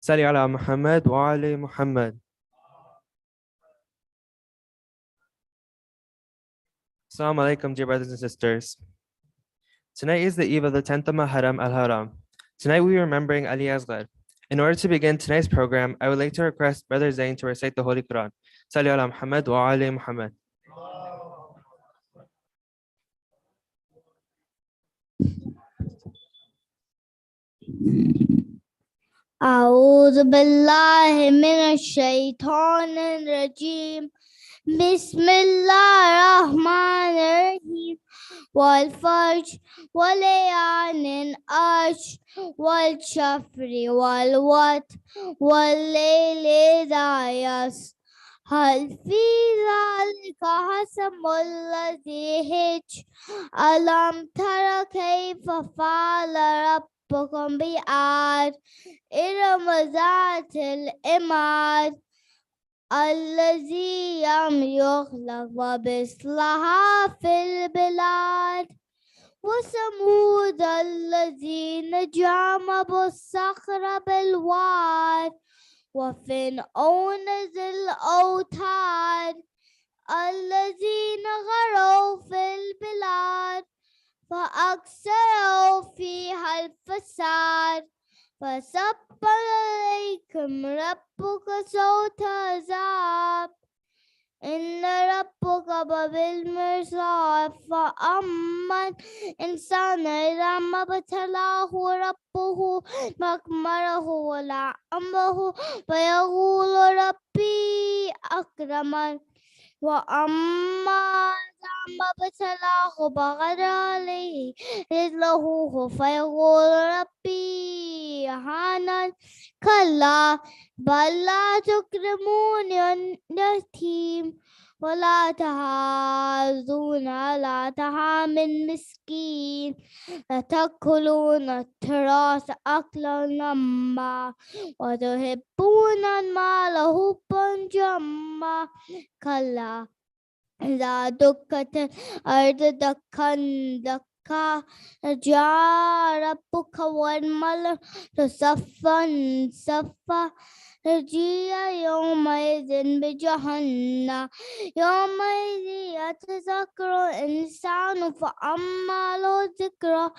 صل على محمد وعلى محمد. Assalamu alaikum, dear brothers and sisters. Tonight is the eve of the 10th of Muharram al-Haram. Tonight we are remembering Ali Asghar. In order to begin tonight's program, I would like to request Brother Zain to recite the Holy Quran. Salli ala Muhammad wa ali Muhammad. أعوذ بالله من الشيطان الرجيم بسم الله الرحمن الرحيم والفجر وليال عشر والشفر والوتر والليل إذا يسر هل في ذلك قسم الذي هجر ألم تر كيف فعل ربكم بعاد إرم ذات العماد الذي لم يخلق ومثلها في البلاد وثمود الذين جمعوا الصخر بالواد وفرعون ذي الأوتاد الذين غروا في البلاد فأكثروا فيها الفساد فصب عليكم ربك صوت عذاب إن ربك بالمرصاد فأما الإنسان إذا ما ابتلاه ربه فأكرمه ونعمه فيقول ربي أكرمن وأما إذا ما ابتلاه فقدر عليه رزقه فيقول ربي أهانن كلا بل لا تكرمون اليتيم ولا تحاضون على طعام المسكين لتأكلون التراث أكلا لما وتحبون المال حبا جما كلا إذا دكت الأرض دكا دكا جاء ربك والملك صفا صفا رجيا يومئذ بجهنم يومئذ يتذكر الإنسان فأما له ذكرى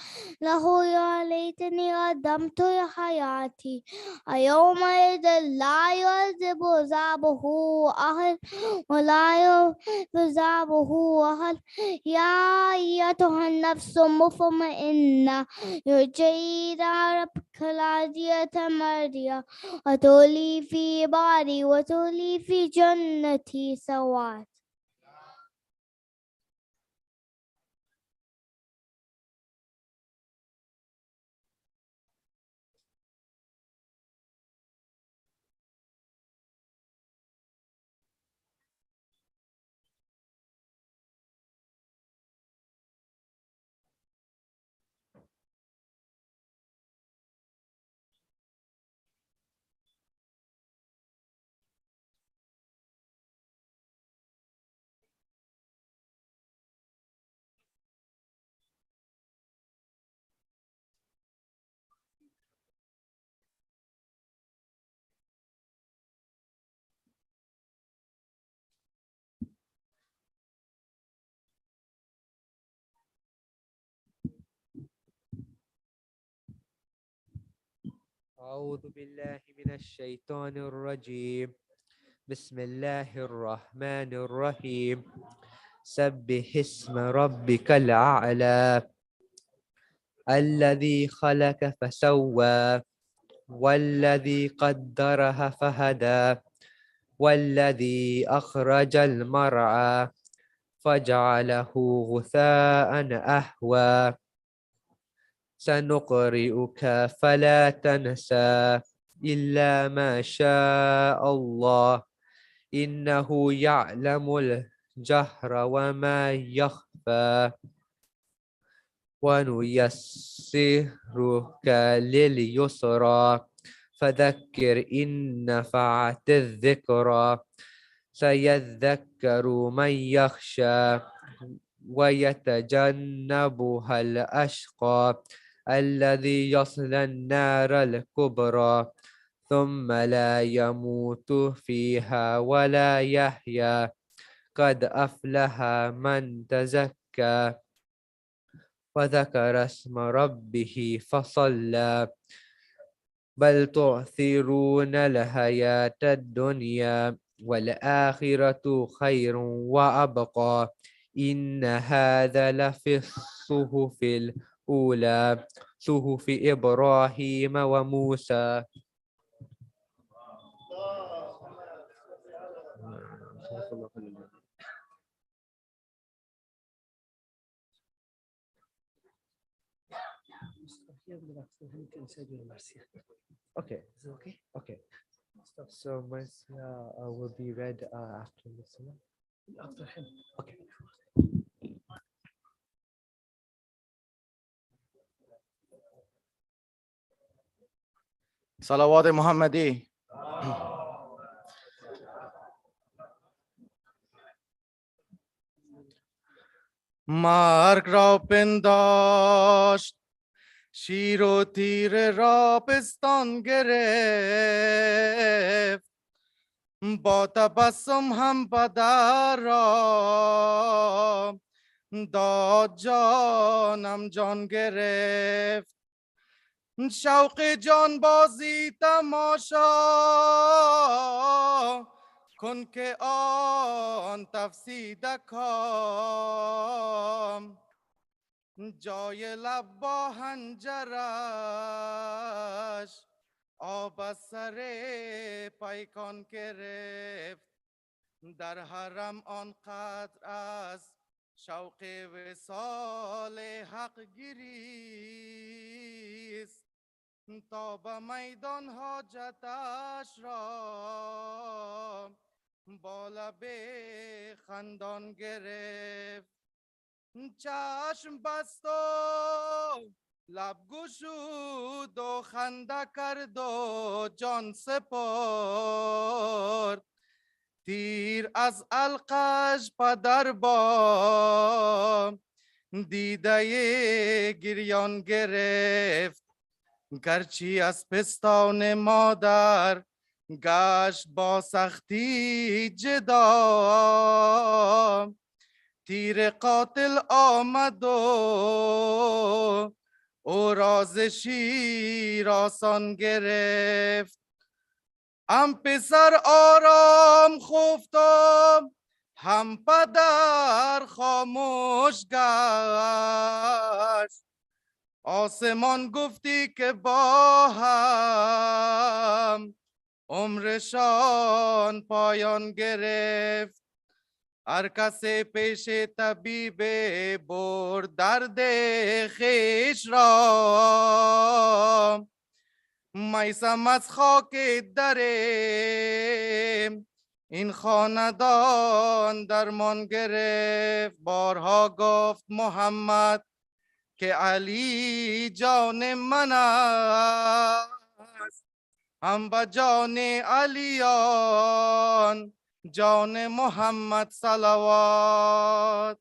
له يا ليتني قدمت لحياتي يومئذ لا يعذب عذابه أحد ولا يعذبه أحد يا أيتها النفس المطمئنة ارجعي إلى ربك راضية مرضية وادخلي في عبادي وادخلي في جنتي سوات. أعوذ بالله من الشيطان الرجيم بسم الله الرحمن الرحيم سبح اسم ربك الأعلى الذي خلق فسوى والذي قدر فهدى والذي أخرج المرعى فجعله غثاء أحوى سنقرئك فلا تنسى إلا ما شاء الله إنه يعلم الجهر وما يخفى ونيسرك لليسرى فذكر إن نفعت الذكرى سيذكر من يخشى ويتجنبها الأشقى الذي يصلى النار الكبرى ثم لا يموت فيها ولا يحيا قد أفلح من تزكى وذكر اسم ربه فصلى بل تؤثرون الحياة الدنيا والآخرة خير وأبقى إن هذا لفي الصحف الأولى صحف إبراهيم وموسى. Okay, is it okay? Okay. So Marcia will be read after this one. After him. Okay. صلوات محمدی. مرگ را پنداشت شیر و تیر را پستان گرفت با تبسم هم پدر را داد جانم جان گرفت شوق جان بازی تماشا کن که آن تفسیده کام جای لب با هنجرش آب از سر پیکان گرفت در حرم آنقدر از شوق وصال حق گریست تا به میدان حاجتش را با لب خندان گرفت چشم بست و لب گشود و خنده کرد و جان سپرد تیر از علقش پدر با دیده گریان گرفت گرچی از پستان مادر گشت با سختی جدا تیر قاتل آمد و او راز شیر آسان گرفت هم پسر آرام خفتم هم پدر خاموش گشت آسمان گفتی که با هم عمرشان پایان گرفت هر کسی پیش طبیب برد درد خیش را میسم از خاک در این خاندان درمان گرفت بارها گفت محمد که علی جان من است هم به جان علیان جان محمد صلوات.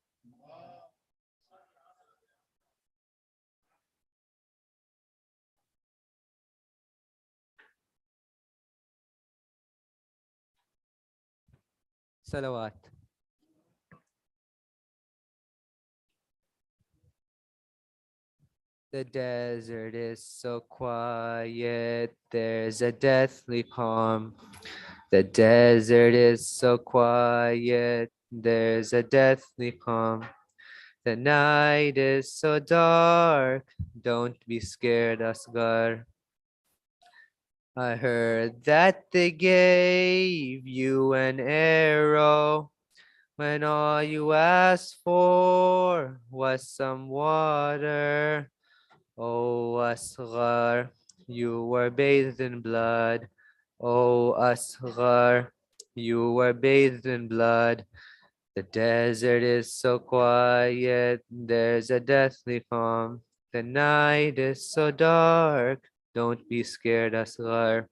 Salawat. The desert is so quiet, there's a deathly calm. The desert is so quiet, there's a deathly calm. The night is so dark, don't be scared, Asghar. I heard that they gave you an arrow when all you asked for was some water. Oh, Asghar, you were bathed in blood. Oh, Asghar, you were bathed in blood. The desert is so quiet, there's a deathly calm. The night is so dark, don't be scared, Asghar.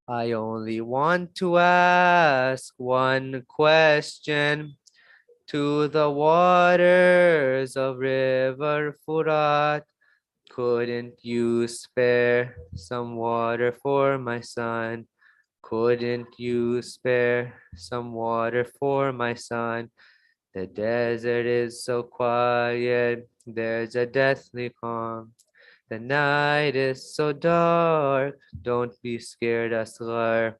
I only want to ask one question to the waters of River Furat. Couldn't you spare some water for my son? Couldn't you spare some water for my son? The desert is so quiet, there's a deathly calm. The night is so dark, don't be scared, Asghar.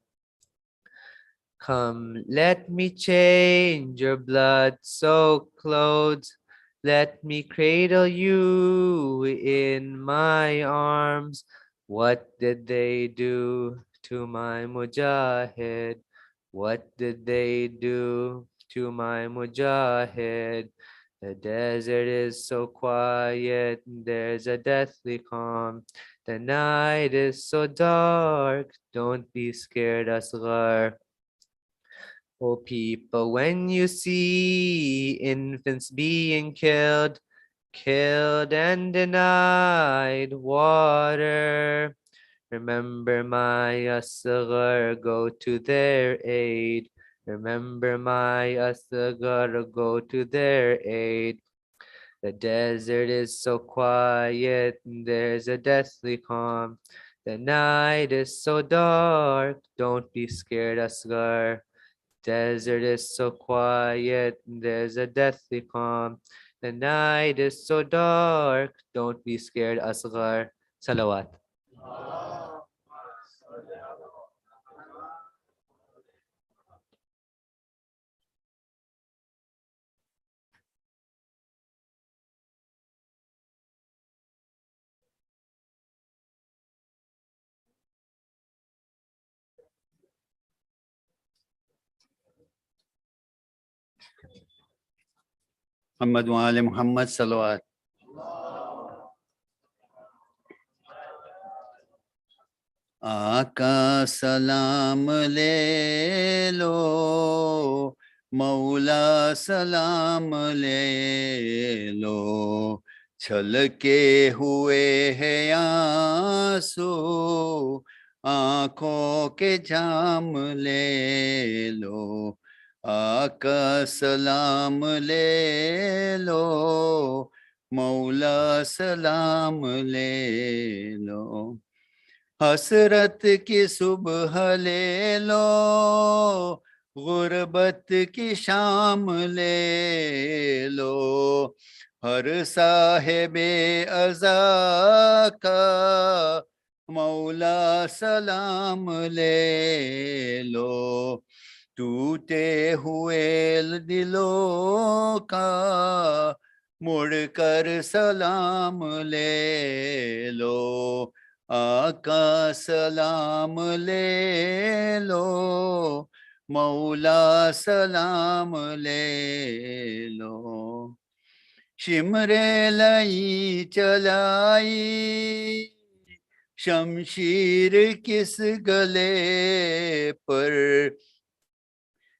Come, let me change your blood-soaked clothes. Let me cradle you in my arms. What did they do to my mujahid? What did they do to my mujahid? The desert is so quiet, there's a deathly calm. The night is so dark, don't be scared, Asghar. Oh people, when you see infants being killed and denied water, remember my asghar, go to their aid. Remember my asghar, go to their aid. The desert is so quiet, there's a deathly calm. The night is so dark, don't be scared, asghar. Desert is so quiet, there's a deathly calm. The night is so dark, don't be scared, asghar. Salawat. محمد وآل محمد صلوات. आका सलाम ले लो, मौला सलाम ले लो, छलके हुए हैं आंसू, आंखों के जाम ले लो, आका सलाम ले लो, मौला सलाम ले लो. हसरत की सुबह ले लो, गुर्बत की शाम ले लो, हर साहिबे अज़ा का मौला सलाम ले लो, टूटे हुए दिलों का मुड़कर सलाम ले लो, आका सलाम ले लो, मौला सलाम ले लो। शिमरे लई चलाई, शमशीर किस गले पर,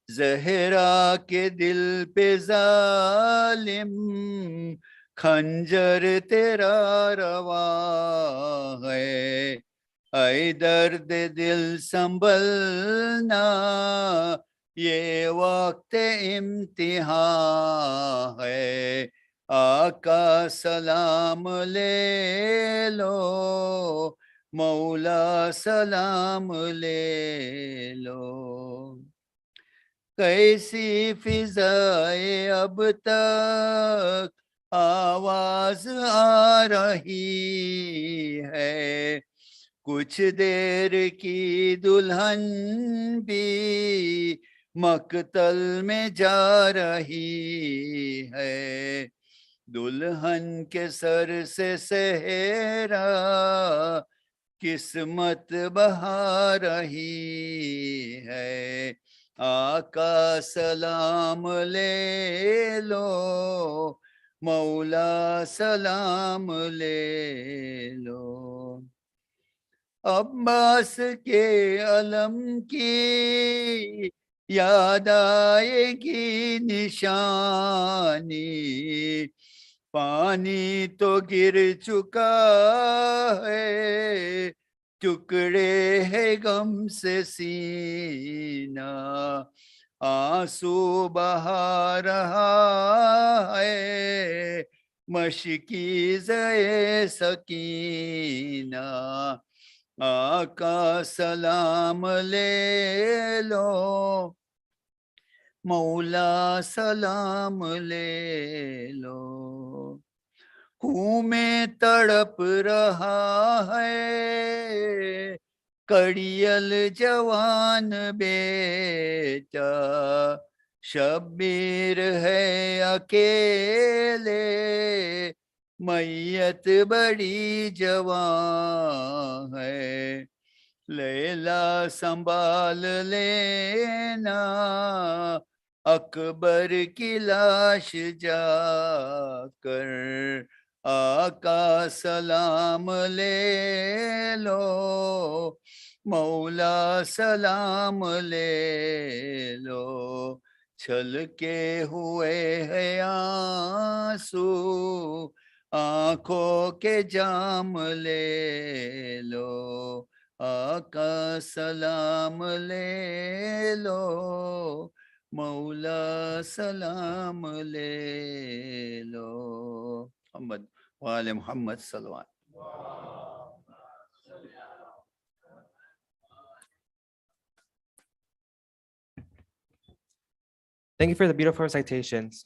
जहरा के दिल पे जालिम खंजर तेरा रवा है, ऐ दर्द दिल संभलना, ये वक्त इम्तिहान है, आका सलाम ले लो, मौला सलाम ले लो। कैसी फिजाए अब तक आवाज आ रही है, कुछ देर की दुल्हन भी मकतल में जा रही है, दुल्हन के सर से सेहरा किस्मत बहा रही है, आका सलाम ले लो, मौला सलाम ले लो। अब्बास के अलम की याद आएगी निशानी, पानी तो गिर चुका है, टुकड़े है गम से सीना, आंसू बहा रहा है मशकीज़े सकीना, आका सलाम ले लो, मौला सलाम ले लो। खून में तड़प रहा है कड़ियल जवान बेटा, शब्बीर है अकेले, मैयत बड़ी जवान है, लैला संभाल लेना, अकबर की लाश जाकर, आका सलाम ले लो, मौला सलाम ले लो, छल के हुए हैं आंसू, आंखों के जाम ले लो, आका सलाम ले लो, मौला सलाम ले लो। मोहम्मद वाले मोहम्मद सल्लल्लाहु Thank you for the beautiful recitations.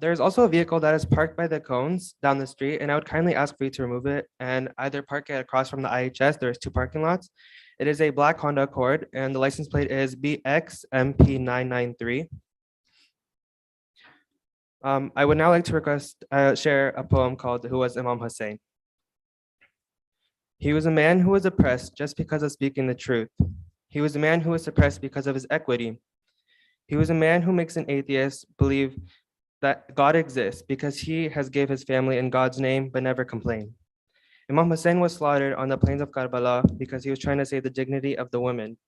There's also a vehicle that is parked by the cones down the street, and I would kindly ask for you to remove it and either park it across from the IHS. There's 2 parking lots. It is a black Honda Accord, and the license plate is BXMP993. I would now like to share a poem called "Who Was Imam Hussein?" He was a man who was oppressed just because of speaking the truth. He was a man who was suppressed because of his equity. He was a man who makes an atheist believe that God exists because he has gave his family in God's name but never complained. Imam Hussein was slaughtered on the plains of Karbala because he was trying to save the dignity of the women.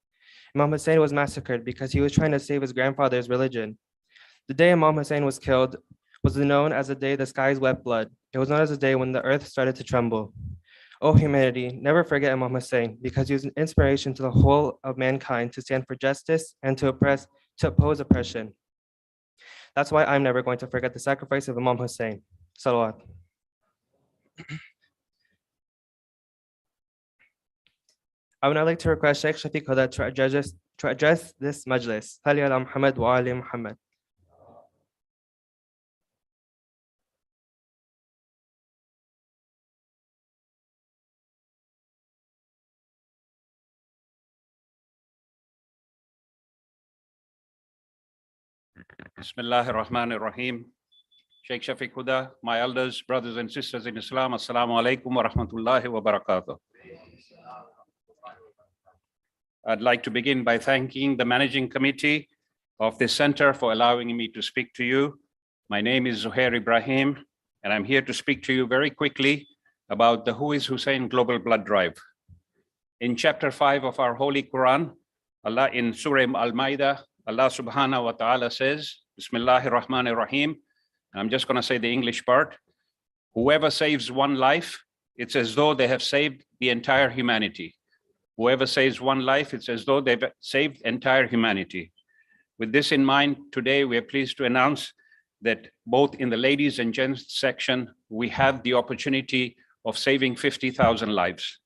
Imam Hussein was massacred because he was trying to save his grandfather's religion. The day Imam Hussein was killed was known as the day the skies wept blood. It was known as the day when the earth started to tremble. O humanity, never forget Imam Hussein because he was an inspiration to the whole of mankind to stand for justice and to oppose oppression. That's why I'm never going to forget the sacrifice of Imam Hussein. Salawat. I would now like to request Shaykh Shafiq Hudda to address this majlis. Salli ala Muhammad wa ali Muhammad. Bismillah ar-Rahman ar-Rahim. Shaykh Shafiq Hudda, my elders, brothers and sisters in Islam, Assalamu alaikum wa rahmatullahi wa barakatuh. I'd like to begin by thanking the managing committee of this center for allowing me to speak to you. My name is Zuhair Ibrahim, and I'm here to speak to you very quickly about the Who is Hussein Global Blood Drive. In chapter 5 of our Holy Quran, Allah in Surah Al-Ma'idah, Allah subhanahu wa ta'ala says, Bismillahir Rahmanir Rahim. I'm just going to say the English part. Whoever saves one life, it's as though they have saved the entire humanity. Whoever saves one life, it's as though they've saved entire humanity. With this in mind, today we are pleased to announce that both in the ladies and gents section, we have the opportunity of saving 50,000 lives.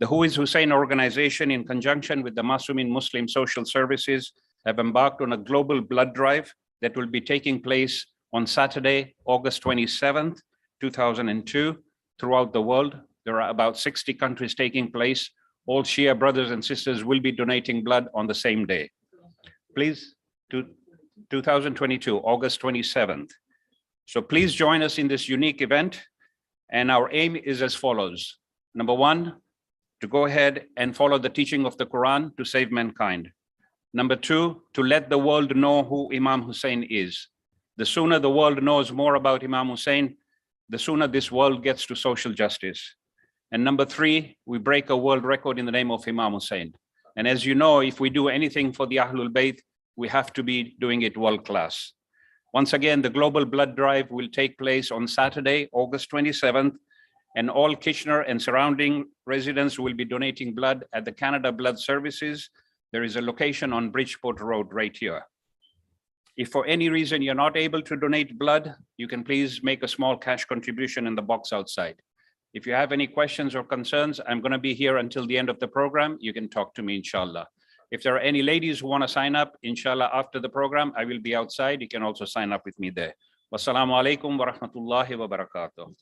The Who is Hussein organization, in conjunction with the Masumin Muslim Social Services, have embarked on a global blood drive that will be taking place on Saturday, August 27th, 2002, throughout the world. There are about 60 countries taking place. All Shia brothers and sisters will be donating blood on the same day. Please, 2022, August 27th. So please join us in this unique event. And our aim is as follows. Number one, to go ahead and follow the teaching of the Quran to save mankind. Number two, to let the world know who Imam Hussein is. The sooner the world knows more about Imam Hussein, the sooner this world gets to social justice. And number three, we break a world record in the name of Imam Hussein. And as you know, if we do anything for the Ahlul Bayt, we have to be doing it world class. Once again, the global blood drive will take place on Saturday, August 27th, and all Kitchener and surrounding residents will be donating blood at the Canada Blood Services. There is a location on Bridgeport Road right here. If for any reason you're not able to donate blood, you can please make a small cash contribution in the box outside. If you have any questions or concerns, I'm going to be here until the end of the program. You can talk to me, inshallah. If there are any ladies who want to sign up, inshallah, after the program, I will be outside. You can also sign up with me there. Wassalamu alaikum wa rahmatullahi wa barakatuh.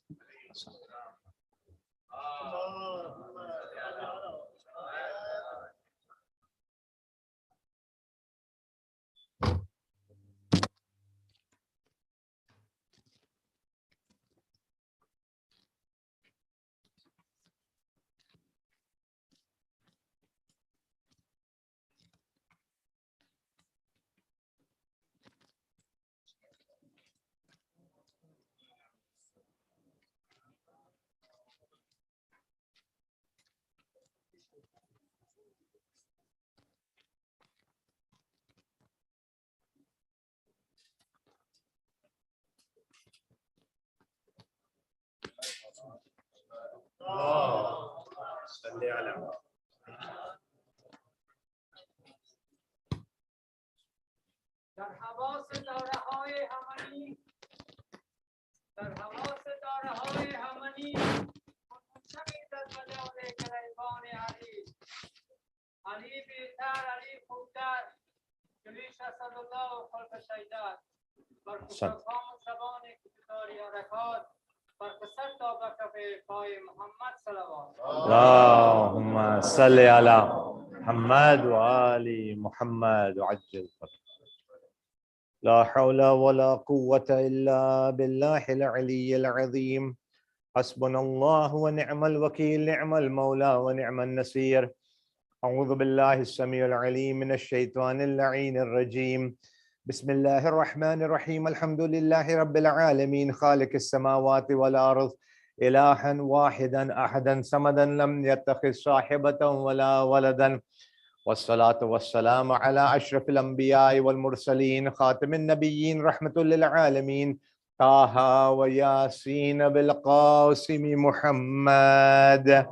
در حواس داره‌های همانی منتقی در مجال گریبان علی بی‌تر علی خوبتر جلیش اسدالله و خلق شیدر بر کشتام شبان کتداری حرکات بر کسر تا بکف پای محمد صلوات اللهم صل على محمد وآل محمد وعجل فرجه. لا حول ولا قوة إلا بالله العلي العظيم. حسبنا الله ونعم الوكيل، نعم المولى ونعم النصير. أعوذ بالله السميع العليم من الشيطان اللعين الرجيم. بسم الله الرحمن الرحيم. الحمد لله رب العالمين خالق السماوات والأرض، إلها واحدا أحدا صمدا لم يتخذ صاحبة ولا ولدا، والصلاة والسلام على أشرف الأنبياء والمرسلين خاتم النبيين رحمة للعالمين طه وياسين بالقاسم محمد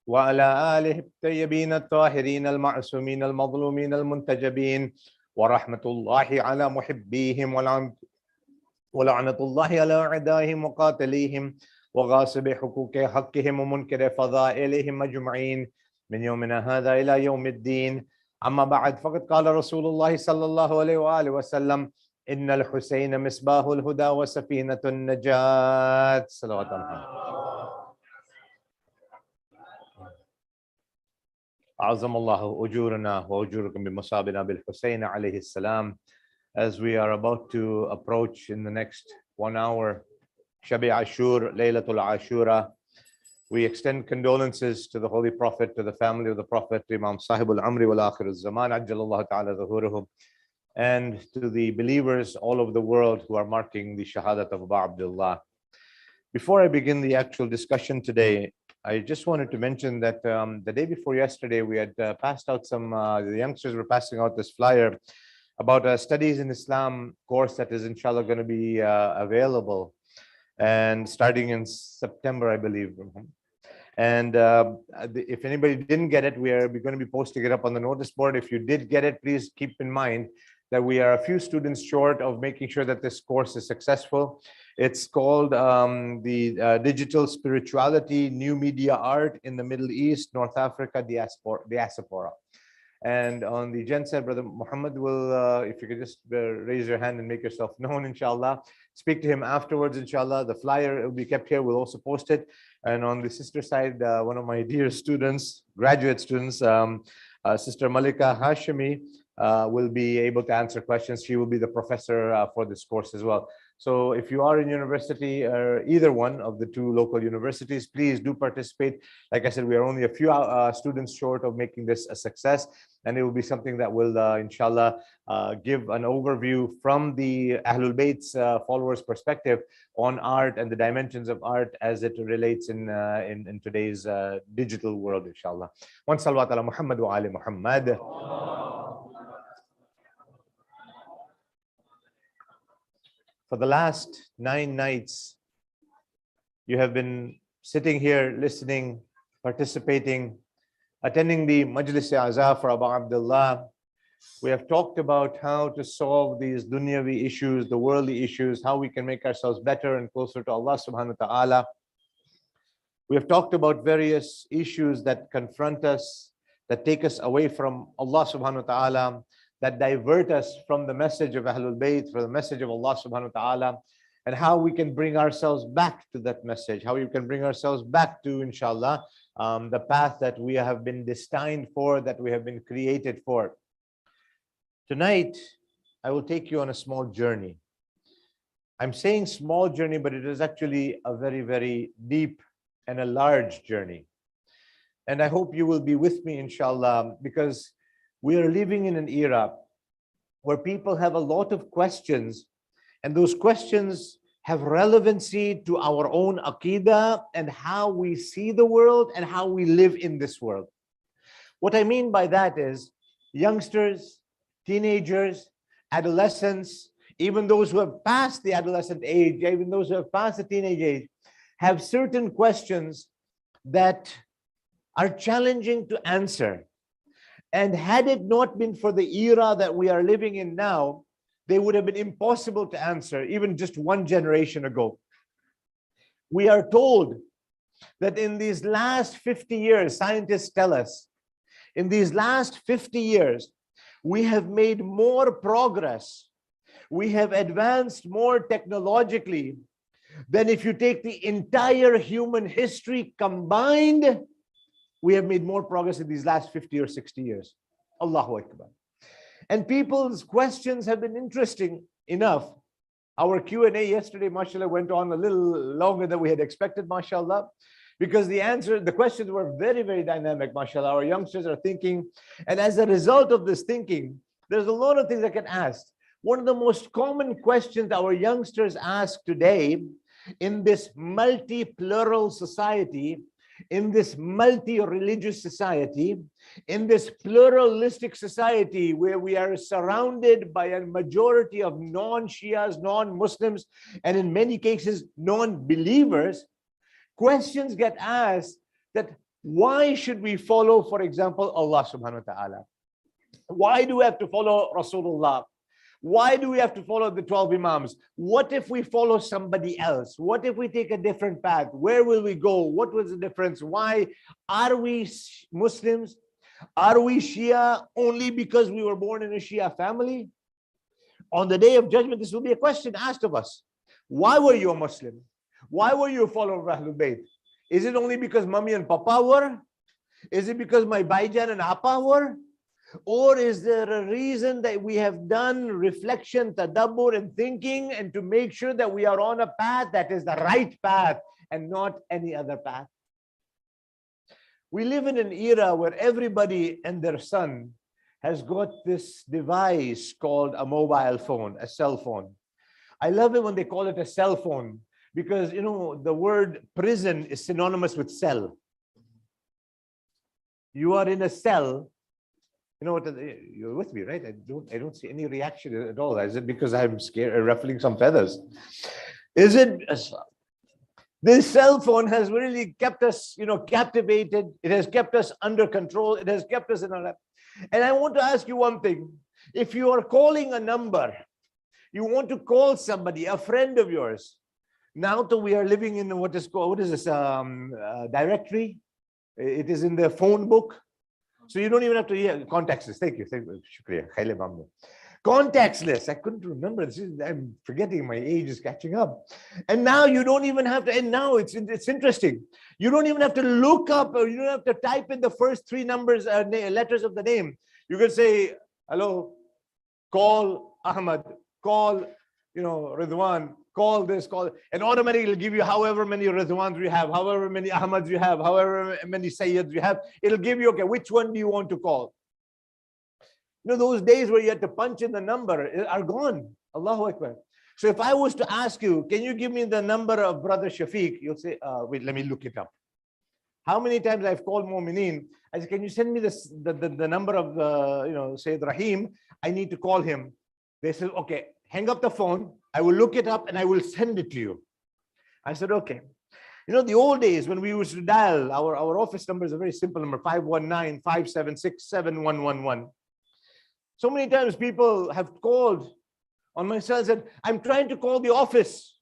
وعلى آله الطيبين الطاهرين المعصومين المظلومين المنتجبين، ورحمة الله على محبيهم ولعنة الله على أعدائهم وقاتليهم. وغاصب حقوق حقهم ومنكر فضائلهم أجمعين من يومنا هذا إلى يوم الدين. أما بعد، فقد قال رسول الله صلى الله عليه وآله وسلم: إن الحسين مصباح الهدى وسفينة النجاة. صلوات الله. أعظم الله أجورنا وأجوركم بمصابنا بالحسين عليه السلام. As we are about to approach in the next 1 hour Shabi Ashur, Laylatul Ashura, we extend condolences to the Holy Prophet, to the family of the Prophet, Imam Sahib al-Amri wal-Akhir al-Zaman, Ajjalallahu ta'ala zuhuruhum, and to the believers all over the world who are marking the Shahadat of Abu Abdullah. Before I begin the actual discussion today, I just wanted to mention that the day before yesterday, we had passed out the youngsters were passing out this flyer about a Studies in Islam course that is inshallah going to be available, and starting in September, I believe. And if anybody didn't get it, we're going to be posting it up on the notice board. If you did get it, please keep in mind that we are a few students short of making sure that this course is successful. It's called the Digital Spirituality, New Media Art in the Middle East, North Africa, Diaspora. And on the Gen Z, Brother Muhammad will, if you could just raise your hand and make yourself known, inshallah. Speak to him afterwards, inshallah. The flyer will be kept here. We'll also post it. And on the sister side, one of my dear students, graduate students, Sister Malika Hashimi, will be able to answer questions. She will be the professor for this course as well. So if you are in university or either one of the two local universities, please do participate. Like I said, we are only a few students short of making this a success, and it will be something that will, inshallah, give an overview from the Ahlul Bayt's followers' perspective on art and the dimensions of art as it relates in today's digital world, inshallah. One salawat ala Muhammad wa ali Muhammad. For the last 9 nights, you have been sitting here, listening, participating, attending the Majlis Azah for Abu Abdullah. We have talked about how to solve these dunyavi issues, the worldly issues, how we can make ourselves better and closer to Allah subhanahu wa ta'ala. We have talked about various issues that confront us, that take us away from Allah subhanahu wa ta'ala, that divert us from the message of Ahlul Bayt, from the message of Allah subhanahu wa ta'ala, and how we can bring ourselves back to that message, how we can bring ourselves back to, inshallah, the path that we have been destined for, that we have been created for. Tonight, I will take you on a small journey. I'm saying small journey, but it is actually a very, very deep and a large journey. And I hope you will be with me, inshallah, because we are living in an era where people have a lot of questions, and those questions have relevancy to our own aqidah and how we see the world and how we live in this world. What I mean by that is youngsters, teenagers, adolescents, even those who have passed the adolescent age, even those who have passed the teenage age, have certain questions that are challenging to answer. And had it not been for the era that we are living in now, they would have been impossible to answer even just 1 generation ago. We are told that in these last 50 years, scientists tell us, in these last 50 years, we have made more progress. We have advanced more technologically than if you take the entire human history combined. We have made more progress in these last 50 or 60 years. Allahu Akbar. And people's questions have been interesting enough. Our Q&A yesterday, mashallah, went on a little longer than we had expected, mashallah, because the questions were very, very dynamic, mashallah. Our youngsters are thinking, and as a result of this thinking, there's a lot of things I can ask. One of the most common questions our youngsters ask today in this multi-plural society, in this multi-religious society, in this pluralistic society where we are surrounded by a majority of non-Shias, non-Muslims, and in many cases, non-believers, questions get asked that why should we follow, for example, Allah subhanahu wa ta'ala? Why do we have to follow Rasulullah? Why do we have to follow the 12 Imams? What if we follow somebody else? What if we take a different path? Where will we go? What was the difference? Why are we Muslims? Are we Shia only because we were born in a Shia family? On the day of judgment, this will be a question asked of us. Why were you a Muslim? Why were you a follower of Ahlul Bayt? Is it only because mommy and papa were? Is it because my Baijan and Appa were? Or is there a reason that we have done reflection, tadabbur and thinking, and to make sure that we are on a path that is the right path and not any other path? We live in an era where everybody and their son has got this device called a mobile phone, a cell phone. I love it when they call it a cell phone because, you know, the word prison is synonymous with cell. You are in a cell. You know what? You're with me, right? I don't see any reaction at all. Is it because I'm scared, ruffling some feathers? Is it? This cell phone has really kept us, you know, captivated. It has kept us under control. It has kept us in our lap. And I want to ask you one thing. If you are calling a number, you want to call somebody, a friend of yours. Now that we are living in what is this directory? It is in the phone book. So you don't even have to hear contacts list. Thank you. Shukriya. Contacts list. I couldn't remember. I'm forgetting. My age is catching up. And now you don't even have to. And now it's interesting. You don't even have to look up, or you don't have to type in the first three numbers, letters of the name. You can say, "Hello, call Ahmad, call, you know, Ridwan, call this, call," and automatically it'll give you however many Ridwans you have, however many Ahmads you have, however many Sayyids you have. It'll give you, okay, which one do you want to call? You know, those days where you had to punch in the number are gone. Allahu Akbar. So if I was to ask you, can you give me the number of brother Shafiq? You'll say, wait, let me look it up. How many times I've called Mu'mineen? I said, can you send me the number of, you know, Sayyid Rahim? I need to call him. They said, okay, hang up the phone. I will look it up and I will send it to you. I said, okay. You know, the old days when we used to dial, our office number is a very simple number, 519-576-7111. So many times people have called on my cell and said, I'm trying to call the office,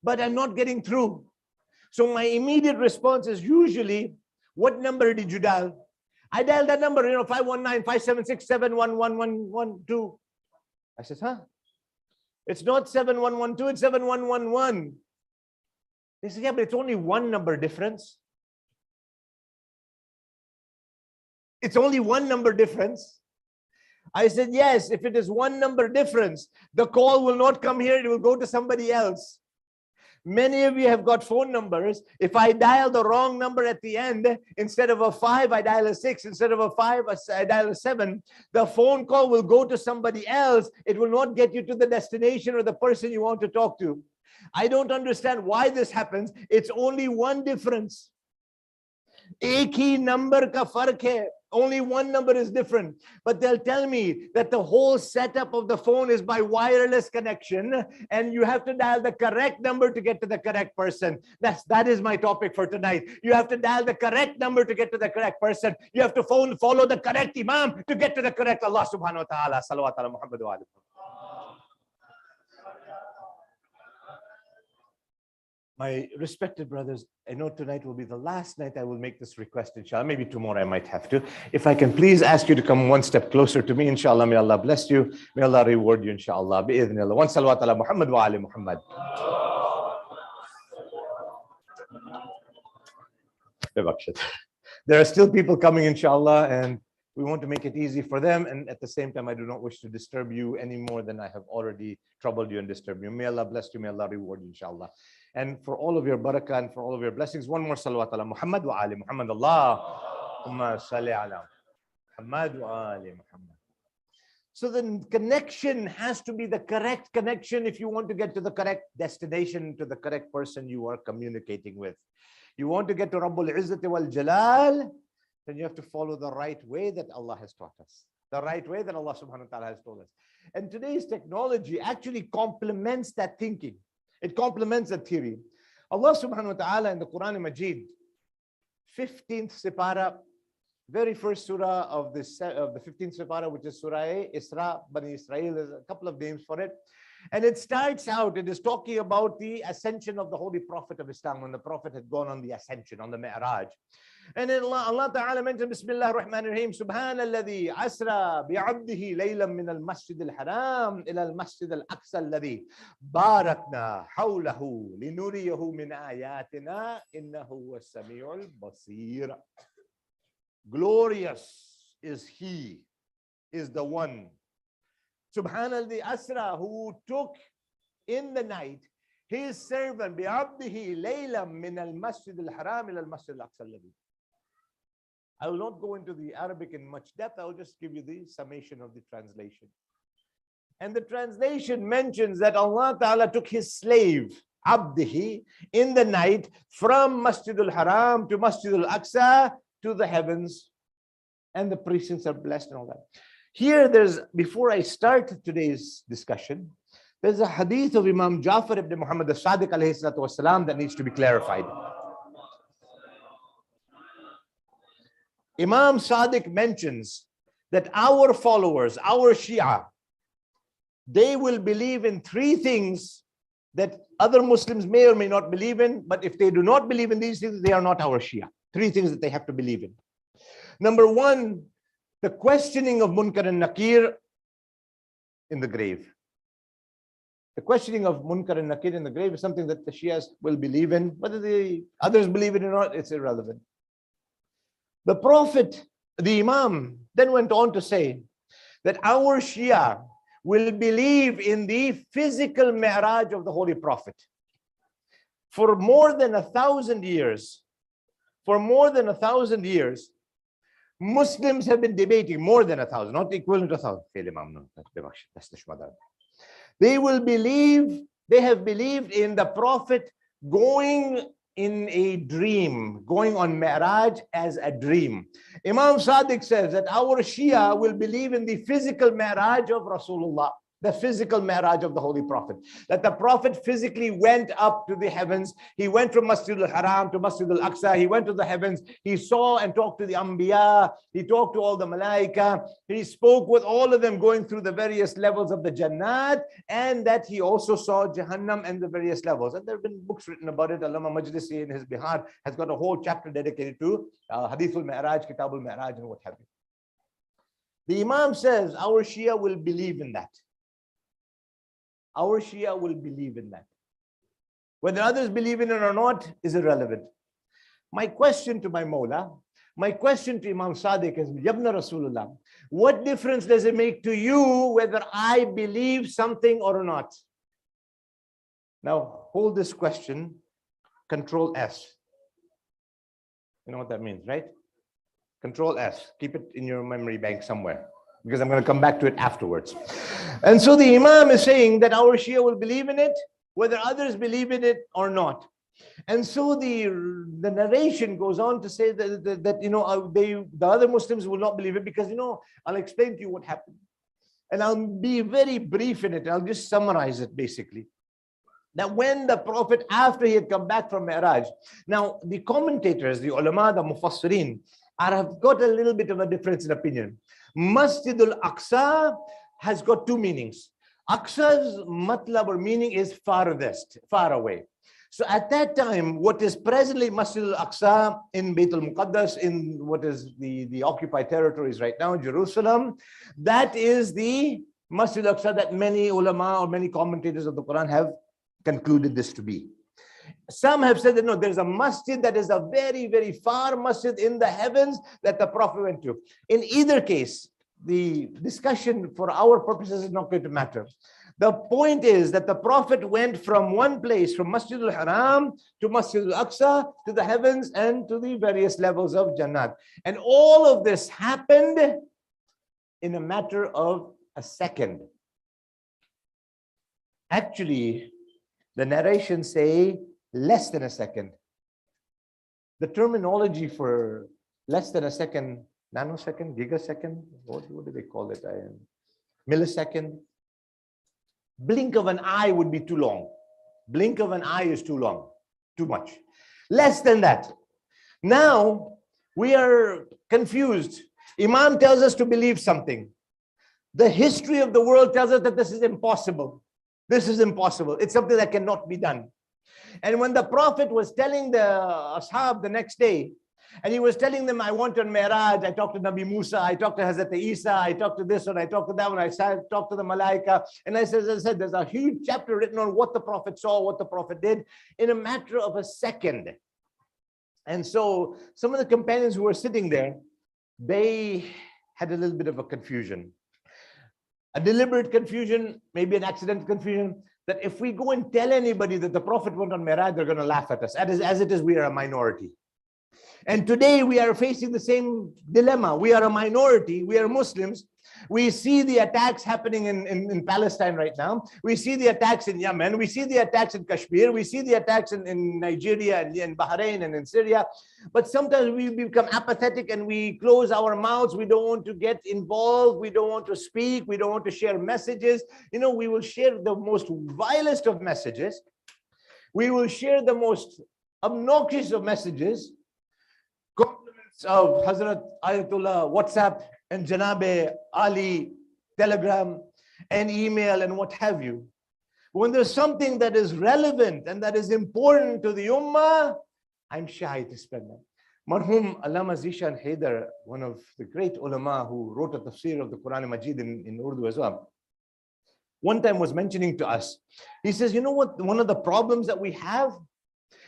but I'm not getting through. So my immediate response is usually, what number did you dial? I dialed that number, you know, 519-576-711112. I said, huh? It's not 7112, it's 7111. They said, yeah, but it's only one number difference. It's only one number difference. I said, yes, if it is one number difference, the call will not come here, it will go to somebody else. Many of you have got phone numbers. If I dial the wrong number at the end, instead of a 5, I dial a 6. Instead of a 5, I dial a 7. The phone call will go to somebody else. It will not get you to the destination or the person you want to talk to. I don't understand why this happens. It's only one difference. Ek hi number ka fark hai. Only one number is different. But they'll tell me that the whole setup of the phone is by wireless connection and you have to dial the correct number to get to the correct person. That is my topic for tonight. You have to dial the correct number to get to the correct person. You have to follow the correct Imam to get to the correct Allah subhanahu wa ta'ala. Salawat ala Muhammad wa alihi. My respected brothers, I know tonight will be the last night I will make this request, inshallah. Maybe tomorrow I might have to. If I can please ask you to come one step closer to me, inshallah. May Allah bless you. May Allah reward you, inshallah. Bi-idhnillah. One salawat ala Muhammad wa ali Muhammad. There are still people coming, inshallah, and we want to make it easy for them. And at the same time, I do not wish to disturb you any more than I have already troubled you and disturbed you. May Allah bless you. May Allah reward you, inshallah. And for all of your barakah and for all of your blessings, one more salawat ala Muhammad wa ali Muhammad. Allahumma salli ala Muhammad wa ali Muhammad. So the connection has to be the correct connection if you want to get to the correct destination, to the correct person you are communicating with. You want to get to Rabbul Izzati wal Jalal, then you have to follow the right way that Allah has taught us. The right way that Allah subhanahu wa ta'ala has told us. And today's technology actually complements that thinking. It complements that theory. Allah subhanahu wa ta'ala in the Quran Majid, 15th Sipara, very first surah of this of the 15th surah, which is Surah Isra, Bani Israel. There's a couple of names for it. And it starts out, it is talking about the ascension of the Holy Prophet of Islam, when the Prophet had gone on the ascension, on the Mi'raj. And then Allah Ta'ala mentioned, Bismillah ar-Rahman ar-Rahim, Subhanalladhi asra bi'abdihi laylam min al-masjid al-haram ila al-masjid al-aqsa alladhi barakna hawlahu linuriyahu min ayatina innahu was-sami'ul basir. Glorious is He, is the one. Subhanalladhi asra, who took in the night his servant bi'abdihi laylam min al-masjid al-haram ila al-masjid al-aqsa alladhi. I will not go into the Arabic in much depth. I will just give you the summation of the translation. And the translation mentions that Allah Ta'ala took his slave, Abdihi, in the night from Masjid al-Haram to Masjid al-Aqsa to the heavens. And the precincts are blessed and all that. Here before I start today's discussion, there's a hadith of Imam Jafar ibn Muhammad al-Sadiq alayhi salatu wasalam that needs to be clarified. Imam Sadiq mentions that our followers, our Shia, they will believe in three things that other Muslims may or may not believe in, but if they do not believe in these things, they are not our Shia. Three things that they have to believe in. Number one, the questioning of Munkar and Nakir in the grave. The questioning of Munkar and Nakir in the grave is something that the Shias will believe in. Whether the others believe it or not, it's irrelevant. The Prophet, the Imam, then went on to say that our Shia will believe in the physical Mi'raj of the Holy Prophet. For more than 1,000 years, Muslims have been debating, more than 1,000, not equivalent to 1,000. That's the shmada. They have believed in the Prophet going in a dream, going on Mi'raj as a dream. Imam Sadiq says that our Shia will believe in the physical Mi'raj of Rasulullah, the physical Mi'raj of the Holy Prophet. That the Prophet physically went up to the heavens. He went from Masjid al-Haram to Masjid al-Aqsa. He went to the heavens. He saw and talked to the Anbiya. He talked to all the Malaika. He spoke with all of them going through the various levels of the Jannat. And that he also saw Jahannam and the various levels. And there have been books written about it. Allama Majlisi in his Bihar has got a whole chapter dedicated to Hadithul Mi'raj, Kitabul Mi'raj and what have you. The Imam says our Shia will believe in that. Our Shia will believe in that. Whether others believe in it or not is irrelevant. My question to my Mawla, my question to Imam Sadiq is, Yabna Rasulullah, what difference does it make to you whether I believe something or not? Now, hold this question, Control S. You know what that means, right? Control S. Keep it in your memory bank somewhere, because I'm going to come back to it afterwards. And so the Imam is saying that our Shia will believe in it, whether others believe in it or not. And so the narration goes on to say that the other Muslims will not believe it because, I'll explain to you what happened. And I'll be very brief in it. I'll just summarize it basically. That when the Prophet, after he had come back from Mi'raj, now the commentators, the ulama, the mufassirin, have got a little bit of a difference in opinion. Masjid al-Aqsa has got two meanings. Aqsa's matlab or meaning is farthest, far away. So at that time, what is presently Masjid al-Aqsa in Bayt al-Muqaddas, in what is the occupied territories right now, Jerusalem, that is the Masjid al-Aqsa that many ulama or many commentators of the Quran have concluded this to be. Some have said that no, there's a masjid that is a very, very far masjid in the heavens that the Prophet went to. In either case, the discussion for our purposes is not going to matter. The point is that the Prophet went from one place, from Masjid al-Haram to Masjid al-Aqsa, to the heavens and to the various levels of Jannat. And all of this happened in a matter of a second. Actually, the narrations say less than a second. The terminology for less than a second, nanosecond, gigasecond, what do they call it? Millisecond. Blink of an eye would be too long. Blink of an eye is too long, too much. Less than that. Now, we are confused. Imam tells us to believe something. The history of the world tells us that this is impossible. This is impossible. It's something that cannot be done. And when the Prophet was telling the Ashab the next day, and he was telling them, I went on Mi'raj, I talked to Nabi Musa, I talked to Hazrat Isa, I talked to this one, I talked to that one, I talked to the Malaika. And as I said, there's a huge chapter written on what the Prophet saw, what the Prophet did in a matter of a second. And so some of the companions who were sitting there, they had a little bit of a confusion. A deliberate confusion, maybe an accidental confusion, that if we go and tell anybody that the Prophet went on Mi'raj, they're going to laugh at us. As it is, we are a minority. And today we are facing the same dilemma. We are a minority. We are Muslims. We see the attacks happening in Palestine right now. We see the attacks in Yemen. We see the attacks in Kashmir. We see the attacks in Nigeria and in Bahrain and in Syria. But sometimes we become apathetic and we close our mouths. We don't want to get involved. We don't want to speak. We don't want to share messages. You know, we will share the most vilest of messages. We will share the most obnoxious of messages. Compliments of Hazrat Ayatollah, WhatsApp, and Janabe Ali, Telegram, and email, and what have you. When there's something that is relevant and that is important to the Ummah, I'm shy to spend that. Marhum Allama Zishan Haidar, one of the great ulama who wrote a tafsir of the Quran Majid in Urdu as well, one time was mentioning to us, he says, you know what, one of the problems that we have?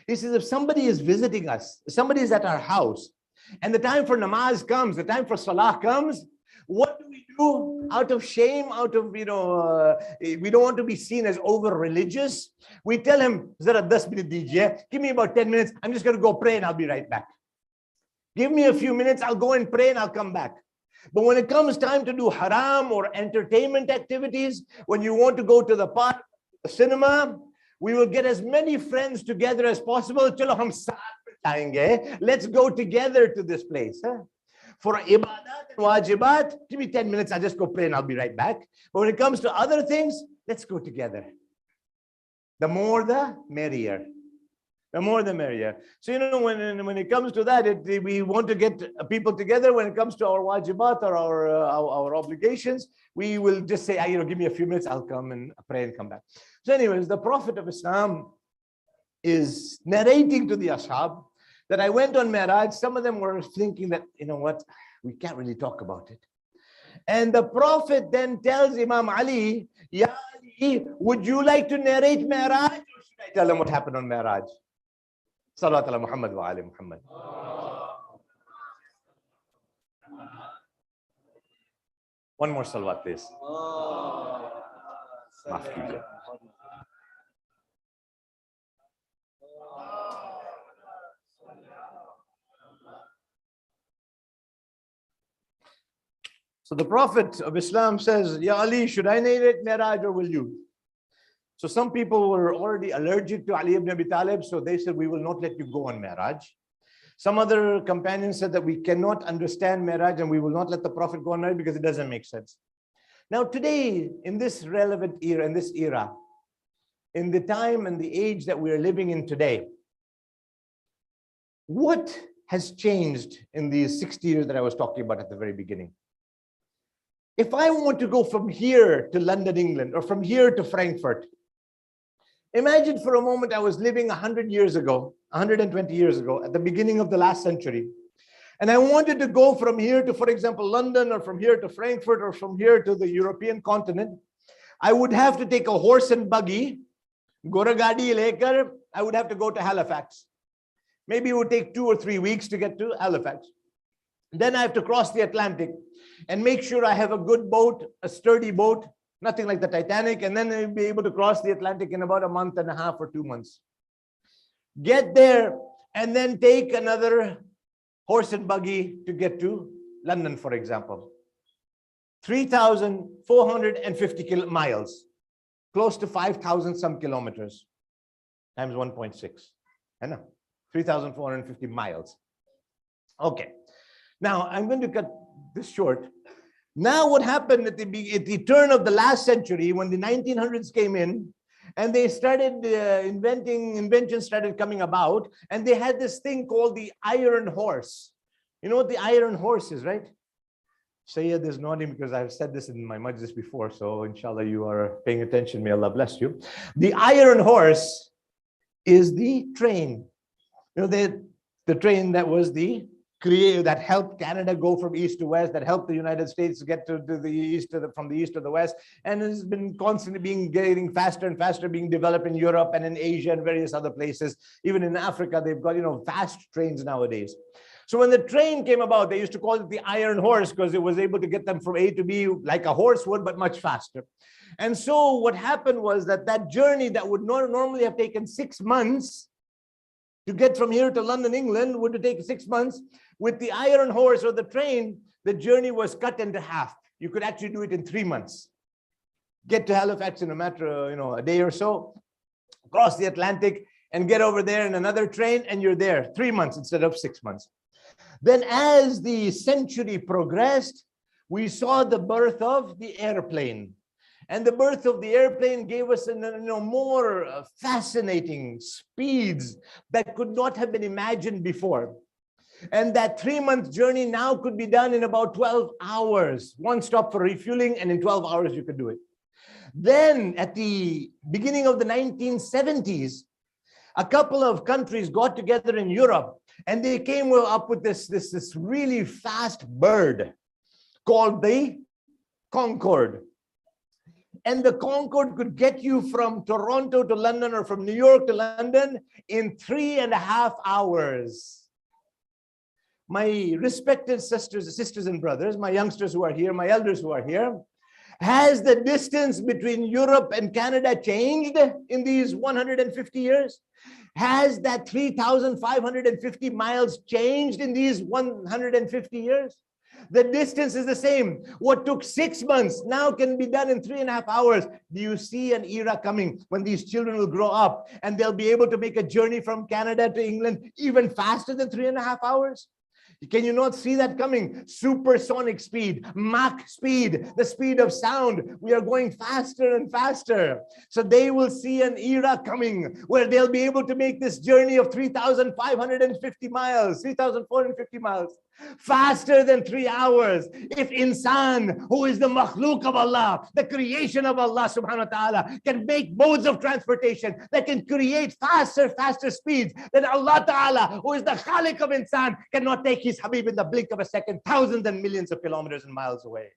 He says, if somebody is visiting us, somebody is at our house, and the time for namaz comes, the time for salah comes, what do we do? Out of shame, out of, we don't want to be seen as over religious. We tell him, Zara 10 minute dijiye, give me about 10 minutes. I'm just going to go pray and I'll be right back. Give me a few minutes, I'll go and pray and I'll come back. But when it comes time to do haram or entertainment activities, when you want to go to the park, the cinema, we will get as many friends together as possible. Chalo hum saath mein jayenge. Let's go together to this place. For ibadat and wajibat, give me 10 minutes, I'll just go pray and I'll be right back. But when it comes to other things, let's go together. The more the merrier. The more the merrier. So, you know, when it comes to that, we want to get people together. When it comes to our wajibat or our obligations, we will just say, give me a few minutes, I'll come and pray and come back. So anyways, the Prophet of Islam is narrating to the Ashab that I went on Mi'raj. Some of them were thinking that, you know what, we can't really talk about it. And the Prophet then tells Imam Ali, Ya Ali, would you like to narrate Mi'raj, or should I tell them what happened on Mi'raj? Salawat ala Muhammad wa ali Muhammad. One more salawat, please. Maaf kijiye. So the Prophet of Islam says, Ya Ali, should I narrate Mi'raj or will you? So some people were already allergic to Ali ibn Abi Talib, so they said, we will not let you go on Mi'raj. Some other companions said that we cannot understand Mi'raj and we will not let the Prophet go on Mi'raj because it doesn't make sense. Now today, in this relevant era, in the time and the age that we are living in today, what has changed in these 60 years that I was talking about at the very beginning? If I want to go from here to London, England, or from here to Frankfurt, imagine for a moment I was living 100 years ago, 120 years ago, at the beginning of the last century. And I wanted to go from here to, for example, London, or from here to Frankfurt, or from here to the European continent. I would have to take a horse and buggy, Goragadi lekar, I would have to go to Halifax. Maybe it would take 2 or 3 weeks to get to Halifax. Then I have to cross the Atlantic and make sure I have a good boat, a sturdy boat, nothing like the Titanic, and then I'll be able to cross the Atlantic in about a month and a half or 2 months. Get there and then take another horse and buggy to get to London, for example. 3,450 miles, close to 5,000 some kilometers, times 1.6. I know, 3,450 miles. Okay. Now, I'm going to cut this short. Now, what happened at the turn of the last century, when the 1900s came in, and they started inventions started coming about, and they had this thing called the iron horse. You know what the iron horse is, right? Sayyid is nodding because I've said this in my majlis before. So inshallah, you are paying attention. May Allah bless you. The iron horse is the train. You know, the train that was that helped Canada go from east to west, that helped the United States get to the east, from the east to the west, and has been constantly getting faster and faster, being developed in Europe and in Asia and various other places. Even in Africa, they've got, fast trains nowadays. So when the train came about, they used to call it the iron horse because it was able to get them from A to B like a horse would, but much faster. And so what happened was that journey that would normally have taken 6 months to get from here to London, England, would take 6 months. With the iron horse or the train, the journey was cut into half. You could actually do it in 3 months. Get to Halifax in a matter of, a day or so, cross the Atlantic and get over there in another train, and you're there 3 months instead of 6 months. Then as the century progressed, we saw the birth of the airplane. And the birth of the airplane gave us more fascinating speeds that could not have been imagined before. And that 3-month journey now could be done in about 12 hours. One stop for refueling, and in 12 hours you could do it. Then at the beginning of the 1970s, a couple of countries got together in Europe, and they came up with this really fast bird called the Concorde. And the Concorde could get you from Toronto to London or from New York to London in 3.5 hours. My respected sisters and brothers, my youngsters who are here, my elders who are here, has the distance between Europe and Canada changed in these 150 years? Has that 3,550 miles changed in these 150 years? The distance is the same. What took 6 months now can be done in 3.5 hours. Do you see an era coming when these children will grow up and they'll be able to make a journey from Canada to England even faster than 3.5 hours? Can you not see that coming? Supersonic speed, Mach speed, the speed of sound. We are going faster and faster. So they will see an era coming where they'll be able to make this journey of 3,550 miles, 3,450 miles, faster than 3 hours. If insan, who is the makhluk of Allah, the creation of Allah subhanahu wa ta'ala, can make modes of transportation that can create faster speeds, then Allah ta'ala, who is the khaliq of insan, cannot take his Habib in the blink of a second, thousands and millions of kilometers and miles away.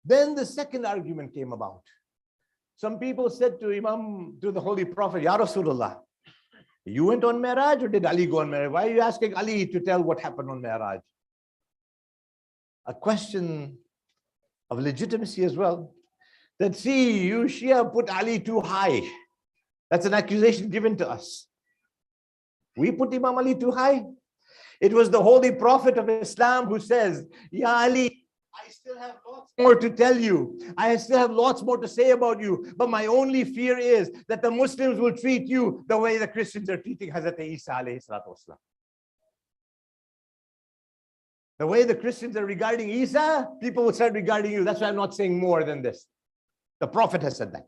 Then the second argument came about. Some people said to the Holy Prophet, Ya Rasulullah, you went on Mi'raj or did Ali go on Mi'raj? Why are you asking Ali to tell what happened on Mi'raj? A question of legitimacy as well. That see, you Shia put Ali too high. That's an accusation given to us. We put Imam Ali too high. It was the Holy Prophet of Islam who says, Ya Ali, I still have lots more to tell you. I still have lots more to say about you. But my only fear is that the Muslims will treat you the way the Christians are treating Hazrat Isa alayhi salatu wasalam. The way the Christians are regarding Isa, people will start regarding you. That's why I'm not saying more than this. The Prophet has said that.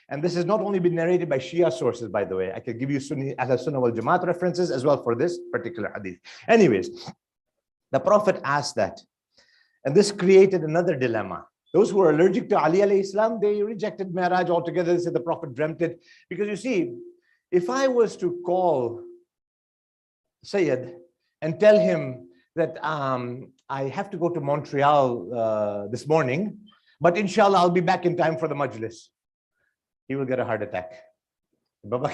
And this has not only been narrated by Shia sources, by the way. I could give you Sunni Sunnah wal Jamaat references as well for this particular hadith. Anyways, the Prophet asked that. And this created another dilemma. Those who are allergic to Ali alayhi salam, they rejected Mi'raj altogether. They said the Prophet dreamt it. Because you see, if I was to call Sayyid and tell him that I have to go to Montreal this morning, but inshallah I'll be back in time for the majlis, he will get a heart attack. Baba,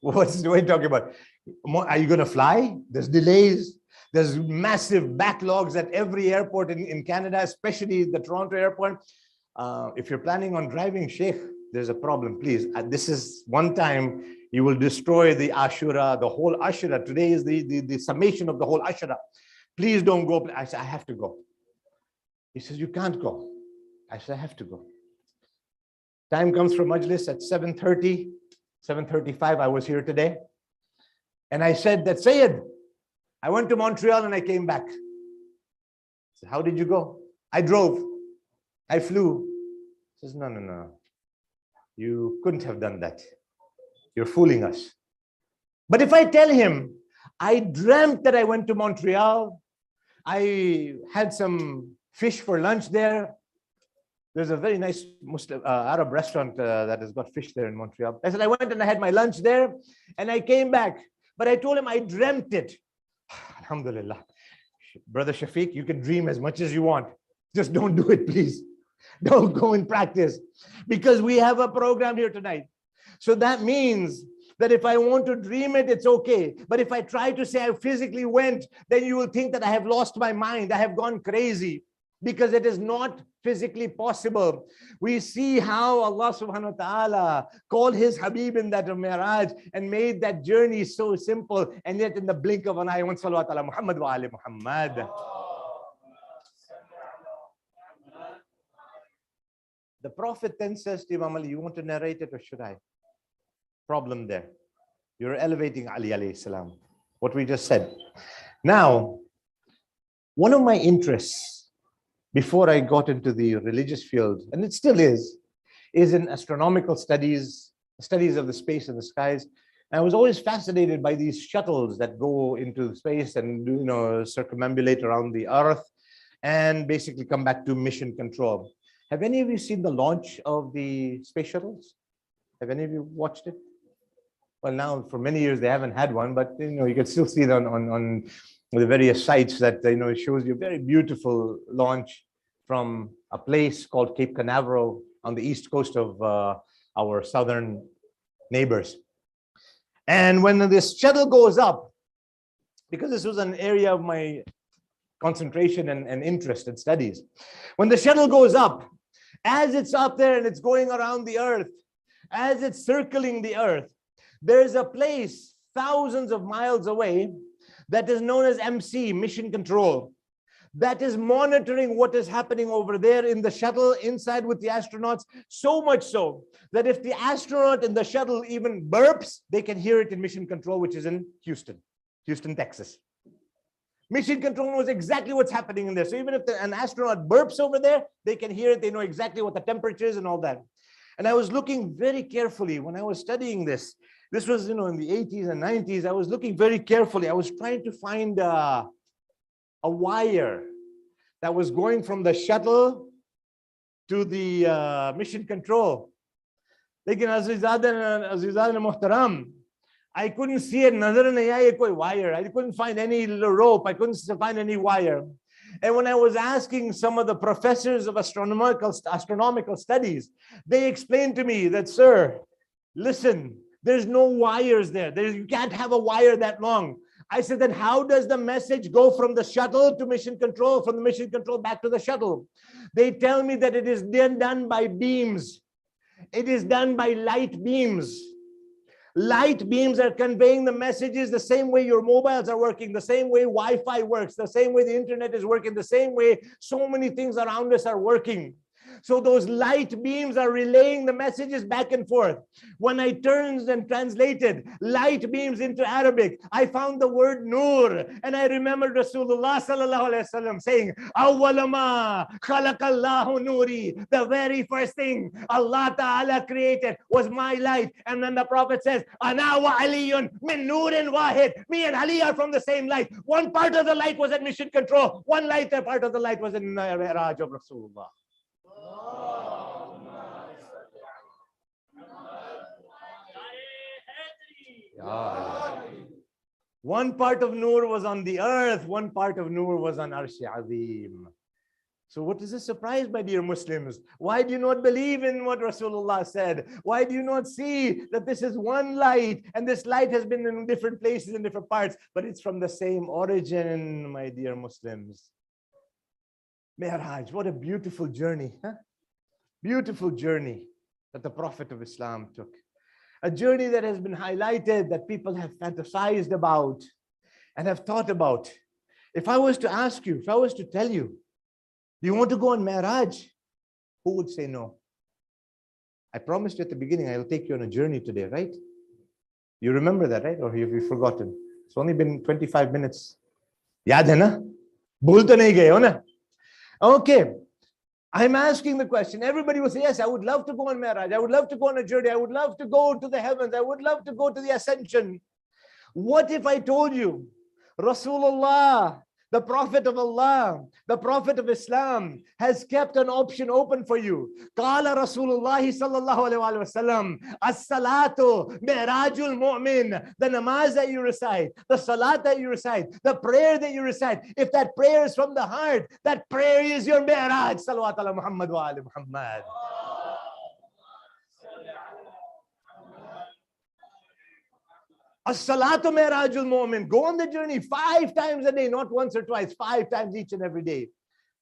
what are you talking about? Are you going to fly? There's delays. There's massive backlogs at every airport in Canada, especially the Toronto airport. If you're planning on driving, Shaykh, there's a problem, please. This is one time you will destroy the Ashura, the whole Ashura. Today is the summation of the whole Ashura. Please don't go. I said, I have to go. He says, you can't go. I said, I have to go. Time comes for Majlis at 7:30, 7:35. I was here today. And I said that, Sayyid, I went to Montreal and I came back. I said, how did you go? I drove. I flew. He says, no. You couldn't have done that. you're fooling us. But if I tell him, I dreamt that I went to Montreal, I had some fish for lunch there. There's a very nice Muslim Arab restaurant that has got fish there in Montreal. I said, I went and I had my lunch there and I came back. But I told him I dreamt it. Alhamdulillah. Brother Shafiq, you can dream as much as you want. Just don't do it, please. Don't go and practice. Because we have a program here tonight. So that means that if I want to dream it, it's okay. But if I try to say I physically went, then you will think that I have lost my mind. I have gone crazy. Because it is not physically possible. We see how Allah subhanahu wa ta'ala called his Habib in that Mi'raj and made that journey so simple, and yet in the blink of an eye, salawat ala Muhammad wa ali Muhammad. The Prophet then says to Imam Ali, you want to narrate it or should I? Problem there. You're elevating Ali alayhi salam. What we just said. Now, one of my interests before I got into the religious field, and it still is in astronomical studies, studies of the space and the skies. And I was always fascinated by these shuttles that go into space and circumambulate around the Earth and basically come back to mission control. Have any of you seen the launch of the space shuttles? Have any of you watched it? Well, now for many years they haven't had one, but you can still see it on the various sites that it shows you a very beautiful launch from a place called Cape Canaveral on the east coast of our southern neighbors. And when this shuttle goes up, because this was an area of my concentration and interest and studies, when the shuttle goes up, as it's up there and it's going around the Earth, as it's circling the Earth, there's a place thousands of miles away that is known as MC, Mission Control, that is monitoring what is happening over there in the shuttle inside with the astronauts, so much so that if the astronaut in the shuttle even burps, they can hear it in Mission Control, which is in Houston, Texas. Mission Control knows exactly what's happening in there. So even if an astronaut burps over there, they can hear it. They know exactly what the temperature is and all that. And I was looking very carefully when I was studying this. This was, in the 80s and 90s. I was looking very carefully. I was trying to find a wire that was going from the shuttle to the mission control. Lekin Azizad Muhtaram, I couldn't see it. Wire. I couldn't find any rope. I couldn't find any wire. And when I was asking some of the professors of astronomical studies, they explained to me that, sir, listen, there's no wires there. You can't have a wire that long. I said, then how does the message go from the shuttle to mission control, from the mission control back to the shuttle? They tell me that it is then done by beams. It is done by light beams. Light beams are conveying the messages the same way your mobiles are working, the same way Wi-Fi works, the same way the internet is working, the same way so many things around us are working. So those light beams are relaying the messages back and forth. When I turned and translated light beams into Arabic, I found the word nur. And I remembered Rasulullah sallallahu alaihi wasallam saying, Awwalama khalaqallahu nuri. The very first thing Allah Ta'ala created was my light. And then the Prophet says, Ana wa aliyun min nurin wahid. Me and Ali are from the same light. One part of the light was at mission control. One part of the light was in Mi'raj of Rasulullah. One part of Nur was on the earth, one part of Nur was on Arsh Azim. So what is the surprise, my dear Muslims? Why do you not believe in what Rasulullah said? Why do you not see that this is one light and this light has been in different places in different parts, but it's from the same origin, my dear Muslims? Mi'raj, what a beautiful journey, huh? Beautiful journey that the Prophet of Islam took. A journey that has been highlighted, that people have fantasized about and have thought about. If I was to ask you, if I was to tell you, do you want to go on Mi'raj? Who would say no? I promised you at the beginning, I will take you on a journey today, right? You remember that, right? Or have you forgotten? It's only been 25 minutes. Yaad hai na? Bhul to nahi gaye ho na? Okay. I'm asking the question. Everybody will say, yes, I would love to go on Mi'raj. I would love to go on a journey. I would love to go to the heavens. I would love to go to the ascension. What if I told you, Rasulullah, the Prophet of Allah, the Prophet of Islam, has kept an option open for you. Qala Rasulullah sallallahu alaihi wasallam, as-salatu mi'rajul mu'min. The namaz that you recite, the salat that you recite, the prayer that you recite, if that prayer is from the heart, that prayer is your mi'raj. Salawat ala Muhammad wa ali Muhammad. As-salatu mi'rajul mu'min. Go on the journey 5 times a day, not once or twice, 5 times each and every day.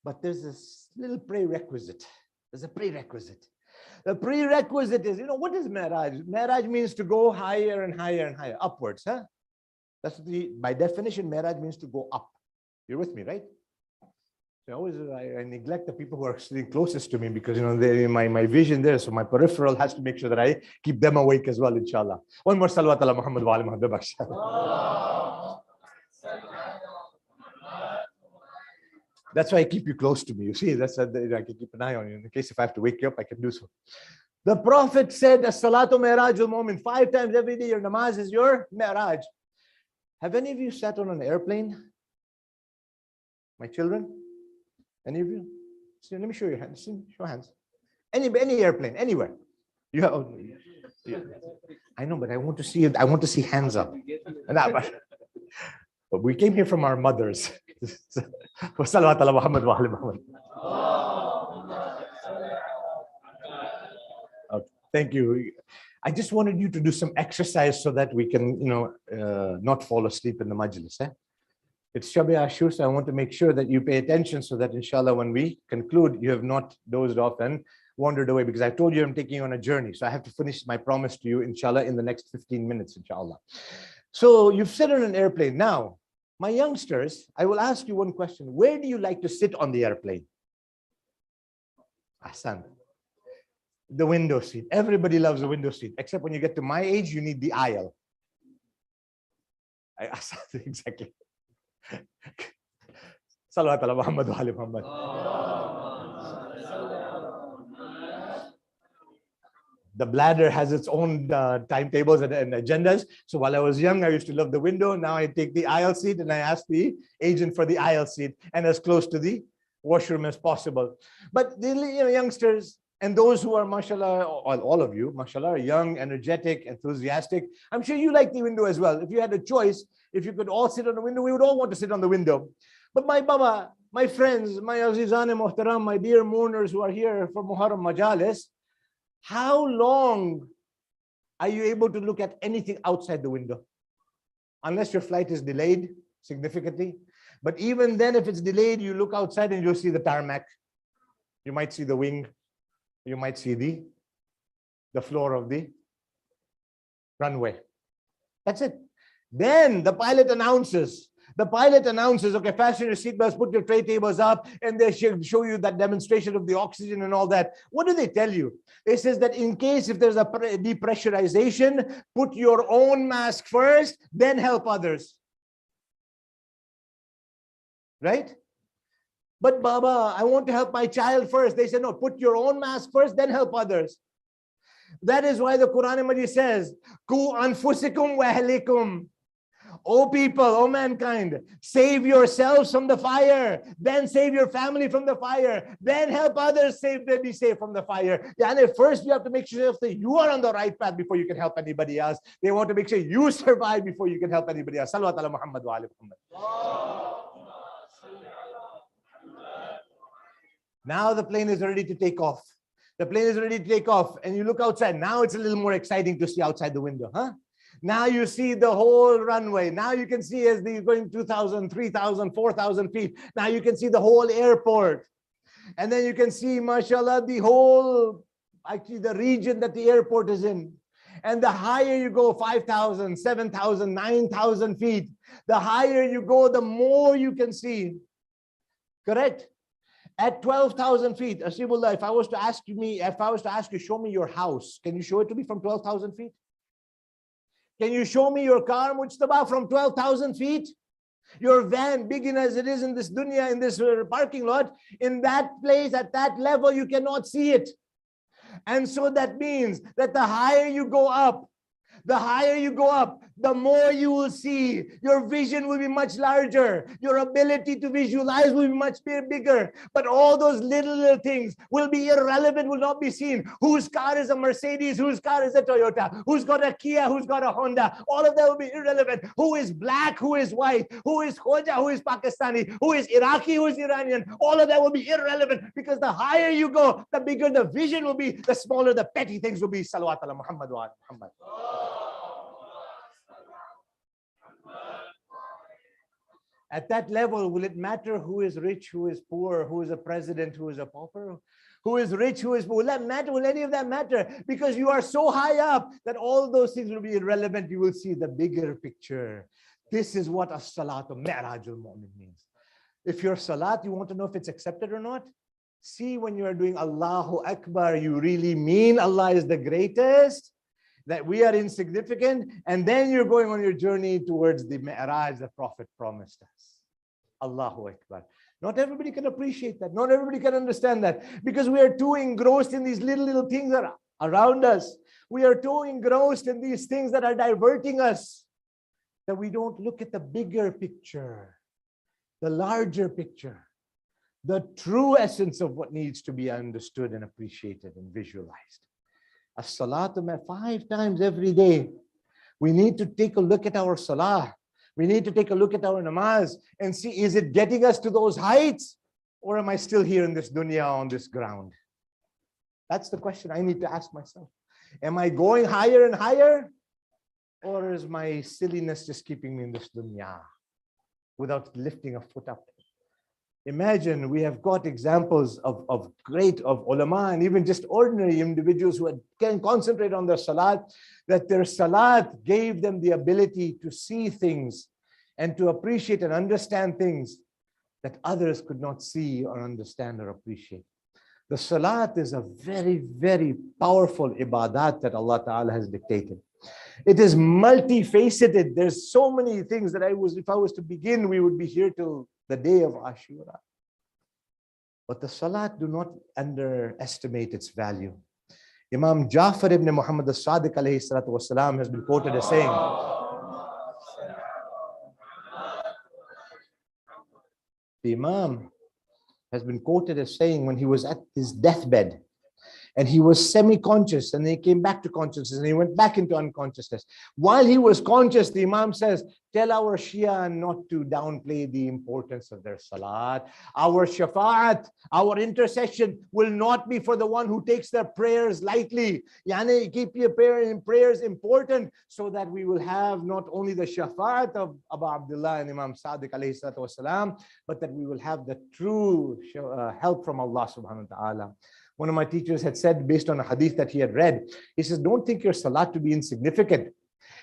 But there's this little prerequisite. There's a prerequisite. The prerequisite is, what is mi'raj? Mi'raj means to go higher and higher and higher, upwards. Huh? That's by definition, mi'raj means to go up. You're with me, right? So I neglect the people who are sitting closest to me because my vision there, so my peripheral has to make sure that I keep them awake as well, inshallah. One more salawat ala Muhammad wa ali Muhammad. That's why I keep you close to me. You see, I can keep an eye on you in case if I have to wake you up, I can do so. The Prophet said, as-salatu mi'rajul mu'min. 5 times every day, your namaz is your mi'raj. Have any of you sat on an airplane? My children? Any of you? See, let me show your hands. See, show hands. Any airplane, anywhere. You have. I know, but I want to see it. I want to see hands up. But we came here from our mothers. Salawat ala Muhammad wa ali Muhammad. Okay, thank you. I just wanted you to do some exercise so that we can, not fall asleep in the majlis. It's Shab-e Ashur, so I want to make sure that you pay attention so that inshallah when we conclude, you have not dozed off and wandered away, because I told you I'm taking you on a journey. So I have to finish my promise to you, inshallah, in the next 15 minutes, inshallah. So you've sit on an airplane. Now, my youngsters, I will ask you one question. Where do you like to sit on the airplane? Ahsan. The window seat. Everybody loves the window seat, except when you get to my age, you need the aisle. Exactly. Salawat ala Muhammad wa ali Muhammad. The bladder has its own timetables and agendas. So while I was young, I used to love the window. Now I take the aisle seat and I ask the agent for the aisle seat and as close to the washroom as possible. But the youngsters and those who are, mashallah, all of you, mashallah, are young, energetic, enthusiastic, I'm sure you like the window as well. If you had a choice, if you could all sit on the window, we would all want to sit on the window. But my baba, my friends, my azizan and muhtaram, my dear mourners who are here for Muharram Majalis, how long are you able to look at anything outside the window? Unless your flight is delayed significantly. But even then, if it's delayed, you look outside and you'll see the tarmac. You might see the wing. You might see the floor of the runway. That's it. Then the pilot announces, okay, fasten your seatbelts, put your tray tables up, and they show you that demonstration of the oxygen and all that. What do they tell you? It says that in case if there's a depressurization, put your own mask first, then help others. Right? But Baba, I want to help my child first. They say, no, put your own mask first, then help others. That is why the Quran Majid says, Ku anfusikum wa ahlikum. O people, O mankind, save yourselves from the fire, then save your family from the fire, then help others be saved from the fire. And first you have to make sure that you are on the right path before you can help anybody else. They want to make sure you survive before you can help anybody else. Salawat ala Muhammad wa ali Muhammad. Now the plane is ready to take off. The plane is ready to take off and you look outside. Now it's a little more exciting to see outside the window, huh? Now you see the whole runway. Now you can see as they're going 2,000, 3,000, 4,000 feet. Now you can see the whole airport. And then you can see, mashallah, the whole, actually the region that the airport is in. And the higher you go, 5,000, 7,000, 9,000 feet, the higher you go, the more you can see. Correct? At 12,000 feet, Asibullah, if I was to ask you, show me your house, can you show it to me from 12,000 feet? Can you show me your car, Mujtaba, from 12,000 feet? Your van, big enough as it is in this dunya, in this parking lot, in that place, at that level, you cannot see it. And so that means that the higher you go up, the more you will see. Your vision will be much larger. Your ability to visualize will be much bigger. But all those little things will be irrelevant, will not be seen. Whose car is a Mercedes? Whose car is a Toyota? Who's got a Kia? Who's got a Honda? All of that will be irrelevant. Who is black? Who is white? Who is Khoja? Who is Pakistani? Who is Iraqi? Who is Iranian? All of that will be irrelevant, because the higher you go, the bigger the vision will be, the smaller the petty things will be. Salawat ala Muhammad wa ala Muhammad. At that level, will it matter who is rich, who is poor, who is a president, who is a pauper? Who is rich, who is poor? Will that matter? Will any of that matter? Because you are so high up that all those things will be irrelevant. You will see the bigger picture. This is what as-salatu mi'rajul mu'min means. If your salat, you want to know if it's accepted or not, see when you are doing Allahu Akbar, you really mean Allah is the greatest, that we are insignificant, and then you're going on your journey towards the Mi'raj the Prophet promised us. Allahu Akbar. Not everybody can appreciate that. Not everybody can understand that, because we are too engrossed in these little things that are around us. We are too engrossed in these things that are diverting us, that we don't look at the bigger picture, the larger picture, the true essence of what needs to be understood and appreciated and visualized. As-salatu 5 times every day. We need to take a look at our salah. We need to take a look at our namaz and see, is it getting us to those heights, or am I still here in this dunya on this ground? That's the question I need to ask myself. Am I going higher and higher, or is my silliness just keeping me in this dunya without lifting a foot up? Imagine, we have got examples of ulama and even just ordinary individuals who can concentrate on their salat, that their salat gave them the ability to see things and to appreciate and understand things that others could not see or understand or appreciate. The salat is a very, very powerful ibadat that Allah Ta'ala has dictated. It is multifaceted. There's so many things that if I was to begin, we would be here till the day of Ashura. But the salat, do not underestimate its value. Imam Ja'far ibn Muhammad as-Sadiq alayhi salatu wasalam has been quoted as saying, the Imam has been quoted as saying, when he was at his deathbed, and he was semi-conscious, and then he came back to consciousness, and he went back into unconsciousness. While he was conscious, the Imam says, tell our Shia not to downplay the importance of their salat. Our shafa'at, our intercession will not be for the one who takes their prayers lightly. Yani, keep your prayers important, so that we will have not only the shafa'at of Abu Abdullah and Imam Sadiq alayhi salatu wasalam, but that we will have the true help from Allah subhanahu wa ta'ala. One of my teachers had said, based on a hadith that he had read, he says, don't think your salat to be insignificant.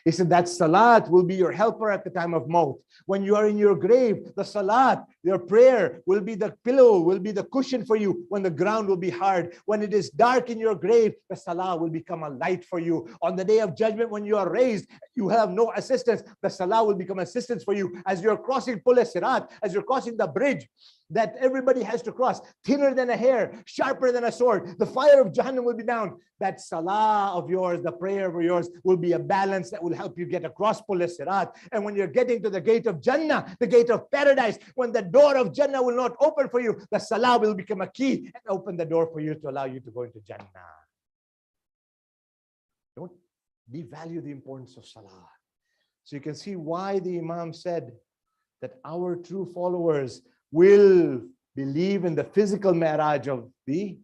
He said that salat will be your helper at the time of maut. When you are in your grave, the salat, your prayer will be the pillow, will be the cushion for you when the ground will be hard. When it is dark in your grave, the salah will become a light for you. On the day of judgment, when you are raised, you have no assistance. The salah will become assistance for you. As you're crossing Pul Sirat, as you're crossing the bridge that everybody has to cross, thinner than a hair, sharper than a sword, the fire of Jahannam will be down. That salah of yours, the prayer of yours, will be a balance that will help you get across Pul Sirat. And when you're getting to the gate of Jannah, the gate of paradise, when the door of Jannah will not open for you, the salah will become a key and open the door for you to allow you to go into Jannah. Don't devalue the importance of salah. So you can see why the Imam said that our true followers will believe in the physical mi'raj of the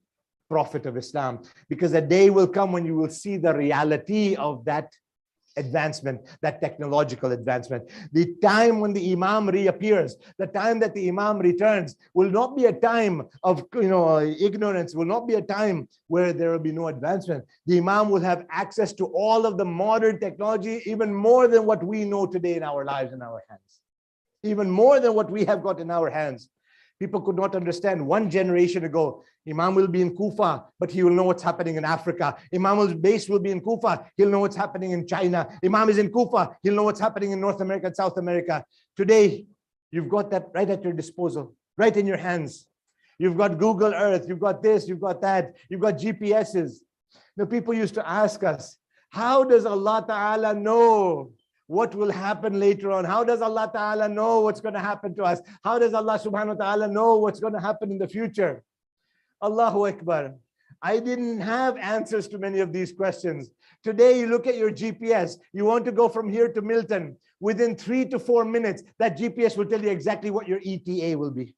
Prophet of Islam, because a day will come when you will see the reality of that advancement, that technological advancement. The time when the Imam reappears, the time that the Imam returns, will not be a time of ignorance, will not be a time where there will be no advancement. The Imam will have access to all of the modern technology, even more than what we know today in our lives, in our hands. Even more than what we have got in our hands. People could not understand 1 generation ago. Imam will be in Kufa, but he will know what's happening in Africa. Imam's base will be in Kufa. He'll know what's happening in China. Imam is in Kufa. He'll know what's happening in North America and South America. Today, You've got that right at your disposal, right in your hands. You've got Google Earth, you've got this, you've got that, you've got GPSs. The people used to ask us, how does Allah Ta'ala know what will happen later on? How does Allah Ta'ala know what's going to happen to us? How does Allah Subhanahu wa Ta'ala know what's going to happen in the future? Allahu Akbar. I didn't have answers to many of these questions. Today, you look at your GPS, you want to go from here to Milton. Within 3 to 4 minutes, that GPS will tell you exactly what your ETA will be.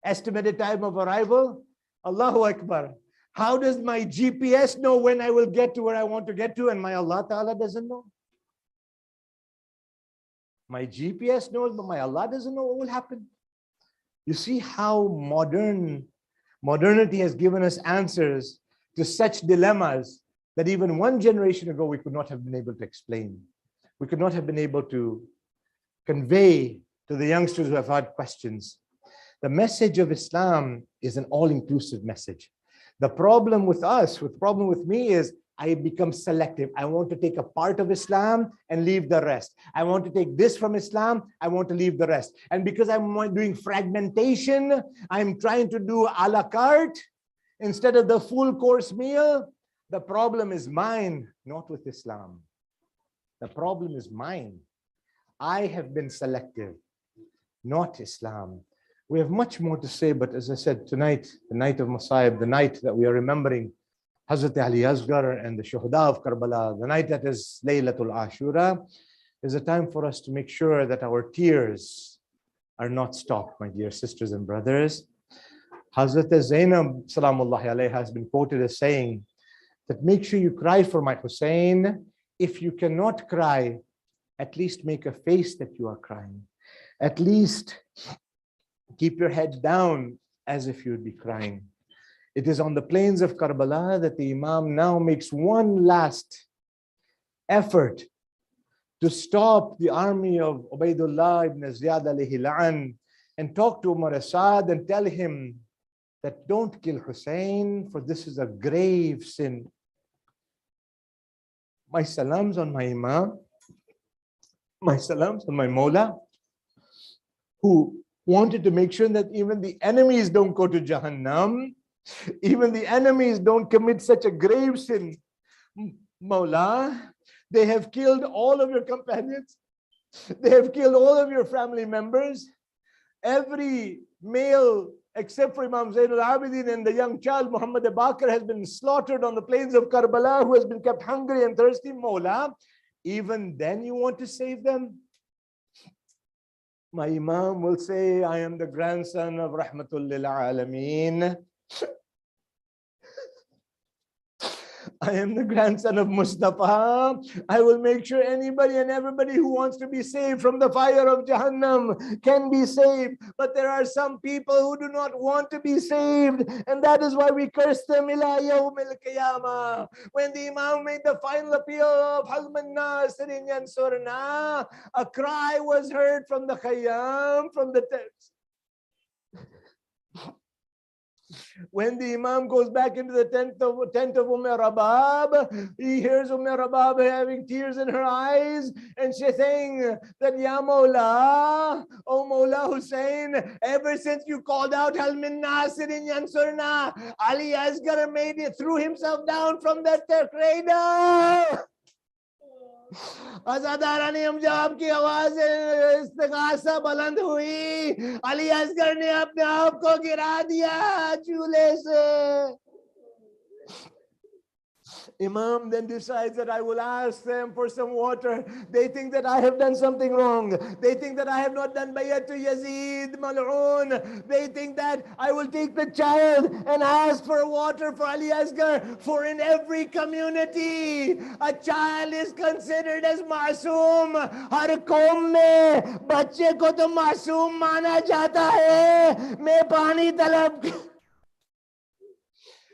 Estimated time of arrival, Allahu Akbar. How does my GPS know when I will get to where I want to get to, and my Allah Ta'ala doesn't know? My GPS knows, but my Allah doesn't know what will happen. You see how modernity has given us answers to such dilemmas that even one generation ago we could not have been able to explain. We could not have been able to convey to the youngsters who have had questions. The message of Islam is an all-inclusive message. The problem with us, the problem with me is I become selective. I want to take a part of Islam and leave the rest. I want to take this from Islam. I want to leave the rest. And because I'm doing fragmentation, I'm trying to do a la carte instead of the full course meal. The problem is mine, not with Islam. The problem is mine. I have been selective, not Islam. We have much more to say, but as I said, tonight, the night of Masayib, the night that we are remembering Hazrat Ali Asghar and the Shuhada of Karbala, the night that is Laylatul Ashura, is a time for us to make sure that our tears are not stopped, my dear sisters and brothers. Hazrat Zainab, Salamullahi alayha, has been quoted as saying that make sure you cry for my Hussein. If you cannot cry, at least make a face that you are crying. At least keep your head down as if you would be crying. It is on the plains of Karbala that the Imam now makes one last effort to stop the army of Ubaidullah ibn Ziyad alayhi la'an and talk to Umar Asad and tell him that don't kill Hussein, for this is a grave sin. My salams on my Imam, my salams on my Mawla, who wanted to make sure that even the enemies don't go to Jahannam, even the enemies don't commit such a grave sin. Mawla, they have killed all of your companions. They have killed all of your family members. Every male except for Imam Zainul Abidin and the young child Muhammad Bakr has been slaughtered on the plains of Karbala, who has been kept hungry and thirsty. Mawla, even then you want to save them? My Imam will say, I am the grandson of Rahmatul Lil Alameen. I am the grandson of Mustafa. I will make sure anybody and everybody who wants to be saved from the fire of Jahannam can be saved. But there are some people who do not want to be saved, and that is why we curse them ila yawm al-qiyamah. When the Imam made the final appeal of Halman Nasirin Yansurna, a cry was heard from the Khayyam, from the tents. When the Imam goes back into the tent of Rabab, he hears Rabab having tears in her eyes, and she's saying that, Ya Mawla, oh Mawla Hussein, ever since you called out Hal min Nasirin Yansurna, Ali Asghar made it, threw himself down from that cradle. अज़ादारा ने हम जब की आवाज इस्तिग़ासा बुलंद हुई, अली असगर ने अपने आप को गिरा दिया चूल्हे से. Imam then decides that I will ask them for some water. They think that I have done something wrong. They think that I have not done bayat to Yazid Mal'un. They think that I will take the child and ask for water for Ali Asghar. For in every community, a child is considered as masoom. Har qaum mein bacche ko to masoom mana jata hai. Main pani talab.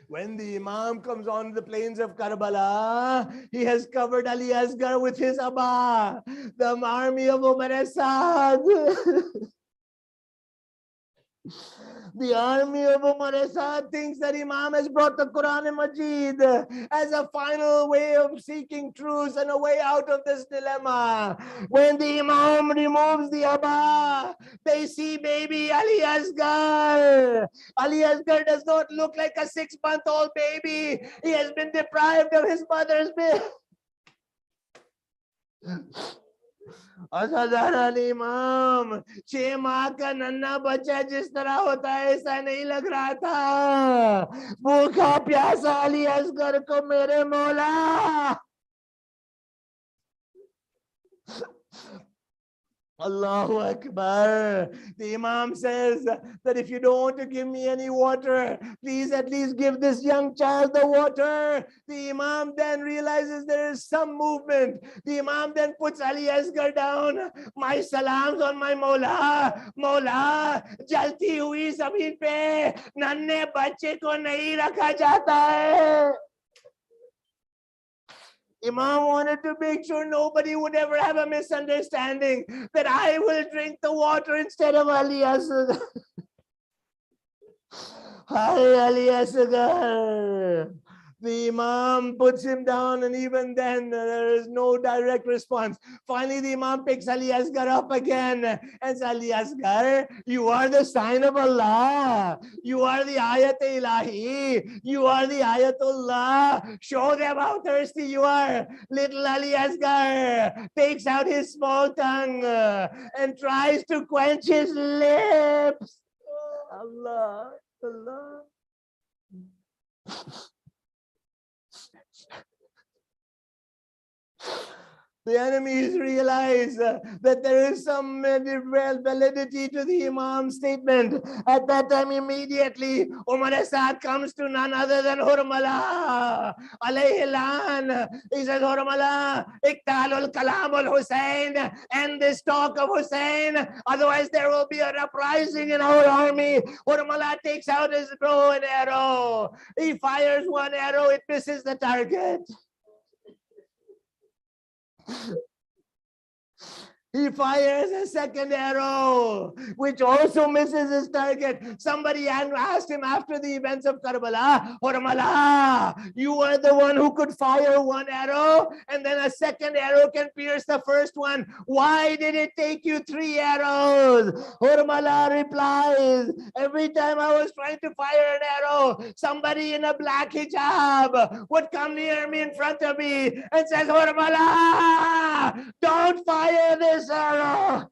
When the Imam comes on the plains of Karbala, he has covered Ali Asghar with his Abba, the army of Umar Asad. The army of Umar Asad thinks that Imam has brought the Quran and Majid as a final way of seeking truth and a way out of this dilemma. When the Imam removes the Abba, they see baby Ali Asghar. Ali Asghar does not look like a 6-month-old baby. He has been deprived of his mother's milk. असाधारण इमाम 6 माह का नन्हा बच्चा जिस तरह होता है ऐसा नहीं लग रहा था भूखा प्यासा अली असगर को मेरे मौला Allahu Akbar. The Imam says that if you don't want to give me any water, please at least give this young child the water. The Imam then realizes there is some movement. The Imam then puts Ali Asghar down. My salams on my Mawla. Mawla, jalti hui zameen pe nanne bacche ko nahi rakha jata hai. Imam wanted to make sure nobody would ever have a misunderstanding that I will drink the water instead of Ali Asghar. Hi, Ali Asghar. The Imam puts him down, and even then there is no direct response. Finally, the Imam picks Ali Asghar up again and says, Ali Asghar, you are the sign of Allah. You are the Ayat Ilahi. You are the Ayatullah. Show them how thirsty you are. Little Ali Asghar takes out his small tongue and tries to quench his lips. Allah, Allah. The enemies realize that there is some validity to the Imam's statement. At that time, immediately, Umar Asad comes to none other than Hurmala. Alayhi lan. He says, Hurmala, Iktalul Kalamul Hussein, and this talk of Hussein. Otherwise, there will be an uprising in our army. Hurmala takes out his bow and arrow. He fires one arrow, it misses the target. He fires a second arrow, which also misses his target. Somebody asked him after the events of Karbala, Hurmala, you were the one who could fire one arrow, and then a second arrow can pierce the first one. Why did it take you 3 arrows? Hurmala replies, every time I was trying to fire an arrow, somebody in a black hijab would come near me in front of me and says, Hurmala, don't fire this arrow.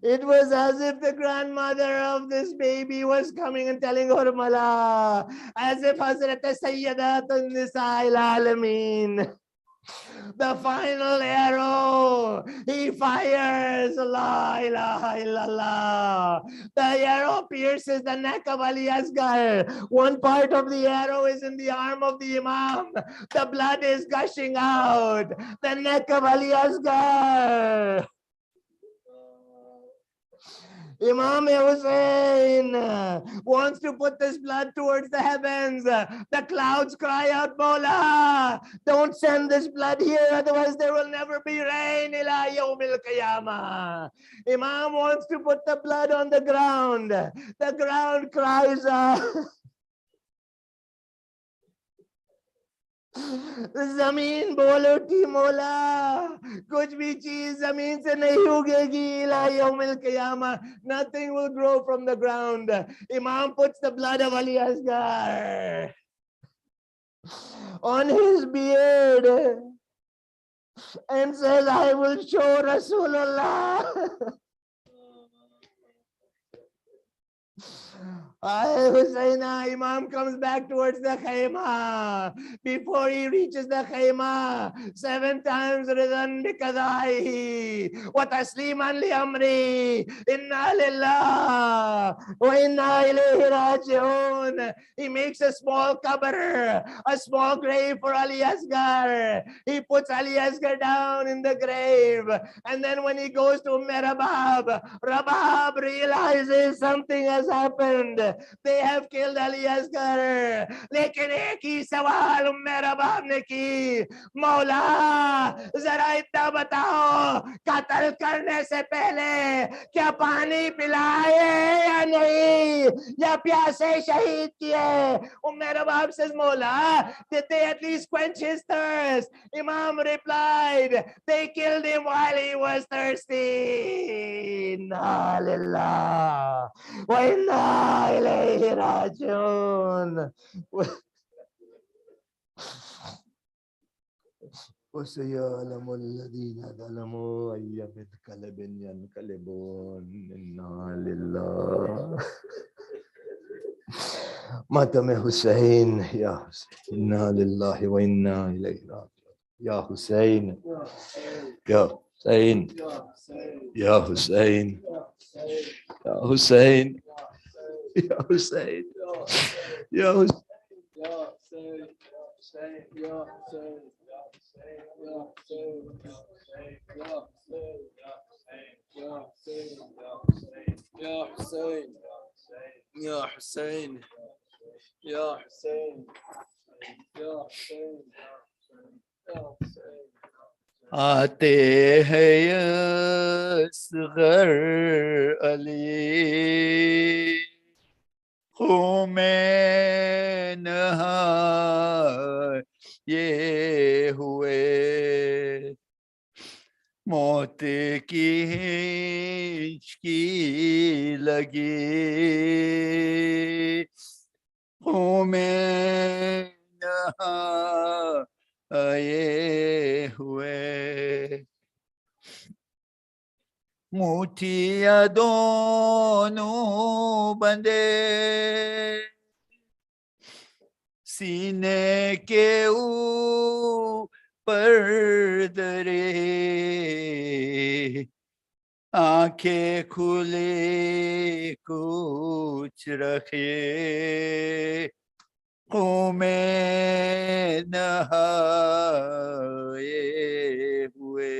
It was as if the grandmother of this baby was coming and telling Hurmala, as if Hazrat Sayyidatun Nisa'il Alameen. The final arrow, he fires, La ilaha illallah. The arrow pierces the neck of Ali Asghar. One part of the arrow is in the arm of the Imam. The blood is gushing out. The neck of Ali Asghar. Imam Hussein wants to put this blood towards the heavens. The clouds cry out, Mawla, don't send this blood here, otherwise there will never be rain. Ila yawmil qiyamah. Imam wants to put the blood on the ground. The ground cries out. जमीन बोलो कि मौला कुछ भी चीज जमीन से नहीं उगेगी इला यौमिल क़ियामा. Nothing will grow from the ground. Imam puts the blood of Ali Asghar on his beard and says, I will show Rasulullah. Husaina, Imam comes back towards the khayma. Before he reaches the khayma, 7 times Ridhan bikadaihi wa tasliman li amri inna lillah wa inna ilayhi raji'un. He makes a small qabr, a small grave for Ali Asghar. He puts Ali Asghar down in the grave, and then when he goes to Rabab realizes something has happened. They have killed Ali Asghar. लेकिन एक ही सवाल मेरा बाप ने की, मौला जरा इतना बताओ, कत्ल करने से पहले क्या पानी पिलाए या नहीं, या प्यासे शहीद किए? मेरा बाप says, Mola, did they at least quench his thirst? Imam replied, they killed him while he was thirsty. Inna lillah wa inna ilayhi rajiun. وسيعلم الذين ظلموا أي منقلب ينقلبون. إنا لله. ماتم حسين يا حسين، إنا لله وإنا إليه راجعون. يا حسين يا حسين يا حسين يا حسين يا حسين يا حسين يا حسين يا حسين يا حسين आते हैं असगर अली खून में नहा ये हुए मौत की हिचकी लगी खून में नहाए हुए मुठियां दोनों बंदे सीने के ऊपर दरे आंखें खुले कुछ रखे खून में नहाए हुए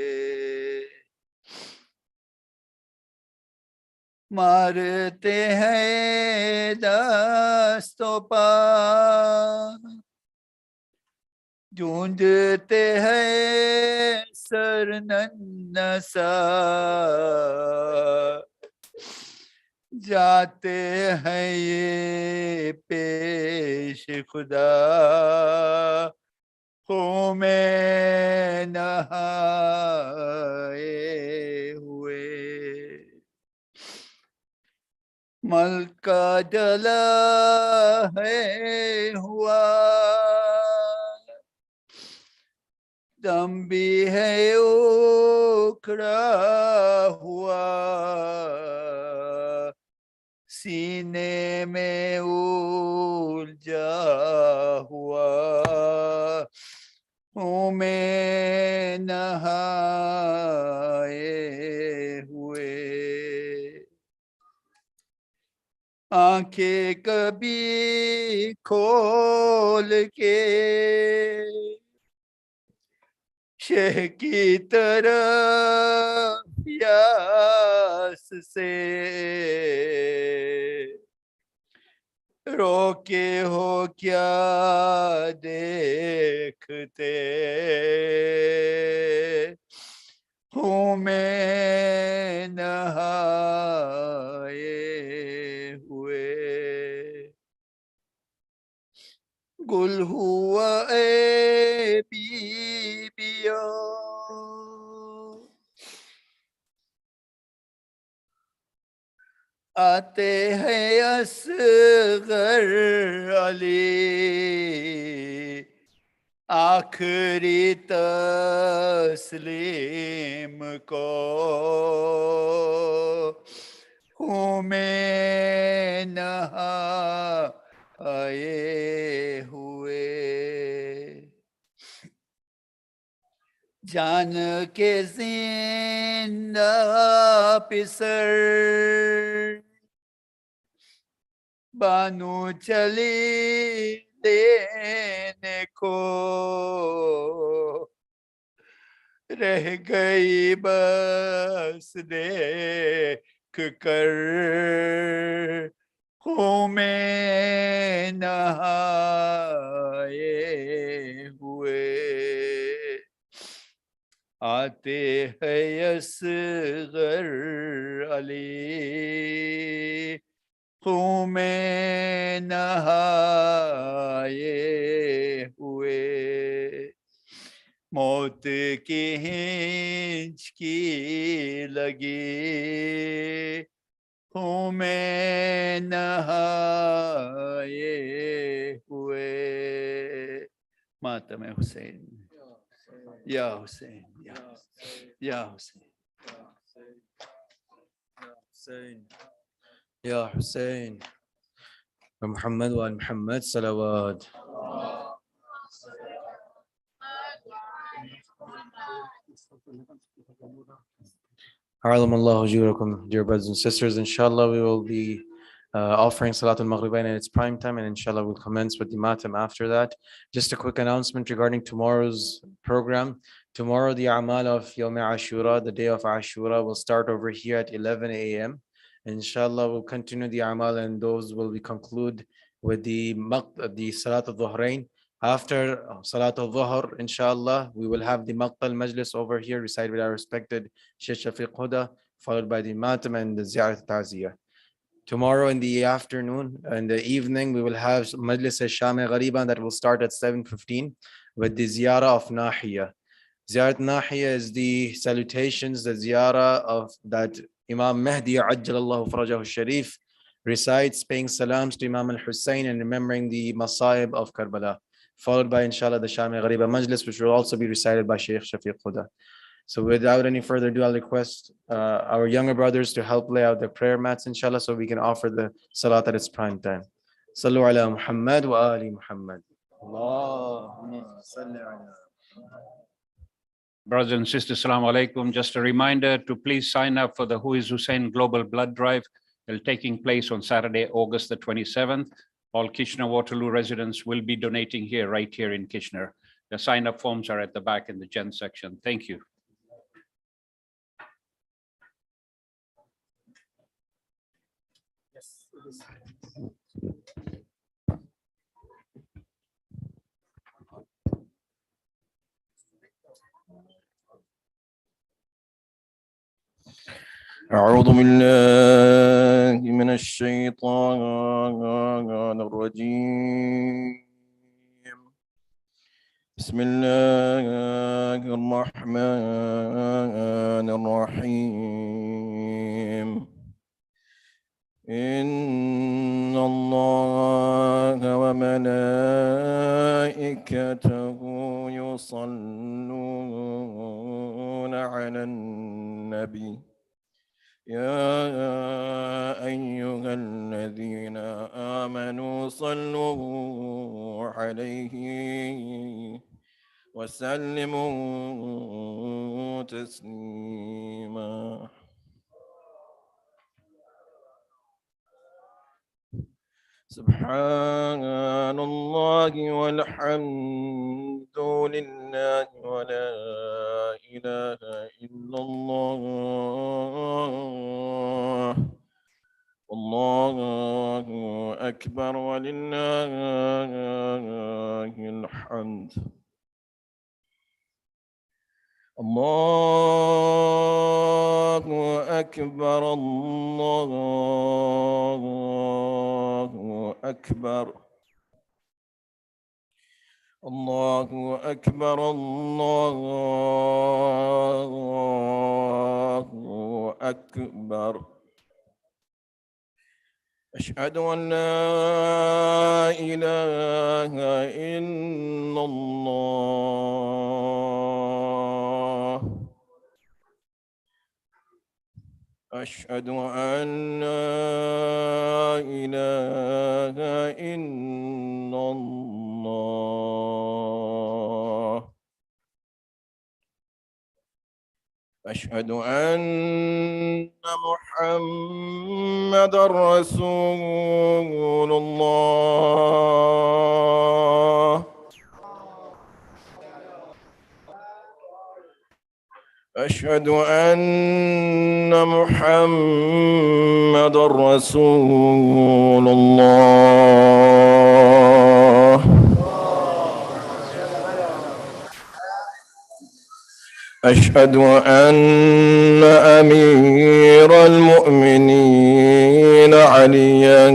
मारते हैं दस्तों पर ढूंढते हैं सर नन्ना जाते हैं ये पेश खुदा खून में नहाए हुए मलका जला है हुआ दम भी है उखड़ा हुआ सीने में उलझा हुआ खून में नहाए हुए आंखें कभी खोल के शेख की तरफ यास से रोके हो क्या देखते खून में नहाए हुए गुल हुआ ए बीबियो आते हैं असगर अली आखिरी तस्लीम को खून में नहाए हुए जान के जिंदा पिसर बानू चली लेने को रह गई बस देख कर में नहाए हुए आते हैं असगर अली में नहाए हुए मौत की हिचकी लगी में नहाए हुए मातम हुसैन या हुसैन या Hussain يا حسين محمد وآل محمد صلوات. Harlam Allah Ujurakum, dear brothers and sisters. Inshallah, we will be offering Salat al-Maghribain in its prime time, and inshallah, we'll commence with the Matam after that. Just a quick announcement regarding tomorrow's program. Tomorrow, the Amal of Yawm Ashura, the day of Ashura, will start over here at 11 a.m. Inshallah, we'll continue the Amal, and those will be conclude with the Salat al-Dhuhrain. After Salat al-Dhuhr, inshallah, we will have the Maqtal Majlis over here, recited with our respected Shaykh Shafiq Hudda, followed by the Matam and the Ziyarat Ta'ziyah. Tomorrow in the afternoon and the evening, we will have Majlis al-Shami Ghariban that will start at 7:15 with the Ziyarah of Nahiya. Ziyarat Nahiya is the salutations, the Ziyarah of that Imam Mahdi Ajjalallahu Farajahu Sharif recites, paying salams to Imam al-Hussein and remembering the Masaib of Karbala, followed by inshallah the Shami Ghariba Majlis, which will also be recited by Shaykh Shafiq Hudda. So without any further ado, I'll request our younger brothers to help lay out the prayer mats, inshallah, so we can offer the salat at its prime time. Sallu ala Muhammad wa ali Muhammad. Brothers and sisters, Assalamu alaikum. Just a reminder to please sign up for the Who is Hussein Global Blood Drive. It'll taking place on Saturday, August the 27th. All Kitchener-Waterloo residents will be donating here, right here in Kitchener. The sign-up forms are at the back in the Gen section. Thank you. أعوذ بالله من الشيطان الرجيم بسم الله الرحمن الرحيم إن الله وملائكته يصلون على النبي يا أيها الذين آمنوا صلوا عليه وسلموا تسليما سبحان الله والحمد لله ولا إله إلا الله والله أكبر ولله الحمد الله أكبر الله أكبر الله أكبر الله أكبر أشهد أن لا إله إلا الله أشهد أن لا إله إلا الله أشهد أن محمد رسول الله أشهد أن محمد رسول الله. أشهد أن أمير المؤمنين عليا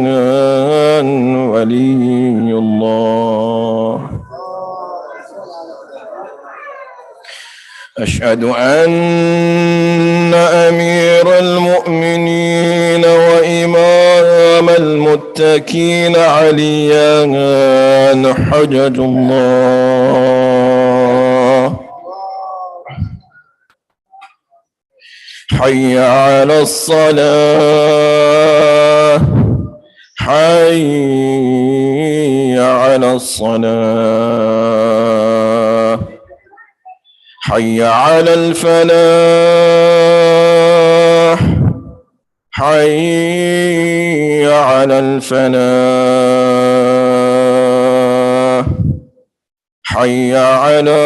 ولي الله. أشهد أن أمير المؤمنين وإمام المتقين عليا حجج الله. حي على الصلاة، حي على الصلاة، حي على الفلاح، حي على الفلاح، حي على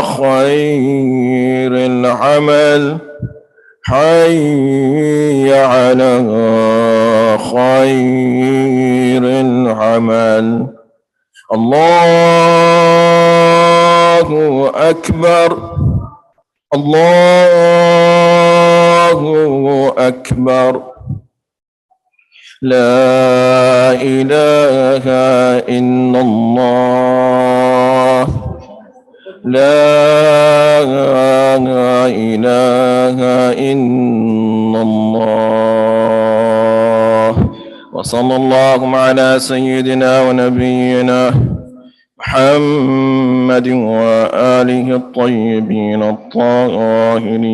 خير العمل، حي على خير العمل. الله أكبر، الله أكبر. لا إله إلا الله، لا إله إلا الله. وصلى الله على سيدنا ونبينا محمد وآله الطيبين الطاهرين.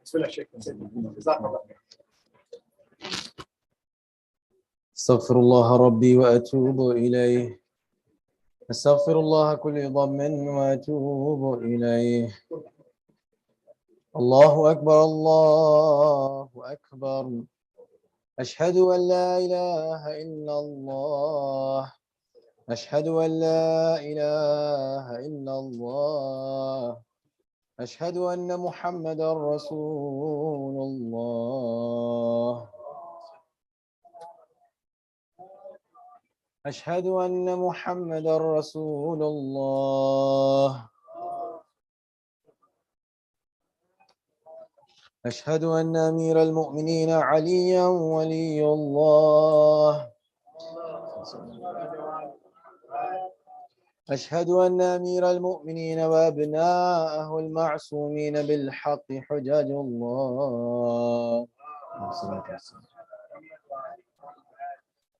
بسم الله شيخ. جزاكم الله خير. استغفر الله ربي وأتوب إليه، أستغفر الله كل ضم وأتوب إليه. الله أكبر، الله أكبر. أشهد أن لا إله إلا الله، أشهد أن لا إله إلا الله، أشهد أن محمدا رسول الله، أشهد أن محمدا رسول الله، أشهد أن أمير المؤمنين عليا ولي الله، أشهد أن أمير المؤمنين وأبناءه المعصومين بالحق حجاج الله.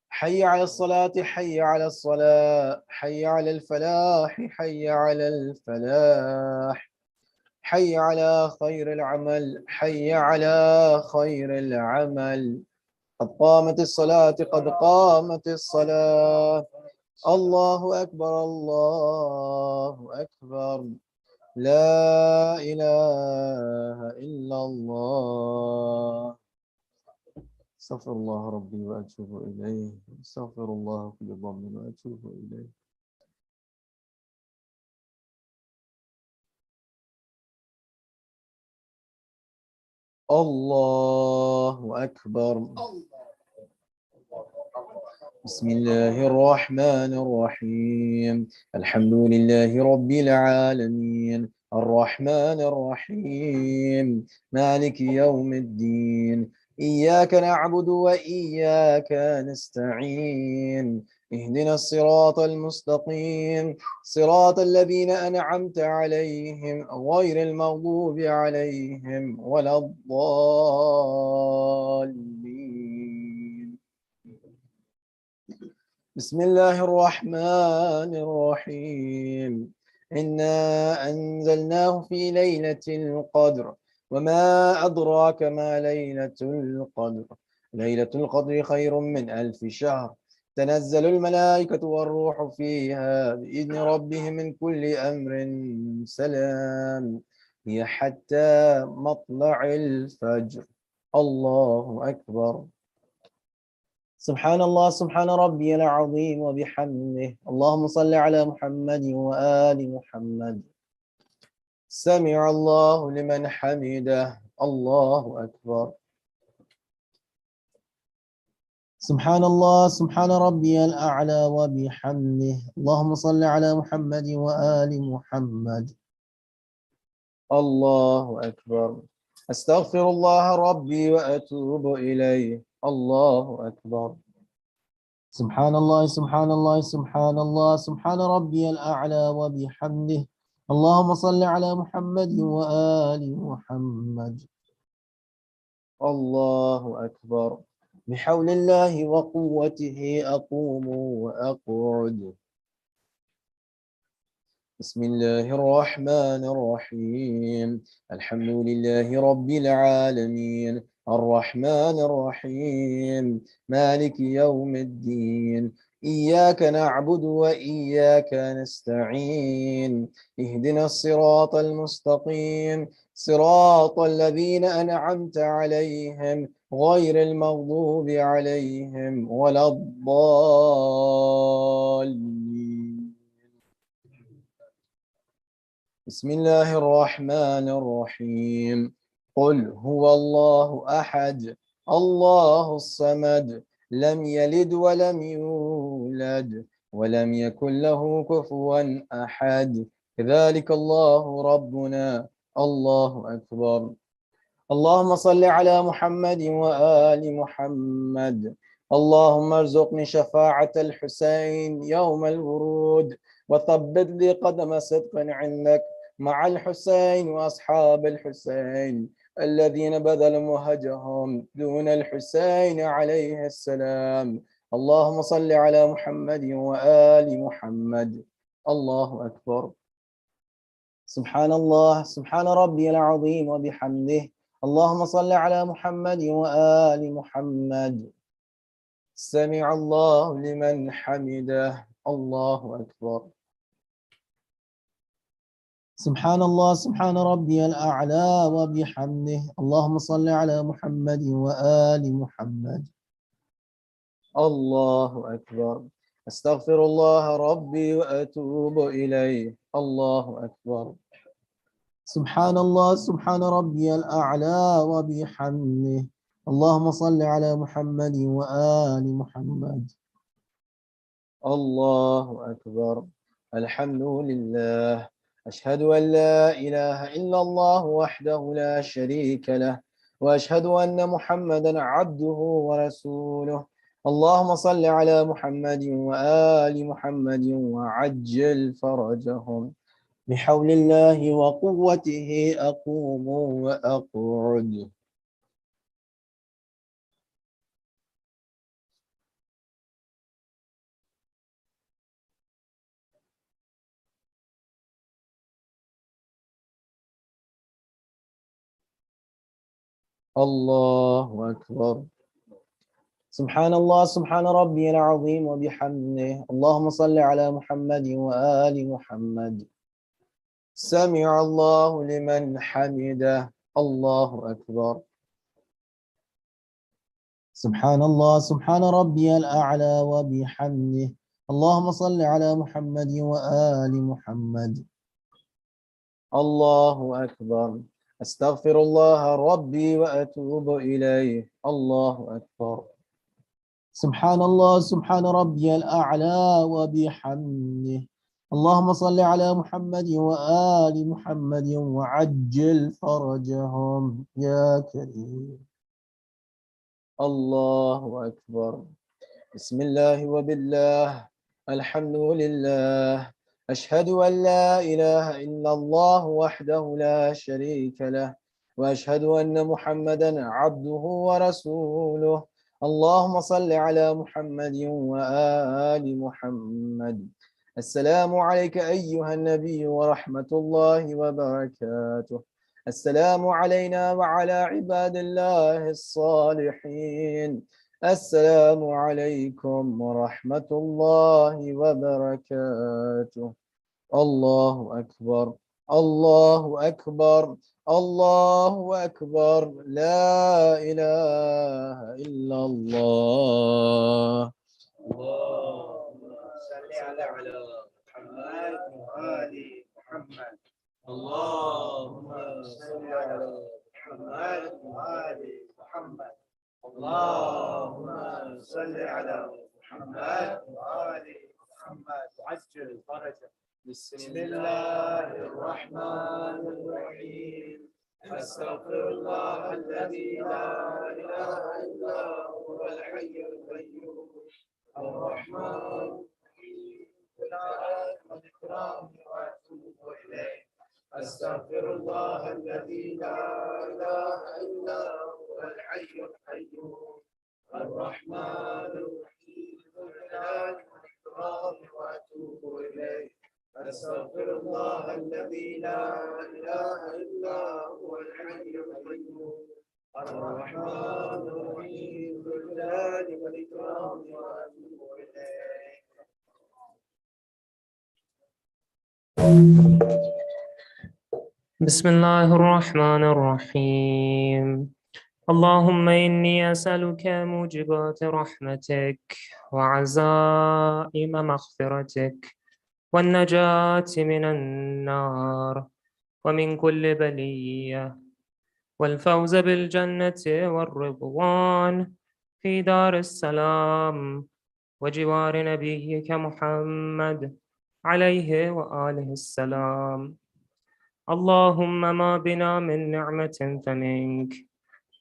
حي على الصلاة، حي على الصلاة، حي على الفلاح، حي على الفلاح، حي على خير العمل، حي على خير العمل. قد قامت الصلاة، قد قامت الصلاة. الله أكبر، الله أكبر. لا إله إلا الله. استغفر الله ربي وأتوب إليه. استغفر الله كل ضم وأتوب إليه. الله أكبر. بسم الله الرحمن الرحيم. الحمد لله رب العالمين الرحمن الرحيم مالك يوم الدين. إياك نعبد وإياك نستعين. اهدنا الصراط المستقيم صراط الذين أنعمت عليهم غير المغضوب عليهم ولا الضالين. بسم الله الرحمن الرحيم. إنا أنزلناه في ليلة القدر وما أدراك ما ليلة القدر. ليلة القدر خير من 1000 شهر. تنزل الملائكة والروح فيها بإذن ربهم من كل أمر سلام هي حتى مطلع الفجر. الله أكبر. سبحان الله سبحان ربي العظيم وبحمده. اللهم صل على محمد وآل محمد. سمع الله لمن حمده. الله أكبر. سبحان الله سبحان ربي الأعلى وبحمده. اللهم صل على محمد وآل محمد. الله أكبر. أستغفر الله ربي وأتوب إليه. الله أكبر. سبحان الله سبحان الله سبحان الله سبحان ربي الأعلى وبحمده. اللهم صل على محمد وآل محمد. الله أكبر. بحول الله وقوته أقوم وأقعد. بسم الله الرحمن الرحيم. الحمد لله رب العالمين الرحمن الرحيم مالك يوم الدين. إياك نعبد وإياك نستعين. اهدنا الصراط المستقيم صراط الذين أنعمت عليهم غير المغضوب عليهم ولا الضالين. بسم الله الرحمن الرحيم. قل هو الله أحد الله الصمد لم يلد ولم يولد ولم يكن له كفوا أحد. كذلك الله ربنا. الله أكبر. اللهم صل على محمد وآل محمد. اللهم ارزقني شفاعة الحسين يوم الورود وثبت لي قدم صدق عندك مع الحسين وأصحاب الحسين الذين بذلوا مهجهم دون الحسين عليه السلام. اللهم صل على محمد وآل محمد. الله أكبر. سبحان الله سبحان ربي العظيم وبحمده. اللهم صل على محمد وآل محمد. سمع الله لمن حمده. الله أكبر. سبحان الله سبحان ربي الأعلى وبحمده. اللهم صل على محمد وآل محمد. الله أكبر. أستغفر الله ربي وأتوب إليه. الله أكبر. سبحان الله سبحان ربي الأعلى وبحمده. اللهم صل على محمد وآل محمد. الله أكبر. الحمد لله. أشهد أن لا إله إلا الله وحده لا شريك له وأشهد أن محمدا عبده ورسوله. اللهم صل على محمد وآل محمد وعجل فرجهم. بحول الله وقوته أقوم وأقعد. الله أكبر. سبحان الله سبحان ربي العظيم وبحمده. اللهم صل على محمد وآل محمد. سمع الله لمن حمده. الله أكبر. سبحان الله سبحان ربي الأعلى وبحمده. اللهم صل على محمد وآل محمد. الله أكبر. أستغفر الله ربي وأتوب إليه. الله أكبر. سبحان الله سبحان ربي الأعلى وبحمده. اللهم صل على محمد وآل محمد وعجل فرجهم يا كريم. الله أكبر. بسم الله وبالله. الحمد لله. أشهد أن لا إله إلا الله وحده لا شريك له، وأشهد أن محمدا عبده ورسوله. اللهم صل على محمد وآل محمد. السلام عليك أيها النبي ورحمة الله وبركاته. السلام علينا وعلى عباد الله الصالحين. السلام عليكم ورحمة الله وبركاته. الله أكبر. الله أكبر. الله أكبر. لا إله إلا الله. اللهم صل على محمد وآل محمد. اللهم صل على محمد وآل محمد. اللهم صل على محمد وآل محمد وعجل فرجه. بسم الله الرحمن الرحيم. أستغفر الله الذي لا إله إلا هو الحي القيوم الرحمن الرحيم والإكرام وأتوب إليه. أستغفر الله الذي لا إله إلا هو الحي القيوم الرحمن الرحيم والجلال والإكرام وأتوب إليه. أستغفر الله الذي لا إله إلا هو الحي القيوم الرحمن الرحيم والجلال والإكرام وأتوب إليه. بسم الله الرحمن الرحيم. اللهم إني أسألك موجبات رحمتك وعزائم مغفرتك والنجاة من النار ومن كل بلية والفوز بالجنة والرضوان في دار السلام وجوار نبيك محمد عليه وآله السلام. اللهم ما بنا من نعمة فمنك،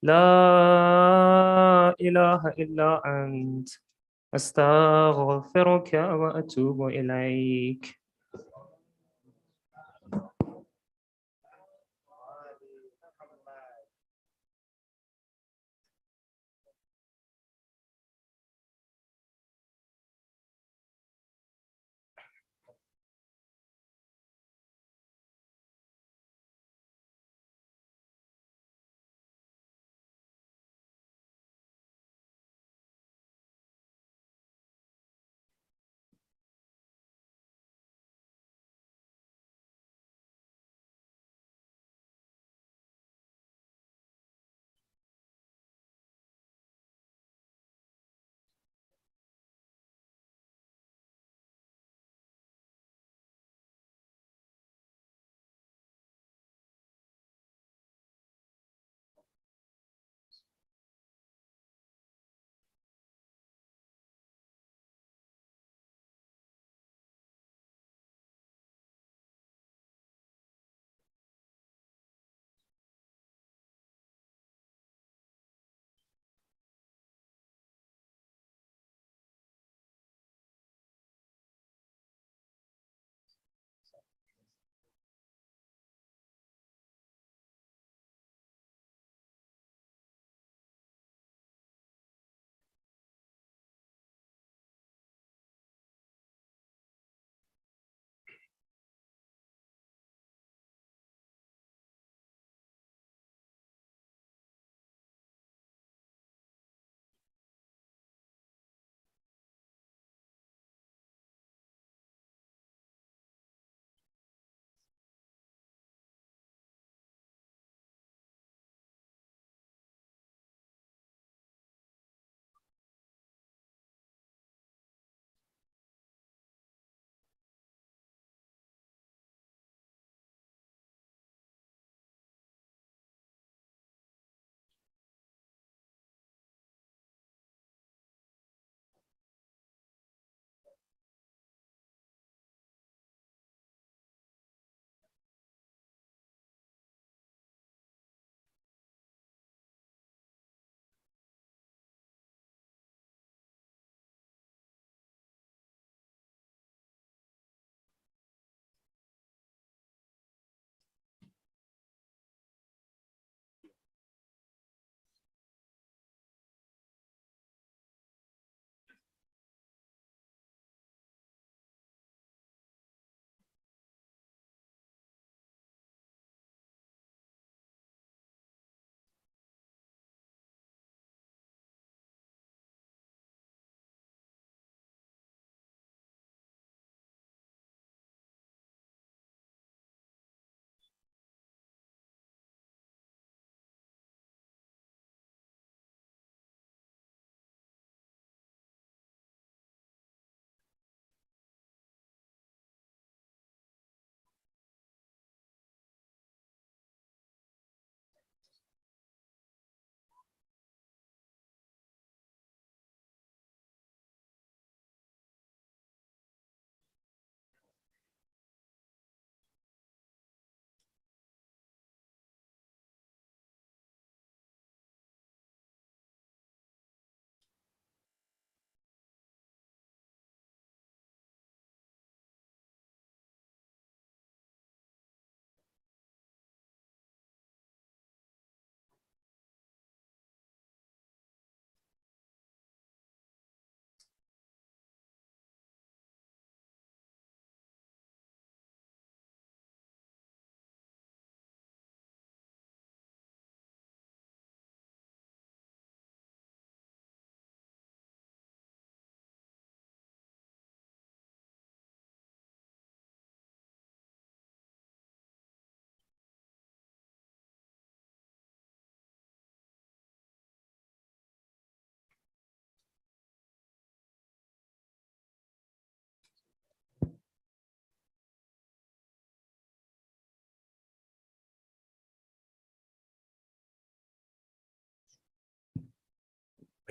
لا إله إلا أنت، أستغفرك وأتوب إليك.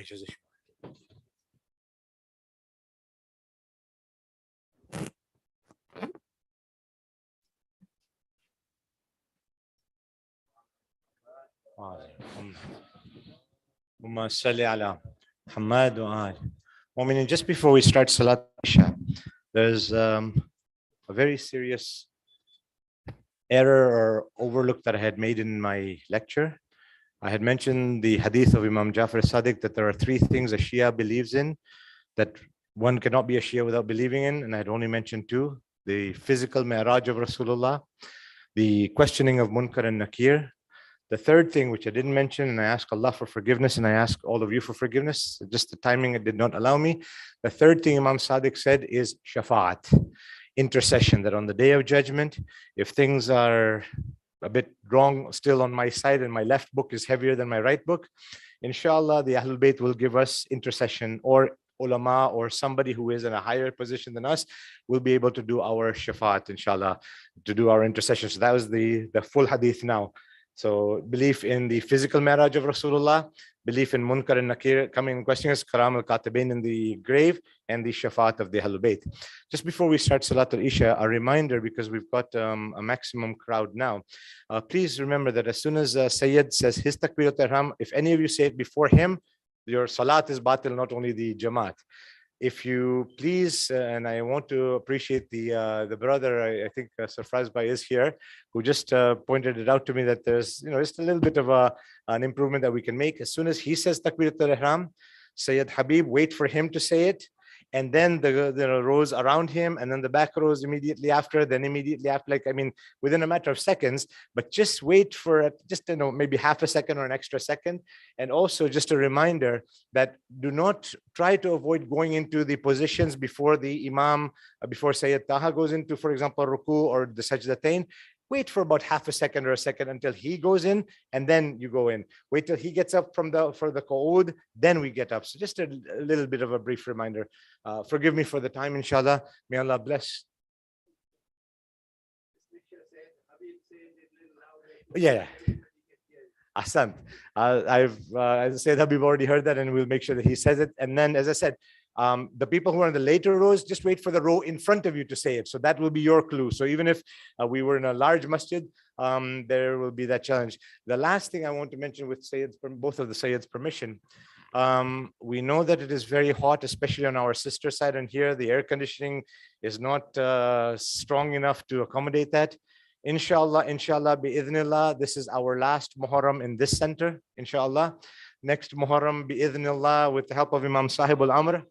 Just before we start Salat Isha, there's a very serious error or overlook that I had made in my lecture. I had mentioned the hadith of Imam Jafar Sadiq that there are three things a Shia believes in that one cannot be a Shia without believing in, and I had only mentioned two: the physical mi'raj of Rasulullah, the questioning of Munkar and Nakir. The third thing, which I didn't mention, and I ask Allah for forgiveness, and I ask all of you for forgiveness, just the timing it did not allow me. The third thing Imam Sadiq said is shafa'at, intercession, that on the day of judgment, if things are a bit wrong still on my side and my left book is heavier than my right book, inshallah, the Ahlul Bayt will give us intercession, or ulama or somebody who is in a higher position than us will be able to do our shafa'at, inshallah, to do our intercession. So that was the full hadith now. So belief in the physical marriage of Rasulullah, belief in Munkar and Nakir coming and questioning us, Karam al-Katibain in the grave, and the Shafa'at of the Ahlul Bayt. Just before we start Salat al-Isha, a reminder, because we've got a maximum crowd now. Please remember that as soon as Sayyid says his Takbirat al-Ihram, if any of you say it before him, your Salat is batil, not only the Jamaat. If you please, and I want to appreciate the brother, I think Surprised by is here, who just pointed it out to me that there's just a little bit of an improvement that we can make. As soon as he says Takbirat al-Ihram, Sayyid Habib, wait for him to say it, and then the rows around him, and then the back rows immediately after, then immediately after, within a matter of seconds, but just wait for just maybe half a second or an extra second. And also just a reminder that do not try to avoid going into the positions before the Imam, before Sayyid Taha goes into, for example, Ruku or the Sajdatain. Wait for about half a second or a second until he goes in, and then you go in. Wait till he gets up for the qu'ud, then we get up. So just a little bit of a brief reminder. Forgive me for the time, inshallah. May Allah bless. Yeah. Ahsan. I've said Habib already heard that, and we'll make sure that he says it. And then, as I said, the people who are in the later rows, just wait for the row in front of you to say it. So that will be your clue. So even if we were in a large masjid, there will be that challenge. The last thing I want to mention with Sayyid's, both of the Sayyid's permission, we know that it is very hot, especially on our sister side, and here the air conditioning is not strong enough to accommodate that. Inshallah, bi'idhnillah, this is our last Muharram in this center, inshallah. Next Muharram, bi'idhnillah, with the help of Imam Sahib al-Amr.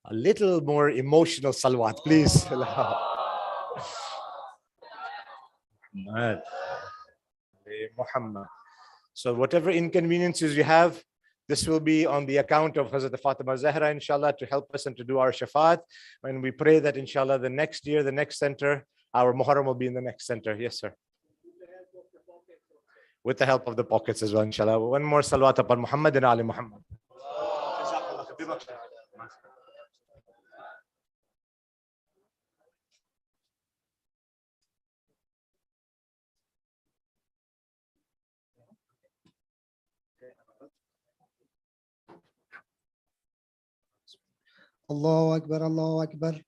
A little more emotional salawat, please. Muhammad. So whatever inconveniences you have, this will be on the account of Hazrat Fatima Zahra, inshallah, to help us and to do our shafaat. And we pray that, inshallah, the next year, the next center, our Muharram will be in the next center. Yes, sir. With the help of the pockets as well, inshallah. One more salawat upon Muhammad and Ali Muhammad. الله أكبر الله أكبر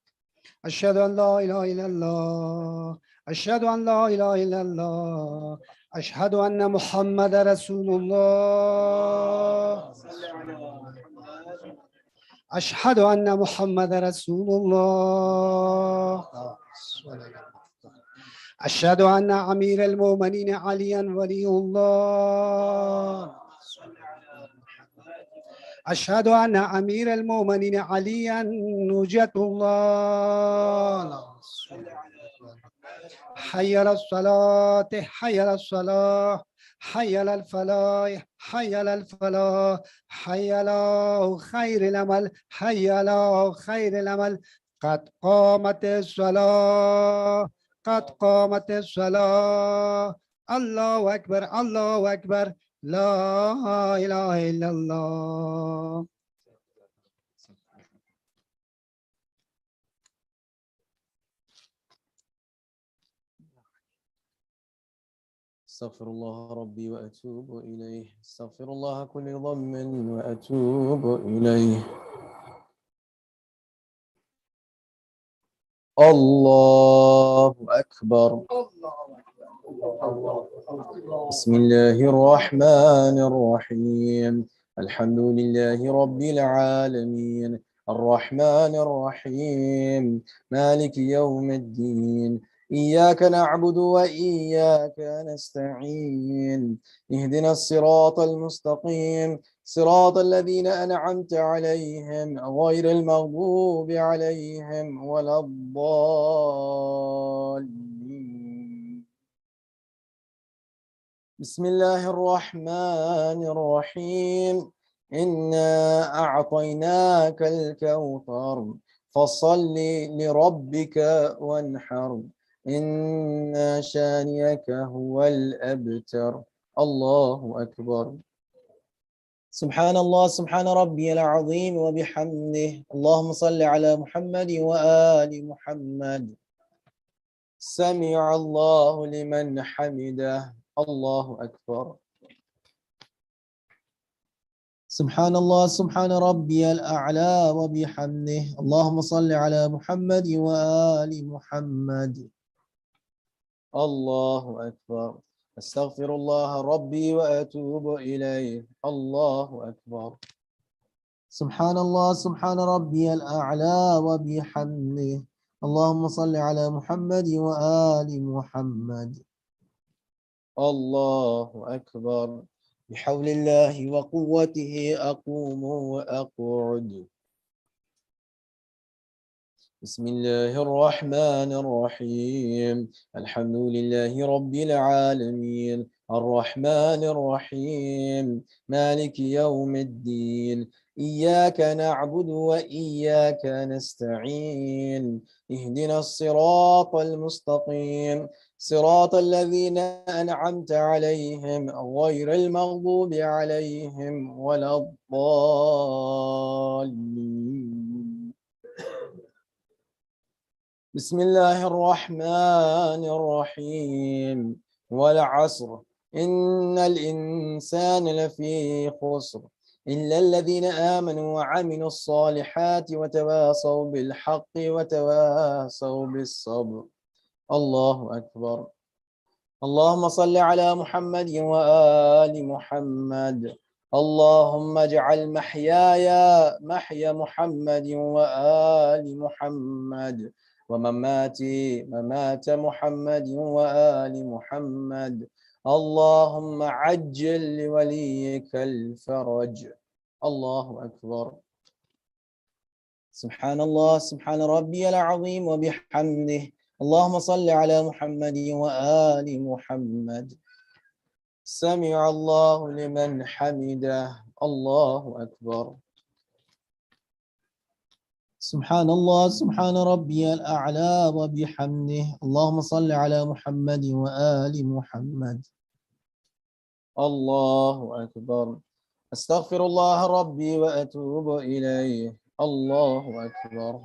أشهد أن لا إله إلا الله أشهد أن لا إله إلا الله أشهد أن محمد رسول الله أشهد أن محمد رسول الله أشهد أن أمير المؤمنين عليا ولي الله أشهد أن أمير المؤمنين عليا نجاة الله حي على الصلاة حي على الصلاة حي على الفلاح حي على الفلاح حي على خير العمل حي على خير العمل قد قامت الصلاة قد قامت الصلاة الله أكبر الله أكبر لا إله إلا الله. استغفر الله ربي وأتوب إليه. استغفر الله كل ضم وأتوب إليه. الله أكبر. بسم الله الرحمن الرحيم. الحمد لله رب العالمين الرحمن الرحيم مالك يوم الدين. إياك نعبد وإياك نستعين. اهدنا الصراط المستقيم صراط الذين أنعمت عليهم غير المغضوب عليهم ولا الضالين. بسم الله الرحمن الرحيم. إنا أعطيناك الكوثر فصل لربك وانحر إن شانئك هو الأبتر. الله أكبر. سبحان الله سبحان ربي العظيم وبحمده. اللهم صل على محمد وآل محمد. سمع الله لمن حمده. الله أكبر. سبحان الله سبحان ربي الأعلى وبحمده. اللهم صل على محمد وآل محمد. الله أكبر. أستغفر الله ربي وأتوب إليه. الله أكبر. سبحان الله سبحان ربي الأعلى وبحمده. اللهم صل على محمد وآل محمد. الله أكبر. بحول الله وقوته أقوم وأقعد. بسم الله الرحمن الرحيم. الحمد لله رب العالمين الرحمن الرحيم مالك يوم الدين. إياك نعبد وإياك نستعين. اهدنا الصراط المستقيم صراط الذين أنعمت عليهم غير المغضوب عليهم ولا الضالين. بسم الله الرحمن الرحيم. والعصر إن الإنسان لفي خسر إلا الذين آمنوا وعملوا الصالحات وتواصوا بالحق وتواصوا بالصبر. الله أكبر. اللهم صل على محمد وآل محمد. اللهم اجعل محياي محيا محمد وآل محمد ومماتي ممات محمد وآل محمد. اللهم عجل لوليك الفرج. الله أكبر. سبحان الله سبحان ربي العظيم وبحمده. اللهم صل على محمد وآل محمد. سمع الله لمن حمده. الله أكبر. سبحان الله سبحان ربي الأعلى وبحمده. اللهم صل على محمد وآل محمد. الله أكبر. أستغفر الله ربي وأتوب إليه. الله أكبر.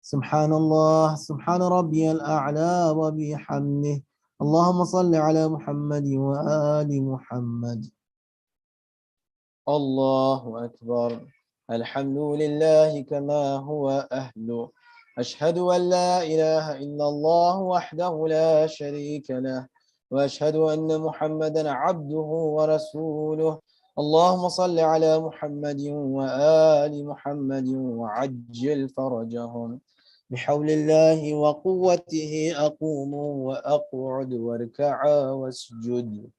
سبحان الله سبحان ربي الأعلى وبحمده. اللهم صل على محمد وآل محمد. الله أكبر. الحمد لله كما هو أهله. أشهد أن لا إله إلا الله وحده لا شريك له وأشهد أن محمدا عبده ورسوله. اللهم صل على محمد وآل محمد وعجل فرجهم. بحول الله وقوته أقوم وأقعد واركع واسجد.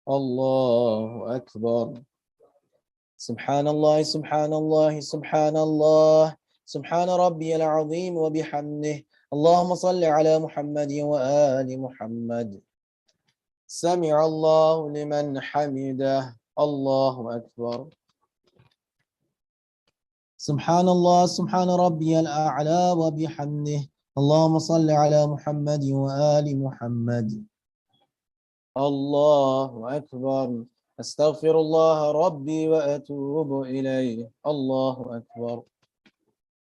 الله أكبر. سبحان الله سبحان الله سبحان الله سبحان ربي العظيم وبحمده. اللهم صل على محمد وآل محمد. سمع الله لمن حمده. الله أكبر. سبحان الله سبحان ربي الأعلى وبحمده. اللهم صل على محمد وآل محمد. الله أكبر. أستغفر الله ربي وأتوب إليه. الله أكبر.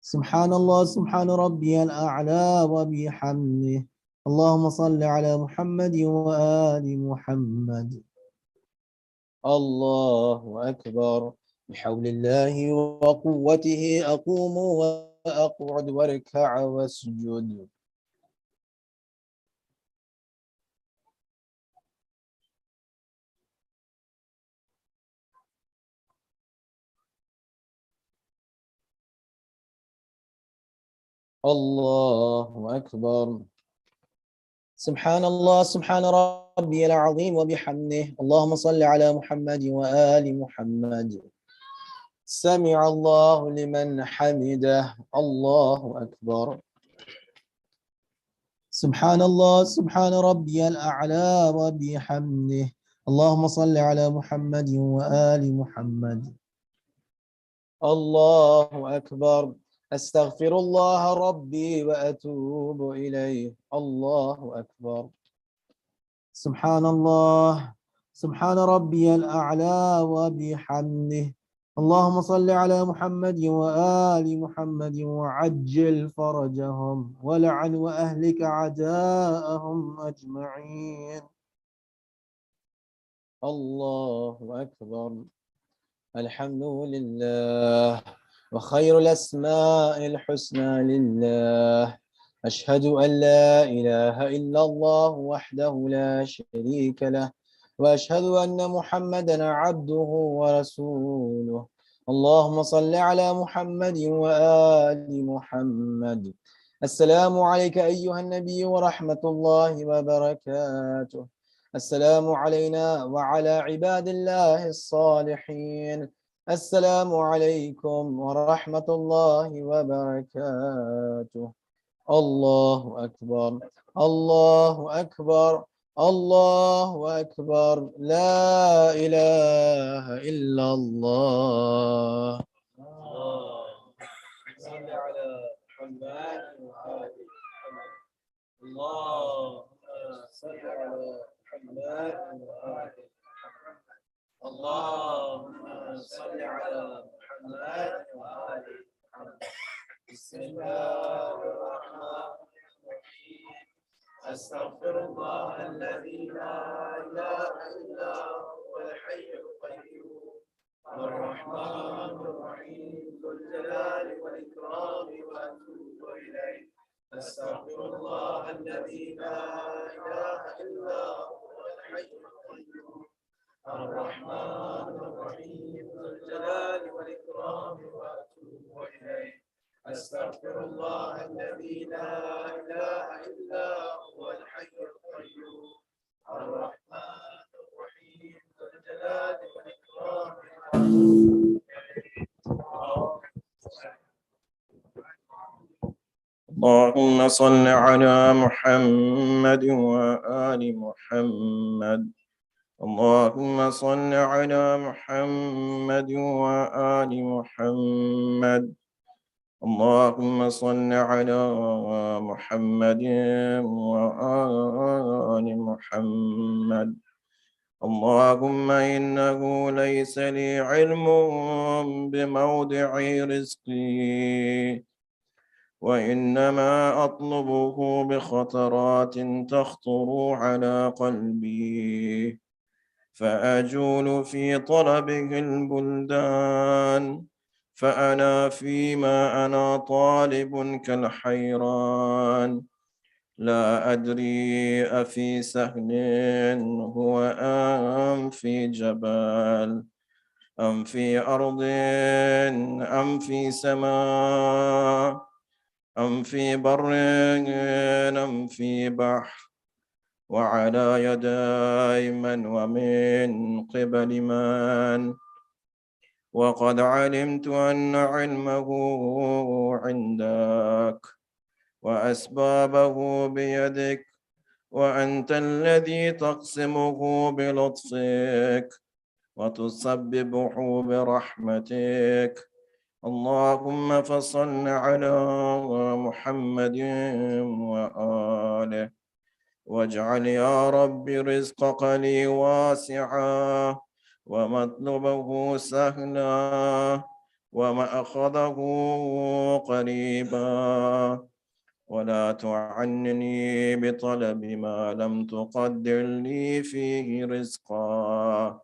سبحان الله سبحان ربي الأعلى وبحمده. اللهم صل على محمد وآل محمد. الله أكبر. بحول الله وقوته أقوم وأقعد واركع واسجد. الله أكبر. سبحان الله سبحان ربي العظيم وبحمده. اللهم صل على محمد وآل محمد. سمع الله لمن حمده. الله أكبر. سبحان الله سبحان ربي الأعلى وبحمده. اللهم صل على محمد وآل محمد. الله أكبر. أستغفر الله ربي وأتوب إليه. الله أكبر. سبحان الله سبحان ربي الأعلى وبحمده. اللهم صل على محمد وآل محمد وعجل فرجهم ولعن وأهلك عداءهم أجمعين. الله أكبر. الحمد لله وخير الأسماء الحسنى لله. أشهد أن لا إله إلا الله وحده لا شريك له وأشهد أن محمدا عبده ورسوله. اللهم صل على محمد وآل محمد. السلام عليك أيها النبي ورحمة الله وبركاته. السلام علينا وعلى عباد الله الصالحين. السلام عليكم ورحمة الله وبركاته. الله أكبر الله أكبر الله أكبر. لا إله إلا الله. صل على محمد وآل محمد. اللهم صل على محمد وآل محمد. اللهم صل على محمد وآل محمد. بسم الله الرحمن الرحيم. أستغفر الله الذي لا إله إلا هو الحي القيوم الرحمن الرحيم ذو الجلال والإكرام وأتوب إليه. أستغفر الله الذي لا إله إلا هو الحي القيوم الرحمن الرحيم ذو الجلال والإكرام وأتوب إليه. أستغفر الله الذي لا إله إلا هو الحي القيوم الرحمن الرحيم ذو الجلال والإكرام وأتوب اللهم صل على محمد وآل محمد. اللهم صل على محمد وآل محمد. اللهم صل على محمد وآل محمد. اللهم إنه ليس لي علم بموضع رزقي وإنما أطلبه بخطرات تخطر على قلبي فأجول في طلبه البلدان فأنا فيما أنا طالب كالحيران لا أدري أفي سهل هو أم في جبال أم في أرض أم في سماء أم في بر أم في بحر وعلى يدي من ومن قبل من وقد علمت أن علمه عندك وأسبابه بيدك وأنت الذي تقسمه بلطفك وتسببه برحمتك. اللهم فصل على محمد وآله واجعل يا رب رزقك لي واسعا ومطلبه سهلا ومأخذه قريبا ولا تعنني بطلب ما لم تقدر لي فيه رزقا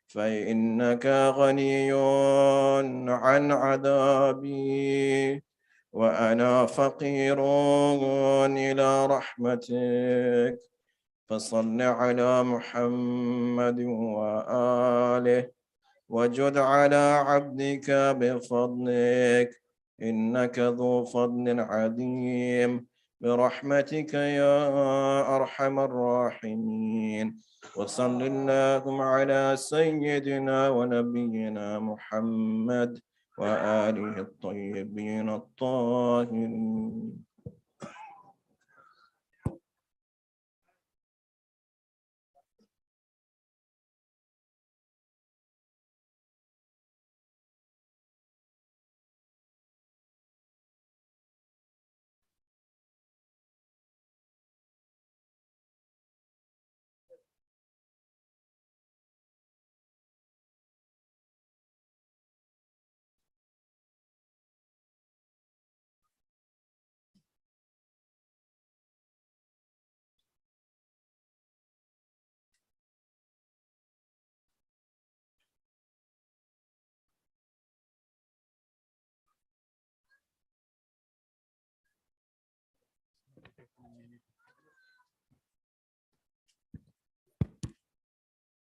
فإنك غني عن عذابي وأنا فقير إلى رحمتك فصل على محمد وآله وجد على عبدك بفضلك إنك ذو فضل عظيم برحمتك يا أرحم الراحمين وصل اللهم على سيدنا ونبينا محمد وآله الطيبين الطاهرين.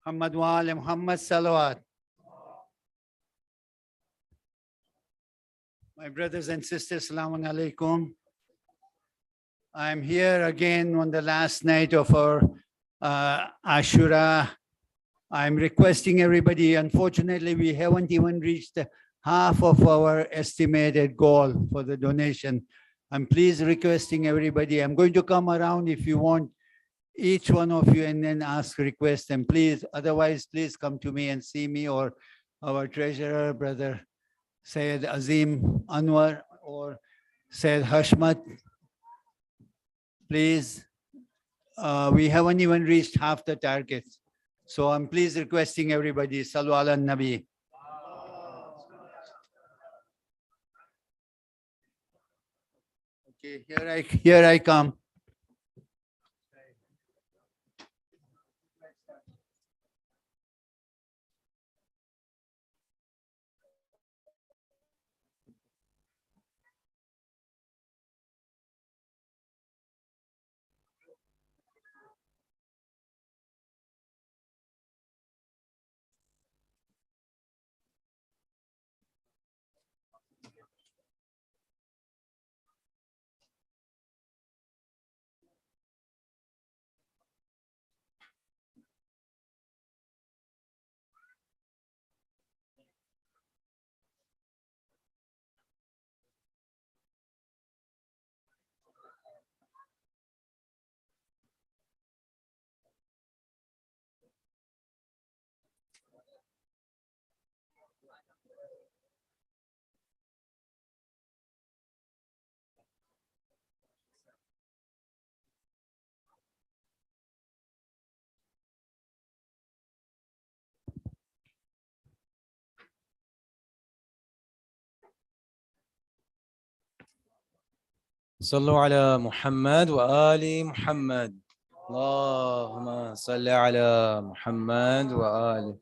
محمد وآل محمد salawat. My brothers and sisters, Assalamu alaikum. I'm here again on the last night of our Ashura. I'm requesting everybody, unfortunately, we haven't even reached half of our estimated goal for the donation. I'm please requesting everybody, I'm going to come around if you want, each one of you, and then ask request, and please, otherwise, please come to me and see me or our treasurer, brother Sayyid Azim Anwar or Sayyid Hashmat. Please, we haven't even reached half the target. So I'm please requesting everybody, Sallu ala Nabi. Okay, here I come. صلوا على محمد وآل محمد اللهم صل على محمد وآل.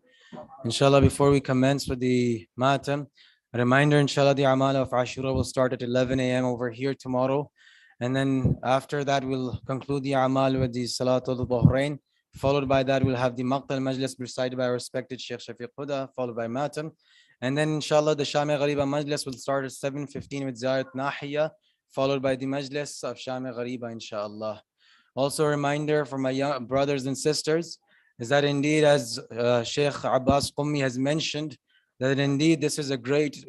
Inshallah, before we commence with the matam, a reminder, inshallah, the amal of Ashura will start at 11 a.m. over here tomorrow. And then after that, we'll conclude the amal with the Salatul Bahrain. Followed by that, we'll have the Maqtal Majlis recited by our respected Shaykh Shafiq Hudda, followed by matam. And then inshallah, the Shami Ghariba Majlis will start at 7:15 with Ziyarat Nahiya, followed by the Majlis of Shami Ghariba, inshallah. Also a reminder for my young brothers and sisters is that indeed, as Shaykh Abbas Qummi has mentioned, that indeed this is a great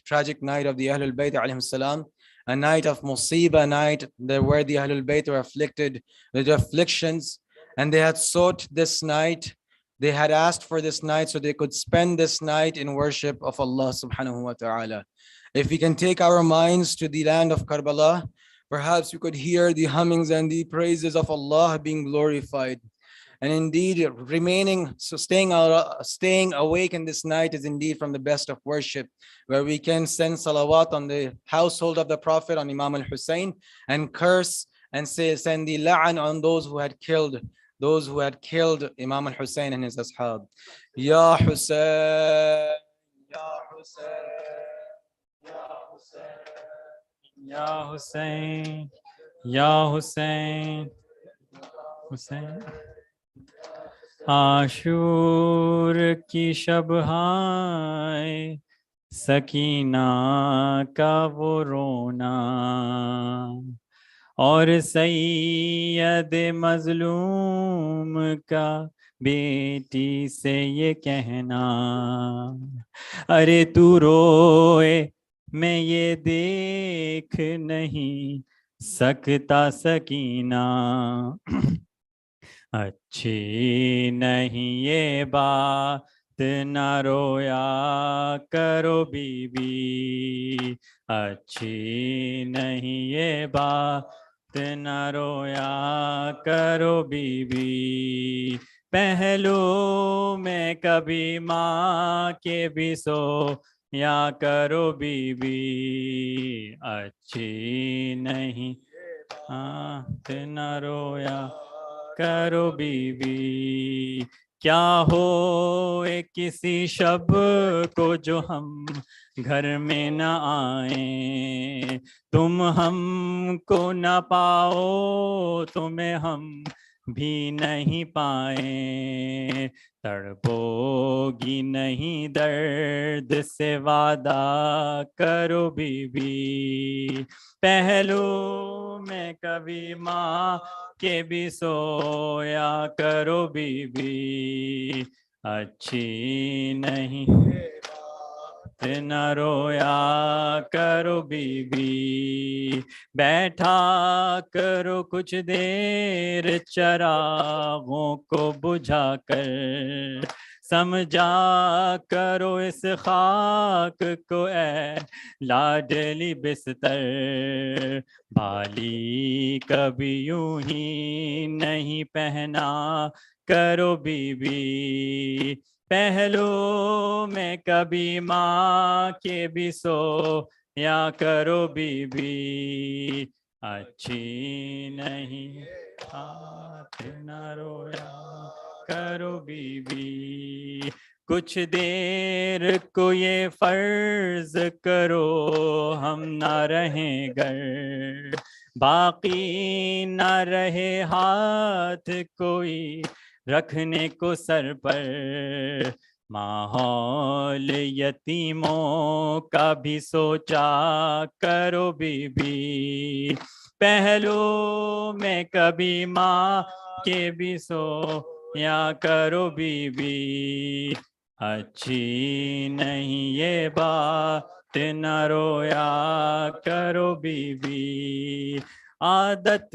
tragic night of the Ahlul Bayt alayhim salam, a night of musibah, a night where the Ahlul Bayt were afflicted with afflictions, and they had sought this night, they had asked for this night so they could spend this night in worship of Allah subhanahu wa ta'ala. If we can take our minds to the land of Karbala, perhaps we could hear the hummings and the praises of Allah being glorified. And indeed, staying awake in this night is indeed from the best of worship, where we can send salawat on the household of the Prophet, on Imam al-Hussein, and curse and send the la'an on those who had killed Imam al-Hussein and his ashab. Ya Hussein, Ya Hussein, Ya Hussein, Ya Hussein, Hussein. आशूर की शब हाय सकीना का वो रोना और सैयद मजलूम का बेटी से ये कहना, अरे तू रोए मैं ये देख नहीं सकता सकीना, अच्छी नहीं ये बात न रोया करो बीबी, अच्छी नहीं ये बात न रोया करो बीबी, पहलू में कभी माँ के भी सो या करो बीबी, अच्छी नहीं बात न रोया करो बीबी, क्या हो एक किसी शब को जो हम घर में न आए, तुम हमको न पाओ तुम्हें हम भी नहीं पाए, तड़पोगी नहीं दर्द से वादा करो बीबी, पहलू में कभी माँ के भी सोया करो बीबी, अच्छी नहीं न रोया करो बीबी, बैठा करो कुछ देर चरागों को बुझा कर, समझा करो इस खाक को ए लाडली बिस्तर, बाली कभी यूं ही नहीं पहना करो बीबी, पहलू में कभी माँ के भी सो या करो बीबी, अच्छी नहीं हाथ न रोया करो बीबी, कुछ देर को ये फर्ज करो हम ना रहें घर, बाकी ना रहे हाथ कोई रखने को सर पर, माहौल यतीमों का भी सोचा करो बीबी, पहलू में कभी माँ के भी सो या करो बीबी, अच्छी नहीं ये बात न रोया करो बीबी, आदत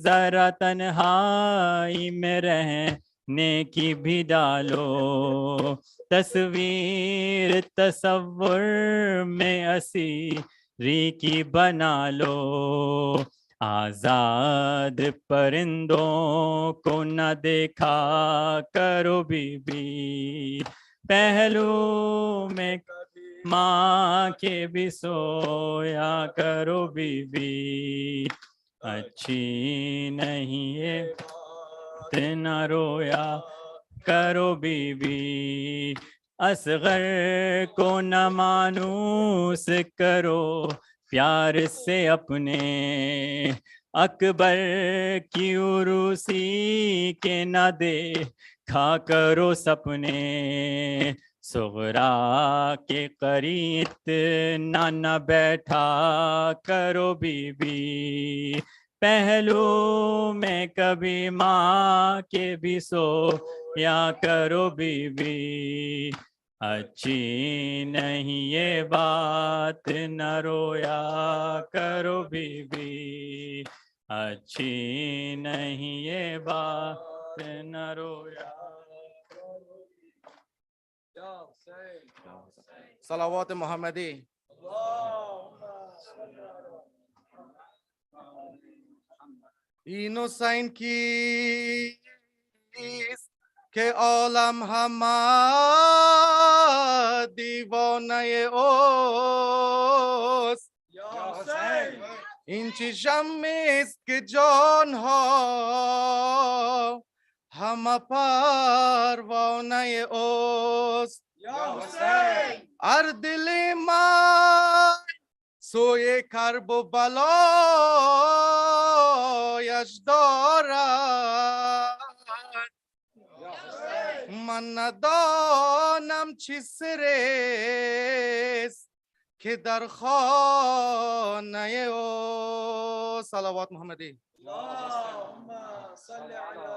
जरा तन्हाई में रहने की भी डालो, तस्वीर तसव्वुर में असीरी की बना लो, आजाद परिंदों को न देखा करो बीबी, पहलू में माँ के भी सोया करो बीबी, अच्छी नहीं ये न रोया करो बीबी, असगर को न मानूस करो प्यार से अपने, अकबर की उरूसी के न दे खा करो सपने, सुगरा के करीब नाना बैठा करो बीबी, पहलू में कभी माँ के भी सो या करो बीबी, अच्छी नहीं ये बात न रोया करो बीबी, अच्छी नहीं ये बात न रोया। सलावत मोहम्मदी। इनोसाइन की است که عالم همه دیوانه اوست. این چه شمعی است که جان ها همه پروانه اوست. ار دل من سوی کرب و بلایش دارد، من ندانم چه سر است که در خانه او. صلوات محمدی. اللهم صل على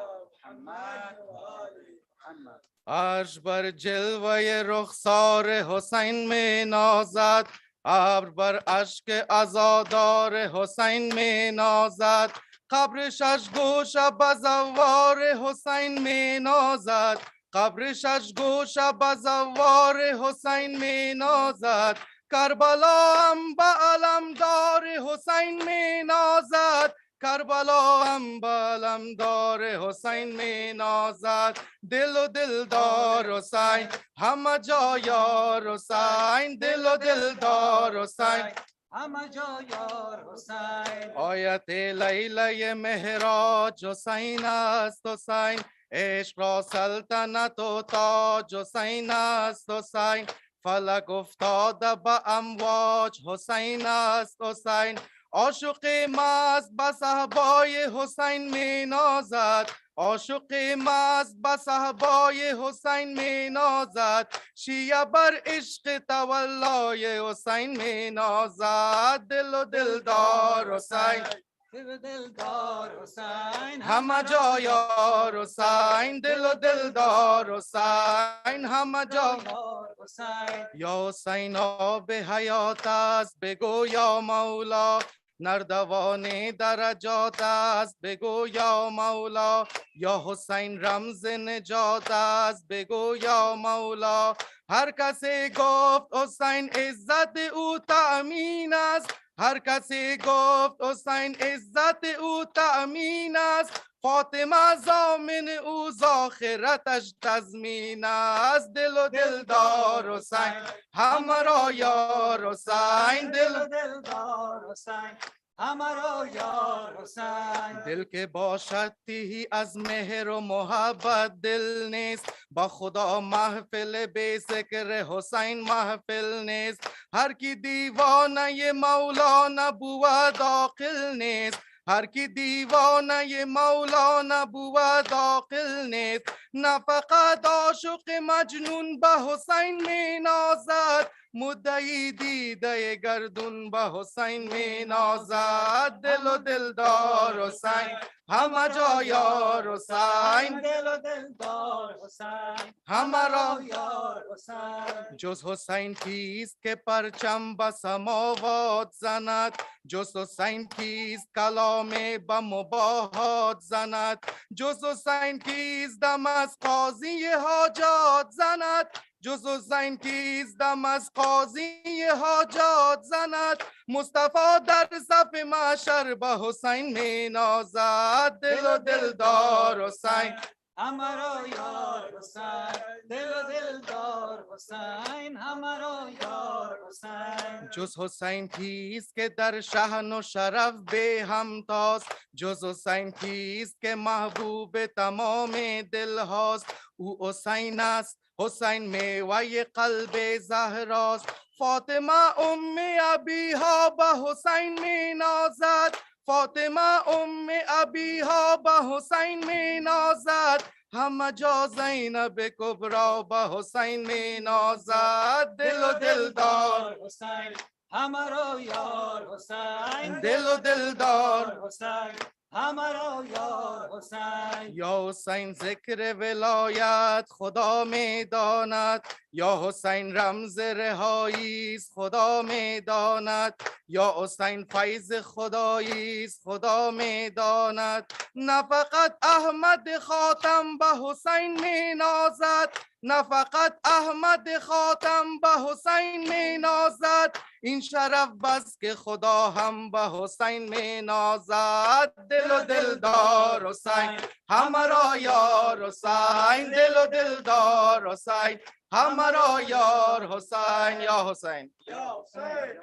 محمد و آل محمد. عرش بر جلوه رخسار حسین می نازد، ابر بر اشک عزادار حسین می نازد، قبر شش گوشه به زوار حسین می نازد، قبر شش گوشه به زوار حسین می نازد، کربلا هم به علمدار حسین می نازد، کربلا هم به علمدار حسین می نازد. دل و دلدار حسین همه جا یار حسین، دل و دلدار حسین همه جا یار حسین. آیت لیله مهراج حسین است حسین، عشق را سلطنت و تاج حسین است حسین، فلک افتاده به امواج حسین است حسین، عاشق مست به صحبای حسین می نازد، عاشق مست به صحبای حسین می نازد، شیعه بر عشق تولای حسین می نازد. دل و دلدار حسین، دل دلدار حسین همه جا یار حسین، دل و دلدار حسین همه جا یار حسین. یا حسین آب حیات است بگو یا مولا، نردوان درجات است بگو یا مولا، یا حسین رمز نجات است بگو یا مولا. هر کسی گفت حسین عزت او تأمین است، هر کسی گفت حسین عزت او تأمین است، فاطمه ضامن او زاخرتش تضمین است. دل و دلدار حسین همه را یار حسین، دل و دلدار حسین همه را یار حسین. دل که باشد تیهی از مهر و محبت دل نیست، با خدا محفل بی ذکر حسین محفل نیست، هر کی دیوانه مولا نبود عاقل نیست، هر کی دیوانه مولا نبود عاقل نیست، نه فقط عاشق مجنون به حسین می نازد، مدعی دیده گردون به حسین می نازد. دل و دلدار حسین همه جا یار حسین، دل و دلدار حسین همه را یار حسین. جز حسین کیست که پرچم به سماوات زند، جز حسین کیست کلام به مباهات زند، جز حسین کیست دم از قاضی حاجات زند، جز حسین کیست دم از قاضی حاجات زند، مصطفی در صف محشر به حسین می نازد. دل و دلدار حسین همه را یار حسین، دل و دلدار حسین همه را یار حسین. جز حسین کیست که در شأن و شرف به همتاست، جز حسین کیست که محبوب تمام دل هاست، او حسین است حسین میوه قلب زهراست، فاطمه ام ابیها به حسین می نازد، فاطمه ام ابیها به حسین می نازد، همه جا زینب کبرا به حسین می نازد. دل و دلدار حسین همه را یار حسین، دل و دلدار حسین همه را یار حسین. یا حسین ذکر ولایت خدا می داند، یا حسین رمز رهایی است خدا می داند، یا حسین فیض خدایی است خدا می داند، نه فقط احمد خاتم به حسین می نازد، نه فقط احمد خاتم به حسین می نازد، این شرف بس که خدا هم به حسین می نازد دل و دلدار حسین همه را یار حسین دل و دلدار حسین همه را یار حسین یا حسین یا حسین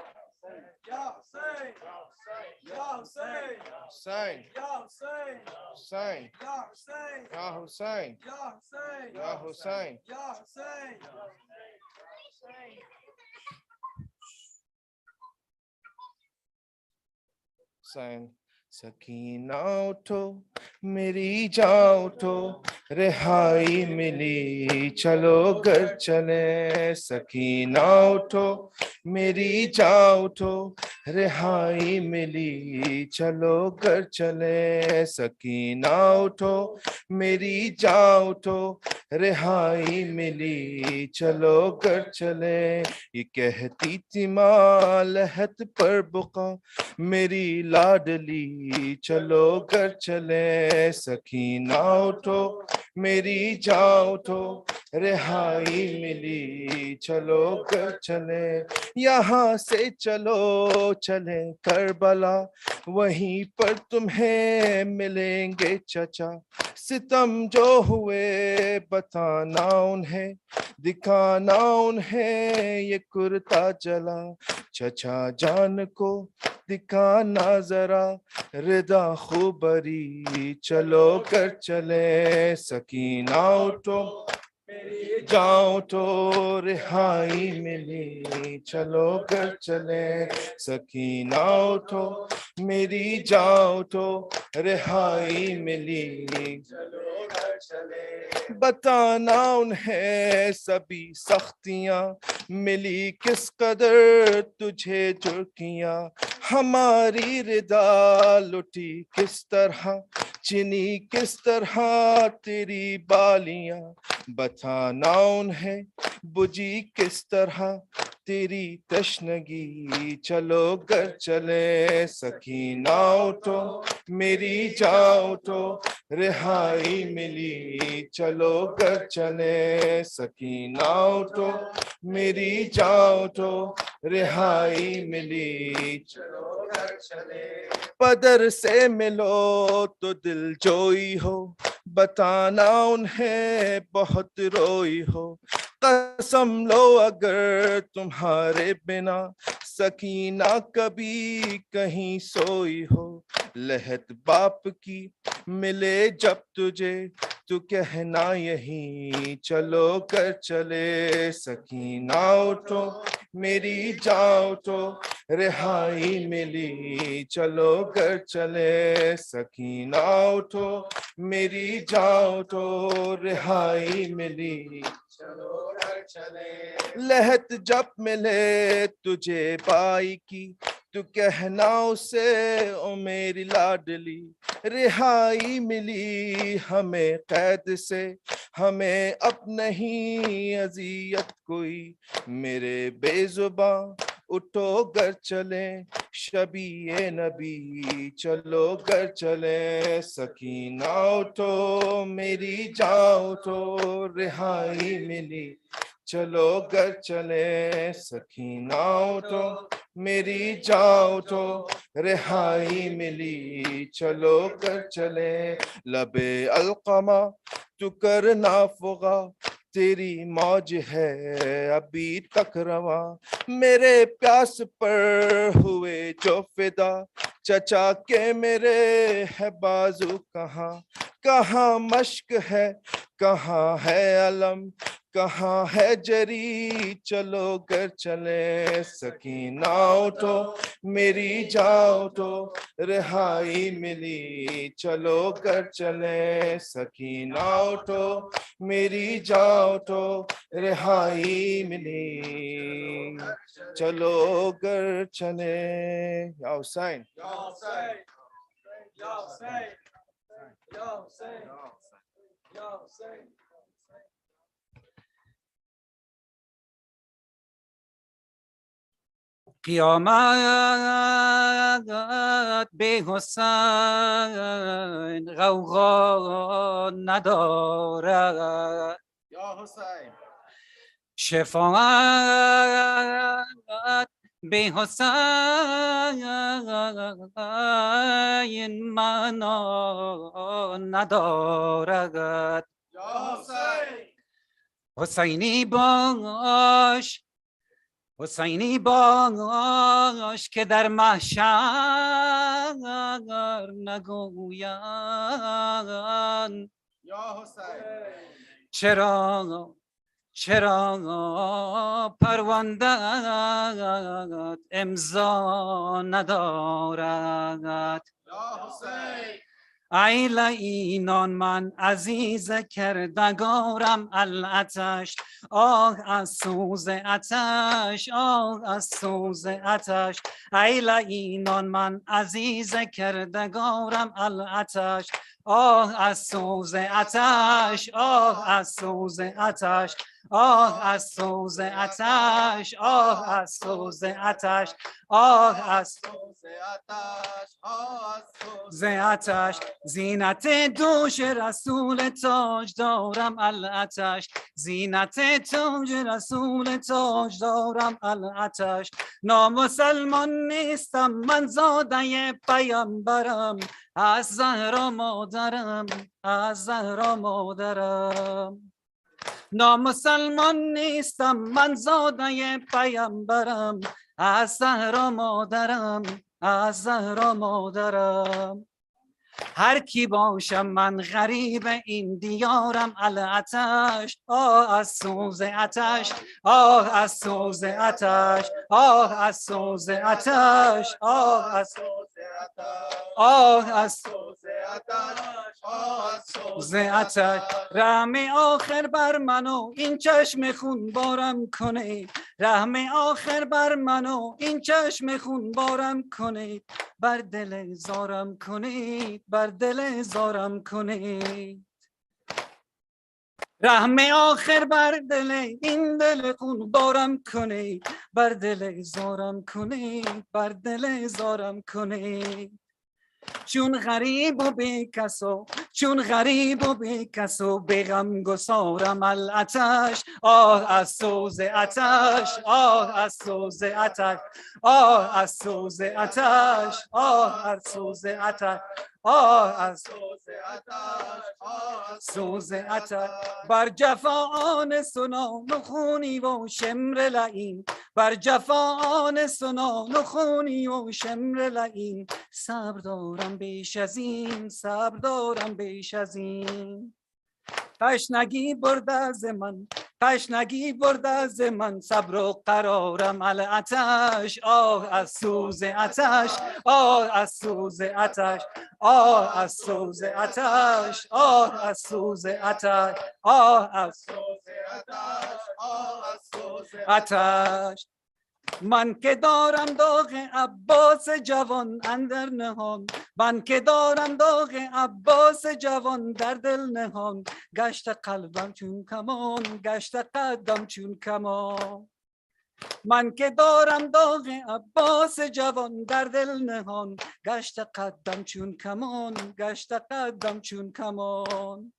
یا حسین یا حسین حسین یا حسین حسین یا حسین یا حسین یا حسین یا حسین یا حسین حسین سکینہ اٹھو میری جان اٹھو رہائی ملی چلو گھر چلے سکینہ اٹھو میری جان اٹھو رہائی ملی چلو گھر چلے سکینہ اٹھو میری جان اٹھو رہائی ملی چلو گھر چلے یہ کہتی تھی ماں لحد پر بقا میری لاڈلی چلو گھر چلے سکینہ اٹھو میری جان اٹھو رہائی ملی چلو گھر چلے یہاں سے چلو چلے کربلا وہیں پر تمہیں ملیں گے چچا ستم جو ہوئے بتانا انہیں دکھانا انہیں یہ کرتا جلا چچا جان کو دکھانا ذرا رضا خوبری چلو کر چلے سکینہ اٹھو میری جاؤ تو رہائی ملی چلو کر چلے سکینہ اٹھو میری جاؤ تو رہائی ملی چلو کر چلے بتانا انہیں سبھی سختیاں ملی کس قدر تجھے جھڑکیاں ہماری رضا لٹی کس طرح چنی کس طرح تیری بالیاں بتانا انہیں بجھی کس طرح تیری تشنگی چلو گھر چلے سکینہ اٹھو میری جان اٹھو رہائی ملی چلو گھر چلے سکینہ اٹھو میری جان اٹھو رہائی ملی چلو گھر چلے پدر سے ملو تو دل جوئی ہو بتانا انہیں بہت روئی ہو قسم لو اگر تمہارے بنا سکینہ کبھی کہیں سوئی ہو لہت باپ کی ملے جب تجھے تو کہنا یہی چلو کر چلے سکینہ اٹھو میری جان اٹھو رہائی ملی چلو کر چلے سکینہ اٹھو میری جان اٹھو رہائی ملی چلو کر چلے لہت جب ملے تجھے بائی کی تو کہنا اسے او میری لاڈلی رہائی ملی ہمیں قید سے ہمیں اب نہیں اذیت کوئی میرے بے زباں اٹھو گھر چلے شبیہ نبی چلو گھر چلے سکینہ اٹھو میری جان اٹھو رہائی ملی چلو گھر چلے سکینہ اٹھو میری جان اٹھو رہائی ملی چلو گھر چلے لبے القمہ تو کرنا فغا تیری موج ہے ابھی تک رواں میرے پیاس پر ہوئے جو فدا چچا کے میرے ہے بازو کہاں کہاں مشک ہے کہاں ہے علم کہاں ہے جری چلو گھر چلے سکینہ اٹھو میری جان اٹھو رہائی ملی چلو گھر چلے سکینہ اٹھو میری جان اٹھو رہائی ملی چلو گھر چلے یا حسین یا حسین یا حسین یا حسین یا حسین قیامت به حسین غوغا ندارد یا حسین شفاعت به حسین معنا ندارد حسینی باش حسینی باش که در محشر نگویند چرا پرونده‌ات امضا ندارد ای لعینان من عزیز کردگارم العطش آه از سوز عطش آه از سوز عطش ای لعینان من عزیز کردگارم العطش آه از سوز عطش آه از سوز عطش آه از سوز عطش آه از سوز عطش آه از سوز عطش زینت دوش رسول تاج دارم العطش زینت تاج رسول تاج دارم العطش نامسلمان نیستم من زاده پیامبرم از زهرا مادرم از زهرا مادرم نامسلمان نیستم من زاده پیامبرم از زهرا مادرم از زهرا مادرم هر کی باشم من غریب این دیارم العطش آه از سوز عطش آه از سوز عطش آه از سوز عطش آه از آه از سوز عطش رحم آخر بر منو این چشم خون بارم کنه رحم آخر بر منو این چشم خون بارم کنه بر دل زارم کنید بر دل زارم کنید رحم آخر بر دل این دل خون بارم کنید بر دل زارم کنید بر دل زارم کنید چون غریب و بی کسو چون غریب و بی کسو به غم گسارم العطش آه از سوز عطش آه از سوز عطش آه از سوز عطش آه از سوز عطش آه از سوز عطش آه از سوز عطش بر جفا آن سنان و خونی و شمر لعین بر جفا آن سنان و خونی و شمر لعین صبر دارم بیش از این صبر دارم بیش از این تشنگی برده از من تشنگی برده از من صبر و قرارم العطش آه از سوز عطش آه از سوز عطش آه از سوز عطش آه از سوز عطش آه از سوز عطش آه از سوز عطش من که دارم داغ عباس جوان اندر نهان من که دارم داغ عباس جوان در دل نهان گشت قلبم چون کمان گشت قدم چون کمان من که دارم داغ عباس جوان در دل نهان گشت قدم چون کمان گشت قدم چون کمان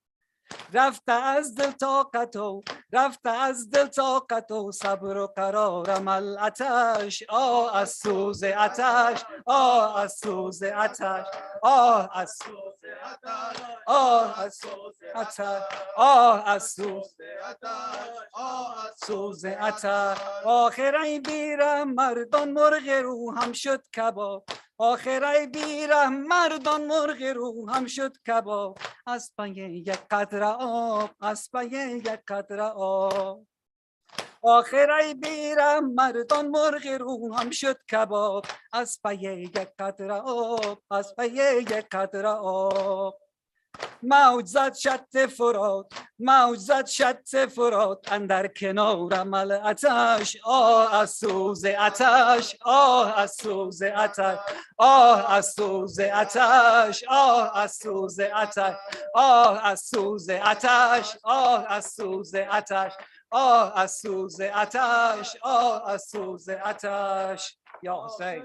رفته از دل طاقتو رفته از دل طاقتو صبر و قرارم العطش آه از سوز عطش آه از سوز عطش آه از سوز عطش آه از سوز عطش آه از سوز عطش آه از سوز عطش آخر ای بیرم مردان مرغ رو هم شد کباب آخر ای بیرم مردان مرغ رو هم شد کباب از پی یک قطره آب از پی یک قطره آب آخر ای بیرم مردان مرغ رو هم شد کباب از پی یک قطره آب از پی یک قطره آب موج زد شط فرات موج زد شط فرات اندر کنارم العطش آه از سوز عطش آه از سوز عطش آه از سوز عطش آه از سوز عطش آه از سوز عطش آه از سوز عطش آه از سوز عطش آه از سوز عطش یا حسین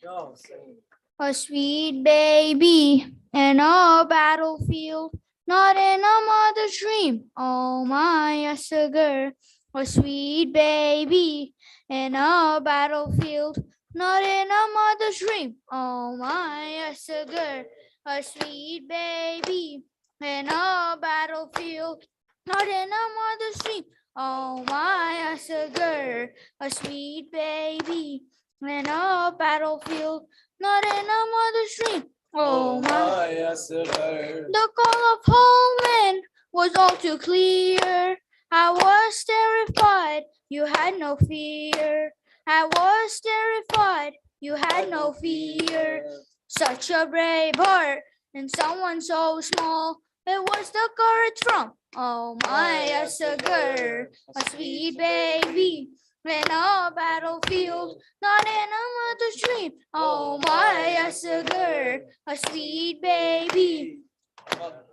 Ya Hussein. a sweet baby in a battlefield, not in a mother's dream. Oh my asgar, a sweet baby in a battlefield, not in a mother's dream. Oh my asgar, a sweet baby in a battlefield, not in a mother's dream. Oh my asgar, a sweet baby in a battlefield, not in a mother's dream. Oh my asgar. The call of home was all too clear. I was terrified, you had no fear. I was terrified, you had no fear. Such a brave heart in someone so small. It was the courage from oh my asgar, a sweet baby in a battlefield, not in a mother's dream. Oh my asgar, a sweet baby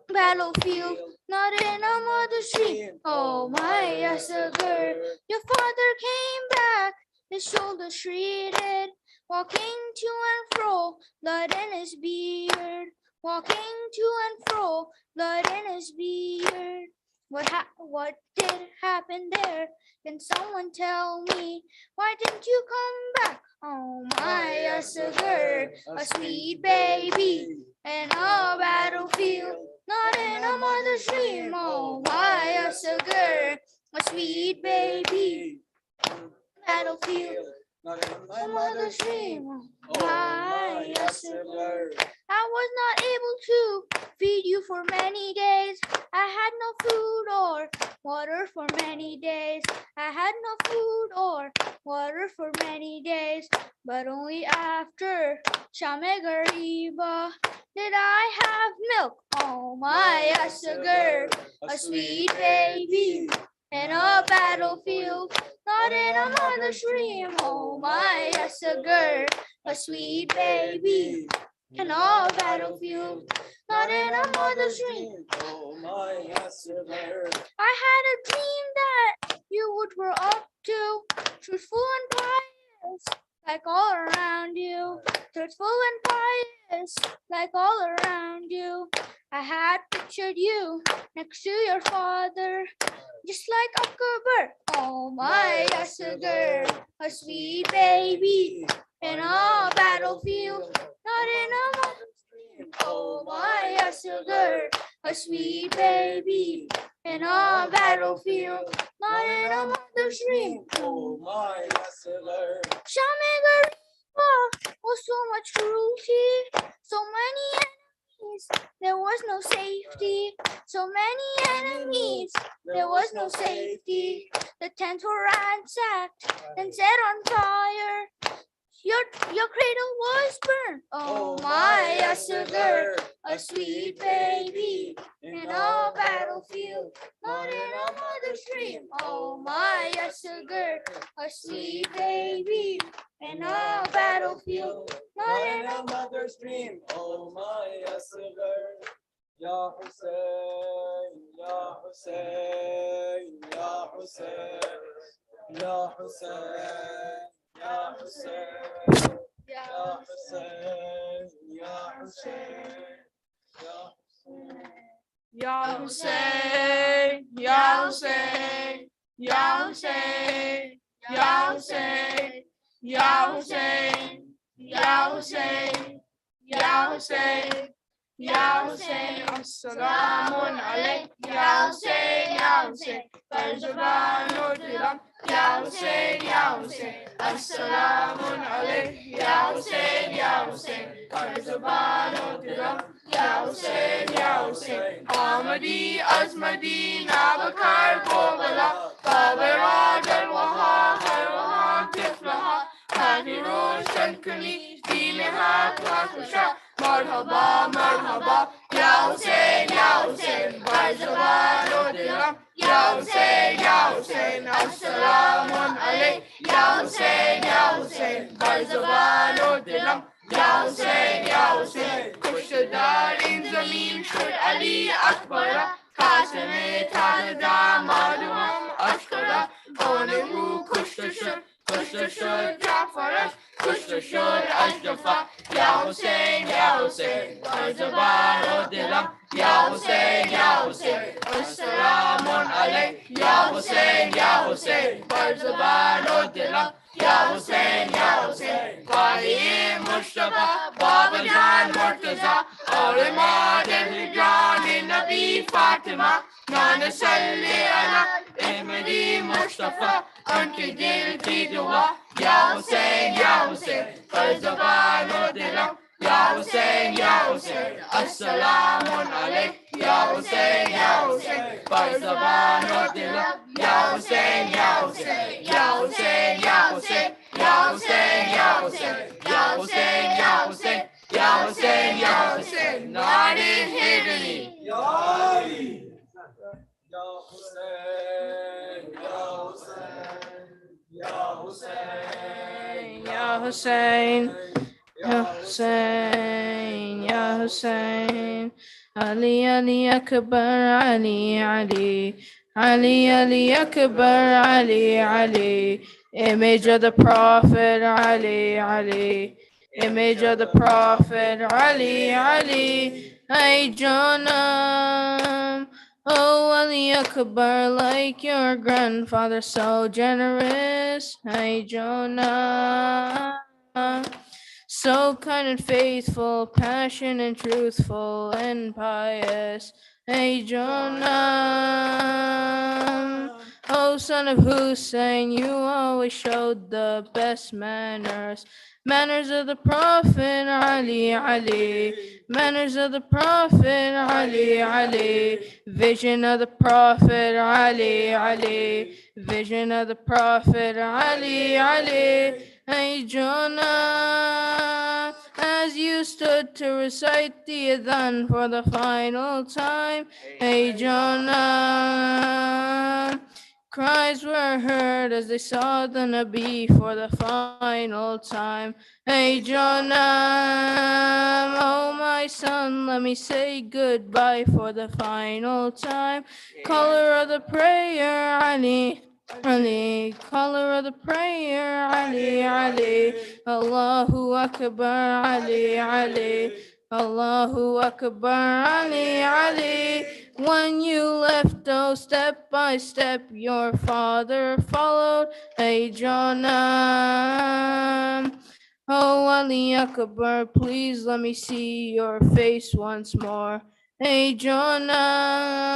battlefield, not in a mother's dream. Oh my asgar, your father came back, his shoulders shredded, walking to and fro, blood in his beard, walking to and fro, blood in his beard. What did happen there? Can someone tell me? Why didn't you come back? Oh my asgar, a sweet baby in a battlefield, not in a mother's dream. Oh my asgar, a sweet baby battlefield, not in a mother's dream. Oh my asgar. I was not able to feed you for many days. I had no food or water for many days. I had no food or water for many days. But only after Shame Gariba did I have milk. Oh my asgar, a sweet baby in a battlefield, not in a mother's dream. Oh my asgar, a sweet baby in a battlefield, not in a mother's dream. Oh my asgar. I had a dream that you would grow up to truthful and pious, like all around you. Truthful and pious, like all around you. I had pictured you next to your father, just like Akbar. Oh my asgar, a sweet baby in a battlefield, not in a mother's dream. Oh my asgar, a sweet baby in a battlefield, not in a mother's dream. Oh my asgar. Shame Gariba was so much cruelty, so many enemies, there was no safety. So many enemies, there was no safety. The tents were ransacked and set on fire. Your cradle was burned. Oh my asgar, a sweet baby in a battlefield, not in a mother's dream. Oh my asgar, a sweet baby in a battlefield, not in a mother's dream. Oh my asgar. Ya Hussein, Ya Hussein, Ya Hussein, Ya Hussein, Ya Hussein, Ya Hussein, Ya Hussein, Ya Hussein, Ya Hussein, Ya Hussein, Ya Hussein, Ya Hussein, Ya Hussein, Ya Hussein. Ya Hussein, Assalamun alaik. Ya Hussein, Ya Hussein, Farzabano Dilam. Ya Hussein, Ya Hussein, Assalamun alaik. Ya Hussein, Ya Hussein, Farzabano Dilam. Ya Hussein, Ya Hussein, Ahmadi Azmadi Nabakar Bobala, Babara Dalwaha, Harwaha, Tiflaha, Hadi Roshan Kuni, Dinaha, Twakasha. Marhaba, marhaba, Ya Hussein, Ya Hussein, Barzabano Dilam. Ya Hussein, Ya Hussein, Assalamun alaik. Ya Hussein, Ya Hussein, Barzabano Dilam. Ya Hussein, Ya Hussein, Kushdar in Zameen Shud Ali Akbara, Qasim Tazada Madhum Ashkara, Onehu Kushta Shud Jafarash, Kushta Shud Ashdafa. Ya Hussein, Ya Hussein, par zuban o dilam, Ya Hussein, Ya Hussein, Assalamun alayk, Ya Hussein, Ya Hussein, par zuban o dilam, Ya Hussein, Ya Hussein, Fali Mustafa, Baba Jan Murtaza, और मादर जान नबी फातिमा नान सल्ले अला अहमदी मुस्तफा उनके दिल की दुआ या हुसैन पर ज़ुबान व दिलम या हुसैन अस्सलामु अलैक या हुसैन पर ज़ुबान व दिलम या हुसैन या हुसैन या हुसैन या हुसैन या हुसैन या हुसैन या हुसैन या Hussain Ya Hussein, Ya Hussein, Nari Hidri. Ya Ali. Ya Hussein, Ya Hussein, Ya Hussein, Ya Hussein, Ya Hussein, Ya Hussein. Ali, Ali Akbar, Ali, Ali. Ali, Ali Akbar, Ali, Ali. Image of the Prophet, Ali, Ali. Image of the Prophet Ali, Ali, I Jonam. Oh, Ali Akbar, like your grandfather, so generous. I Jonam. So kind and faithful, passionate and truthful and pious. Hey Jonah, oh son of Hussein, you always showed the best manners. Manners of the Prophet Ali, Ali. Manners of the Prophet Ali, Ali. Vision of the Prophet Ali, Ali. Vision of the Prophet Ali, Ali. Hey Jonah, as you stood to recite the Adhan for the final time. Hey Jonah, cries were heard as they saw the Nabi for the final time. Hey Jonah, oh my son, let me say goodbye for the final time. Color of the prayer, Ali. Ali, caller of the prayer, Ali, Ali, Allahu Akbar, Ali, Ali, Allahu Akbar, Ali, Ali. When you left, oh, step by step, your father followed, hey Jonah. Oh, Ali Akbar, please let me see your face once more, hey Jonah.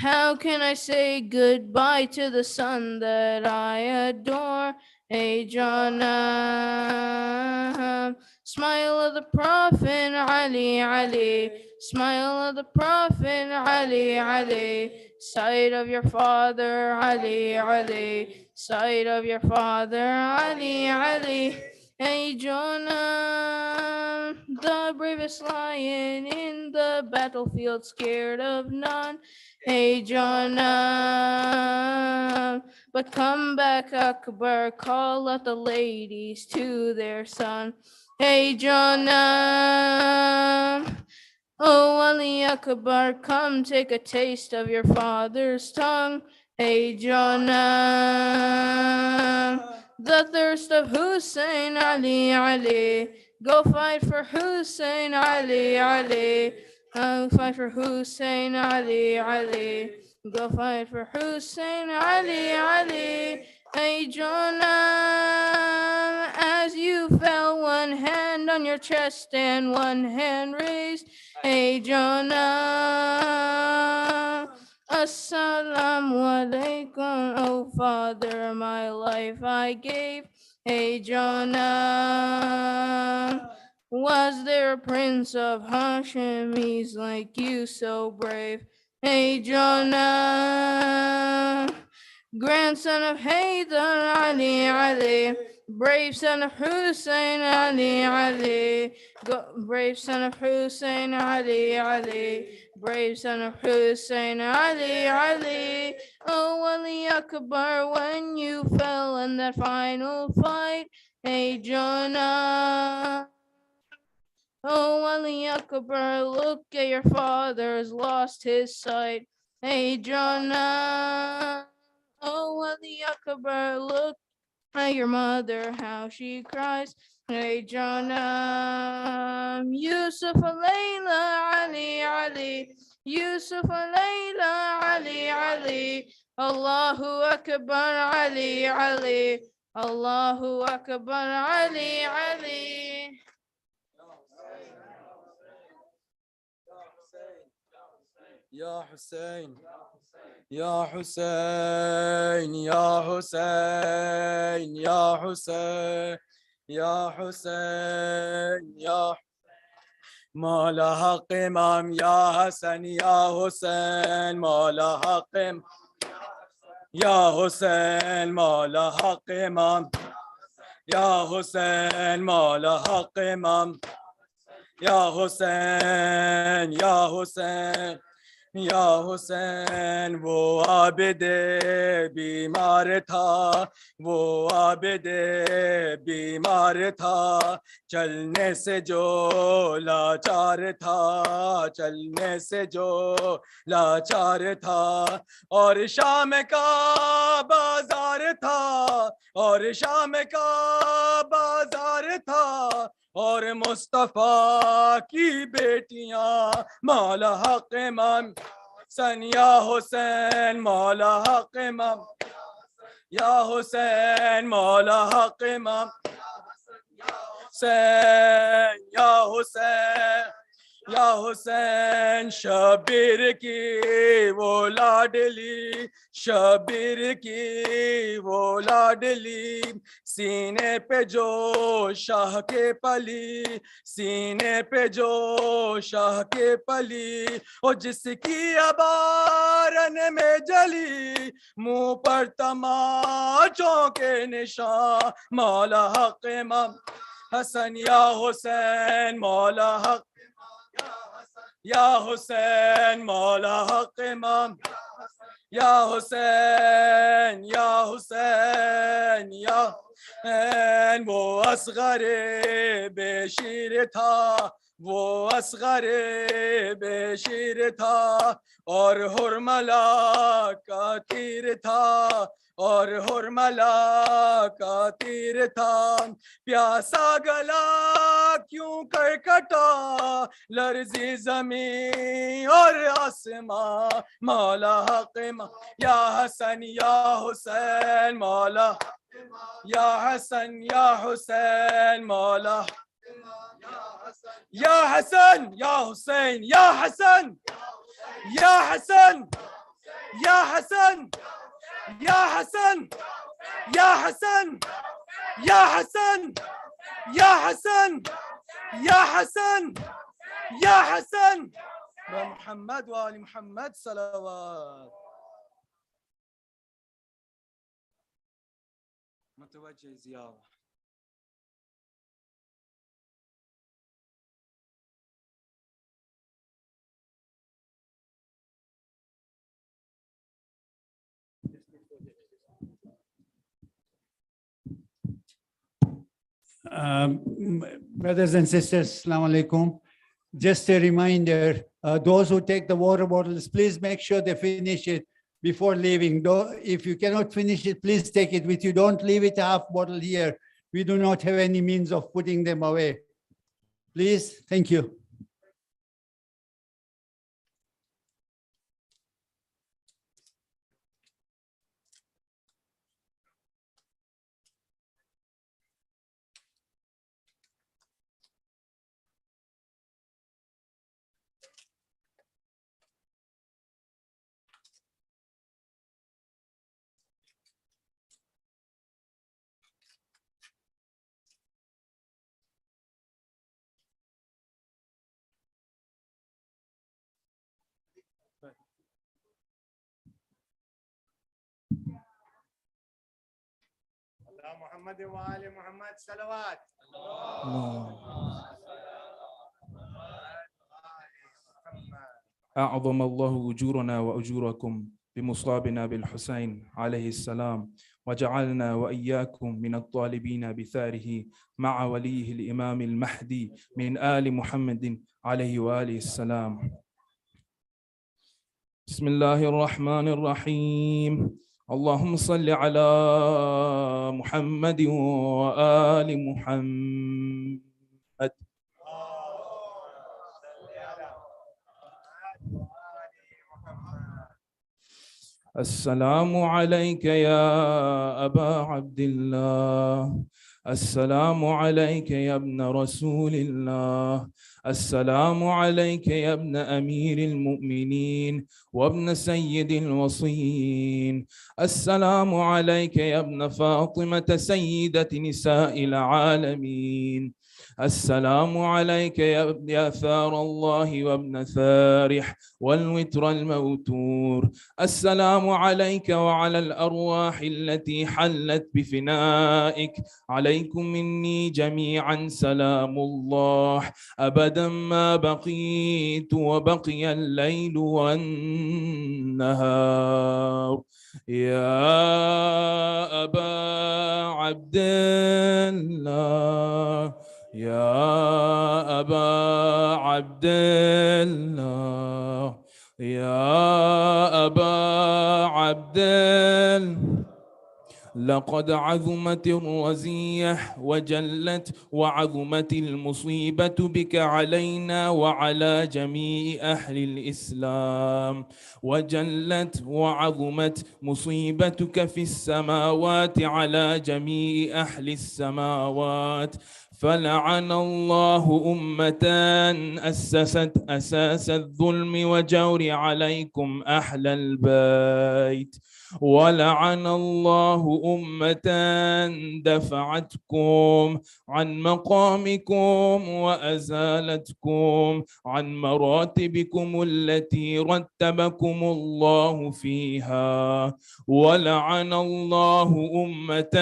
How can I say goodbye to the son that I adore? Hey, Jonah, smile of the Prophet Ali, Ali, smile of the Prophet Ali, Ali, sight of your father Ali, Ali, sight of your father Ali, Ali. Hey, Jonah, the bravest lion in the battlefield, scared of none. Hey Jonah, but come back Akbar, call out the ladies to their son. Hey Jonah, oh Ali Akbar, come take a taste of your father's tongue. Hey Jonah, the thirst of Hussein Ali, Ali, go fight for Hussein Ali, Ali. Go fight for Hussein Ali, Ali. Go fight for Hussein Ali, Ali. Hey Jonah, as you fell, one hand on your chest and one hand raised. Hey Jonah, Assalamu alaikum, oh Father, my life I gave. Hey Jonah, was there a prince of Hashemis like you so brave? Hey Jonah, grandson of Haydar Ali, Ali, brave son of Hussein Ali, Ali, brave son of Hussein Ali, Ali, brave son of Hussein Ali, Ali. Oh Ali Akbar, when you fell in that final fight, hey Jonah. Oh, Ali Akbar, look at your father's lost his sight. Hey, Jonah. Oh, Ali Akbar, look at your mother, how she cries. Hey Janam, Yusuf, Layla, Ali, Ali, Yusuf, Layla, Ali, Ali, Allahu Akbar, Ali, Ali, Allahu Akbar, Ali, Ali. Ya Hussein, Ya Hussein, Ya Hussein, Ya Hussein, Ya Hussein, Ya Mawla Haq Imam, Ya Hassan, Ya Hussein, Mawla Haq Imam, Ya Hussein, Mawla Haq Imam, Ya Hussein, Mawla Haq Imam, Ya Hussein, Ya Hussein, या हुसैन वो आबिदे बीमार था, वो आबिदे बीमार था, चलने से जो लाचार था, चलने से जो लाचार था, और शाम का बाजार था, और शाम का बाजार था, और मुस्तफा की बेटियां मौला हक इमाम सन या हुसैन, मौला हक इमाम या हुसैन, मौला हक इमाम हुसैन या हुसैन, या हुसैन, शबीर की वो लाडली, शबीर की वो लाडली, सीने पे जो शाह के पली, सीने पे जो शाह के पली, और जिसकी अबारन में जली, मुंह पर तमाचों के निशान, मौला हक इमाम हसन या हुसैन, मौला हक या हुसैन, मौला हक इमाम या हुसैन, या हुसैन, या हुसैन, वो असगरे बेशीर था, वो असगरे बेशीर था, और हुरमला का तीर था, और हुरमला का तीर था, प्यासा गला क्यों कर कटा, लर्जी जमीन और आसमां, मौला हक इमाम या हसन या हुसैन, मौला या हसन या हुसैन, मौला या हसन या हुसैन, या हसन, या हसन, या हसन, या हसन, या हसन, या हसन, या हसन, या हसन, या हसन, मोहम्मद व आले मोहम्मद सलावत। मुतवज्जिह ज़ियारा। Brothers and sisters, Assalamu alaikum. Just a reminder, those who take the water bottles, please make sure they finish it before leaving. If you cannot finish it, please take it with you. Don't leave it half bottle here. We do not have any means of putting them away. Please, thank you. محمد وآل محمد صلوات. أعظم الله أجورنا وأجوركم بمصابنا بالحسين عليه السلام، وجعلنا وإياكم من الطالبين بثاره مع وليه الإمام المهدي من آل محمد عليه وآله السلام. بسم الله الرحمن الرحيم. اللهم صل على محمد وآل محمد. السلام عليك يا أبا عبد الله، السلام عليك يا ابن رسول الله، السلام عليك يا ابن أمير المؤمنين وابن سيد الوصيين، السلام عليك يا ابن فاطمة سيدة نساء العالمين، السلام عليك يا ثار الله وابن ثارح والوتر الموتور، السلام عليك وعلى الأرواح التي حلت بفنائك، عليكم مني جميعا سلام الله أبدا ما بقيت وبقي الليل والنهار. يا أبا عبد الله، يا أبا عبد الله، يا أبا عبد الله، لقد عظمت الرزية وجلت وعظمت المصيبة بك علينا وعلى جميع أهل الإسلام، وجلت وعظمت مصيبتك في السماوات على جميع أهل السماوات، فلعن الله أمة أسست أساس الظلم وجور عليكم أهل البيت، ولعن الله أمة دفعتكم عن مقامكم وأزالتكم عن مراتبكم التي رتبكم الله فيها، ولعن الله أمة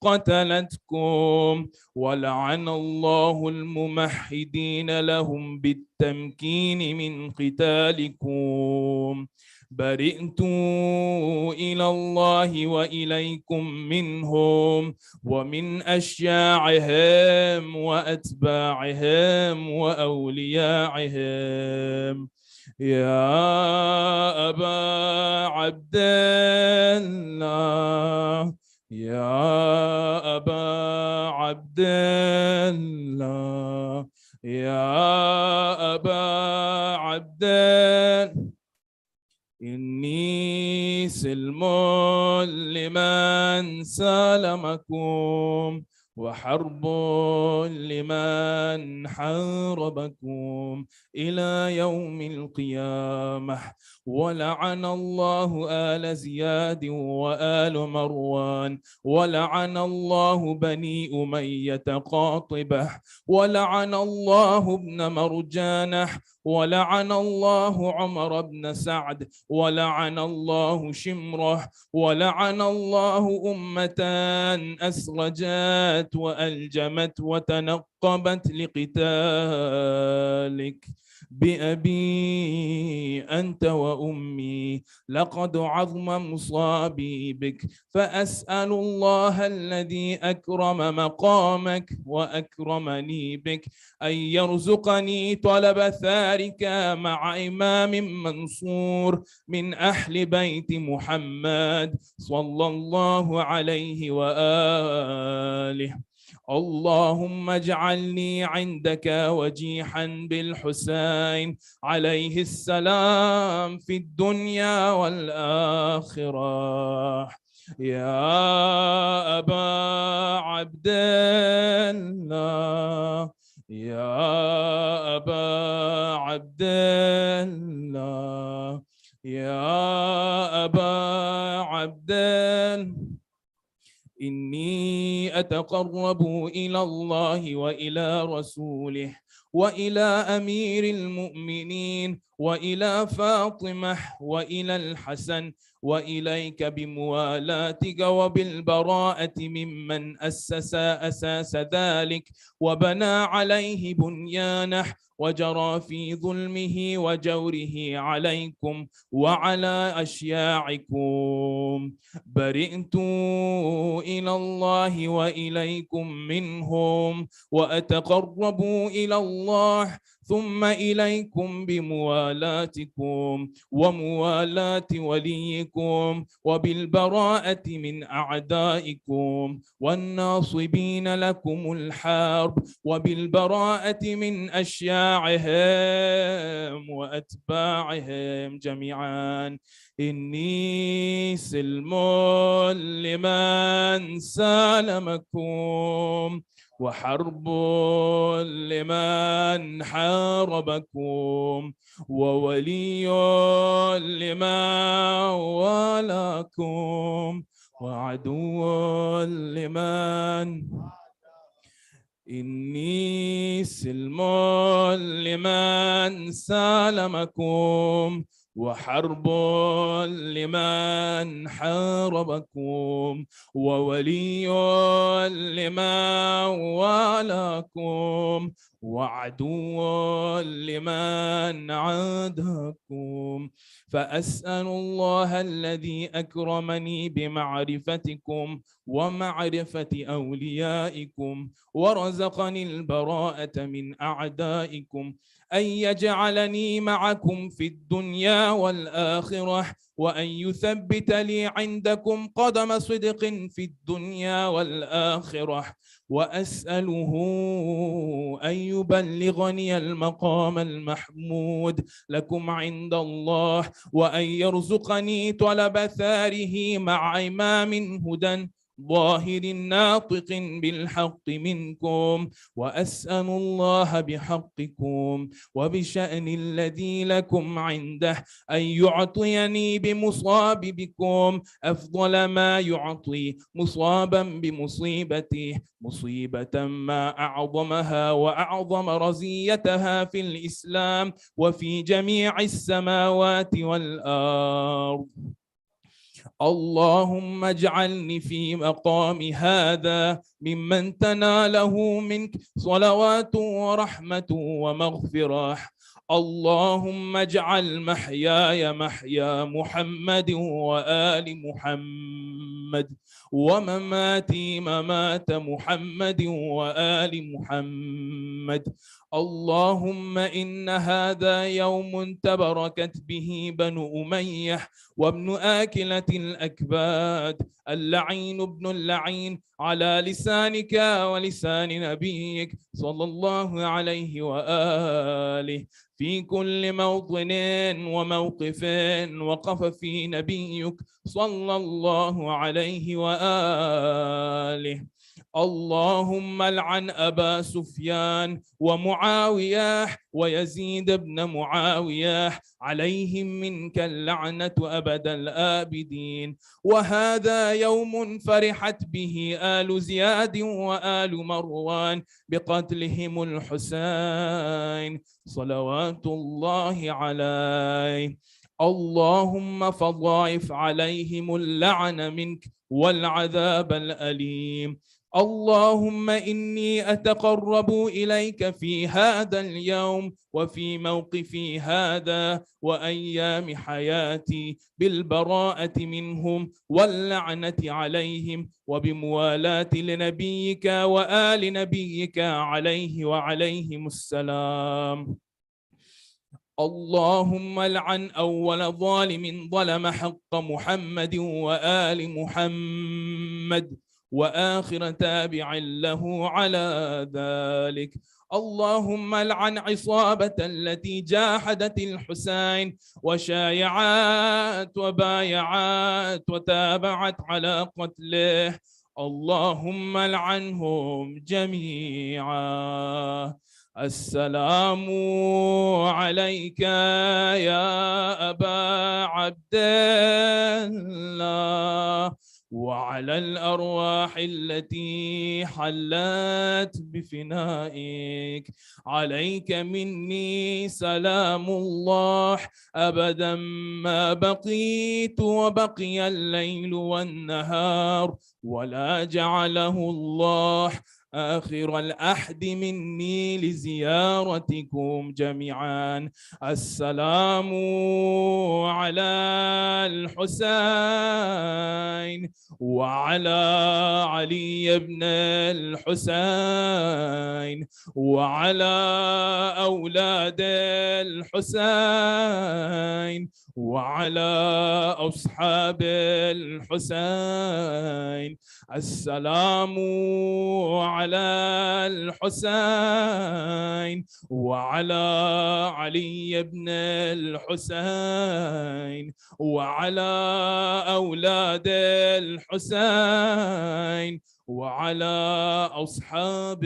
قتلتكم، ولعن الله الممهدين لهم بالتمكين من قتالكم. برئت إلى الله وإليكم منهم ومن أشياعهم وأتباعهم وأولياعهم. يا أبا عبد الله، يا أبا عبد الله، يا أبا عبد الله، إني سلم لمن سالمكم وحرب لمن حاربكم إلى يوم القيامة. ولعن الله آل زياد وآل مروان، ولعن الله بني أمية قاطبة، ولعن الله ابن مرجانة، ولعن الله عمر بن سعد، ولعن الله شمره، ولعن الله أمة أسرجت وألجمت وتنقبت لقتالك. بأبي أنت وأمي لقد عظم مصابي بك، فأسأل الله الذي أكرم مقامك وأكرمني بك أن يرزقني طلب ثارك مع إمام منصور من أهل بيت محمد صلى الله عليه وآله. اللهم اجعلني عندك وجيحا بالحسين عليه السلام في الدنيا والآخرة. يا أبا عبد الله، يا أبا عبد الله، يا أبا عبد الله، إني أتقرب إلى الله وإلى رسوله وإلى أمير المؤمنين وإلى فاطمة وإلى الحسن وإليك بموالاتك وبالبراءة ممن أسس أساس ذلك وبنى عليه بنيانه وجرى في ظلمه وجوره عليكم وعلى أشياعكم. برئت إلى الله وإليكم منهم وأتقرب إلى الله الله ثم إليكم بموالاتكم وموالاة وليكم وبالبراءة من أعدائكم والناصبين لكم الحرب وبالبراءة من أشياعهم وأتباعهم جميعا. إني سلم لمن سالمكم وحرب لمن حاربكم وولي لمن والاكم وعدو لمن. إني سلم لمن سالمكم وحرب لمن حاربكم وولي لمن والاكم وعدو لمن عاداكم. فأسأل الله الذي أكرمني بمعرفتكم ومعرفة أوليائكم ورزقني البراءة من أعدائكم أن يجعلني معكم في الدنيا والآخرة وأن يثبت لي عندكم قدم صدق في الدنيا والآخرة وأسأله أن يبلغني المقام المحمود لكم عند الله وأن يرزقني طلب ثاره مع إمام هدى ظاهر ناطق بالحق منكم. وأسأل الله بحقكم وبشأن الذي لكم عنده أن يعطيني بمصاب بكم أفضل ما يعطي مصابا بمصيبته مصيبة ما أعظمها وأعظم رزيتها في الإسلام وفي جميع السماوات والأرض. اللهم اجعلني في مقام هذا ممن تناله منك صلوات ورحمة ومغفرة. اللهم اجعل محياي محيا محمد وآل محمد ومماتي ممات محمد وآل محمد. اللهم إن هذا يوم تبركت به بنو أمية وابن آكلة الأكباد اللعين ابن اللعين على لسانك ولسان نبيك صلى الله عليه وآله في كل موطن وموقف وقف في نبيك صلى الله عليه وآله. اللهم لعن أبا سفيان ومعاوية ويزيد بن معاوية عليهم منك اللعنة أبد الآبدين. وهذا يوم فرحت به آل زياد وآل مروان بقتلهم الحسين صلوات الله عليه. اللهم فضاعف عليهم اللعن منك والعذاب الأليم. اللهم إني أتقرب إليك في هذا اليوم وفي موقفي هذا وأيام حياتي بالبراءة منهم واللعنة عليهم وبموالاة لنبيك وآل نبيك عليه وعليهم السلام. اللهم لعن أول ظالم ظلم حق محمد وآل محمد وآخر تابع له على ذلك. اللهم لعن عصابة التي جاحدت الحسين وشايعت وبايعت وتابعت على قتله. اللهم لعنهم جميعا. السلام عليك يا أبا عبد الله وعلى الأرواح التي حلت بفنائك. عليك مني سلام الله أبدا ما بقيت وبقي الليل والنهار ولا جعله الله آخر العهد مني لزيارتكم جميعا. السلام على الحسين وعلى علي بن الحسين وعلى أولاد الحسين وعلى أصحاب الحسين. السلام على الحسين وعلى علي بن الحسين وعلى أولاد الحسين وعلى أصحاب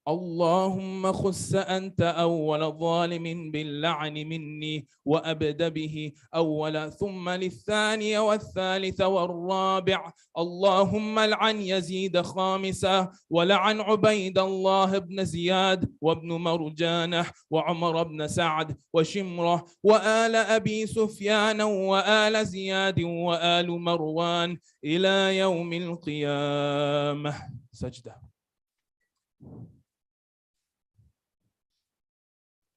اللهم خص أنت أول ظالم باللعن مني وأبد به أول ثم للثاني والثالث والرابع. اللهم لعن يزيد خامسة ولعن عبيد الله بن زياد وابن مرجانة وعمر بن سعد وشمرة وآل أبي سفيان وآل زياد وآل مروان إلى يوم القيامة. سجدة.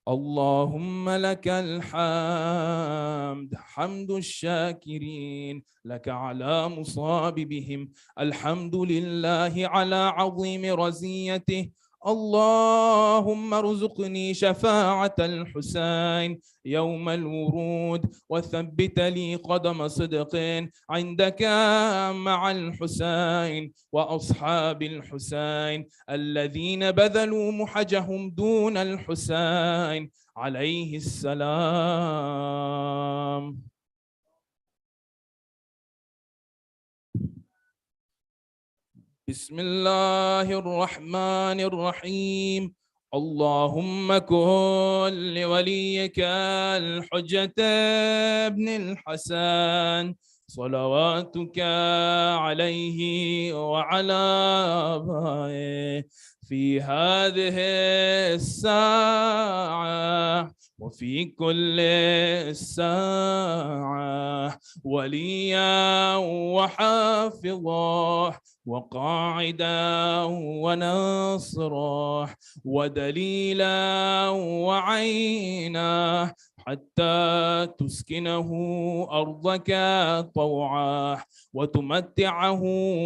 اللهم لك الحمد حمد الشاكرين لك على مصاب بهم، الحمد لله على عظيم رزيته. اللهم ارزقني شفاعة الحسين يوم الورود وثبت لي قدم صدق عندك مع الحسين وأصحاب الحسين الذين بذلوا محجهم دون الحسين عليه السلام. بسم الله الرحمن الرحيم. اللهم كن لوليك الحجة ابن الحسن صلواتك عليه وعلى آبائه في هذه الساعة وفي كل الساعة وليا وحافظا وقاعدا ونصرا ودليلا وعينا حتى تسكنه أرضك طوعا وتمتعه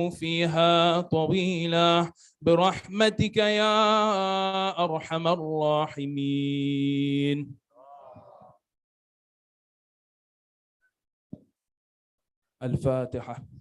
فيها طويلا برحمتك يا أرحم الراحمين. الفاتحة.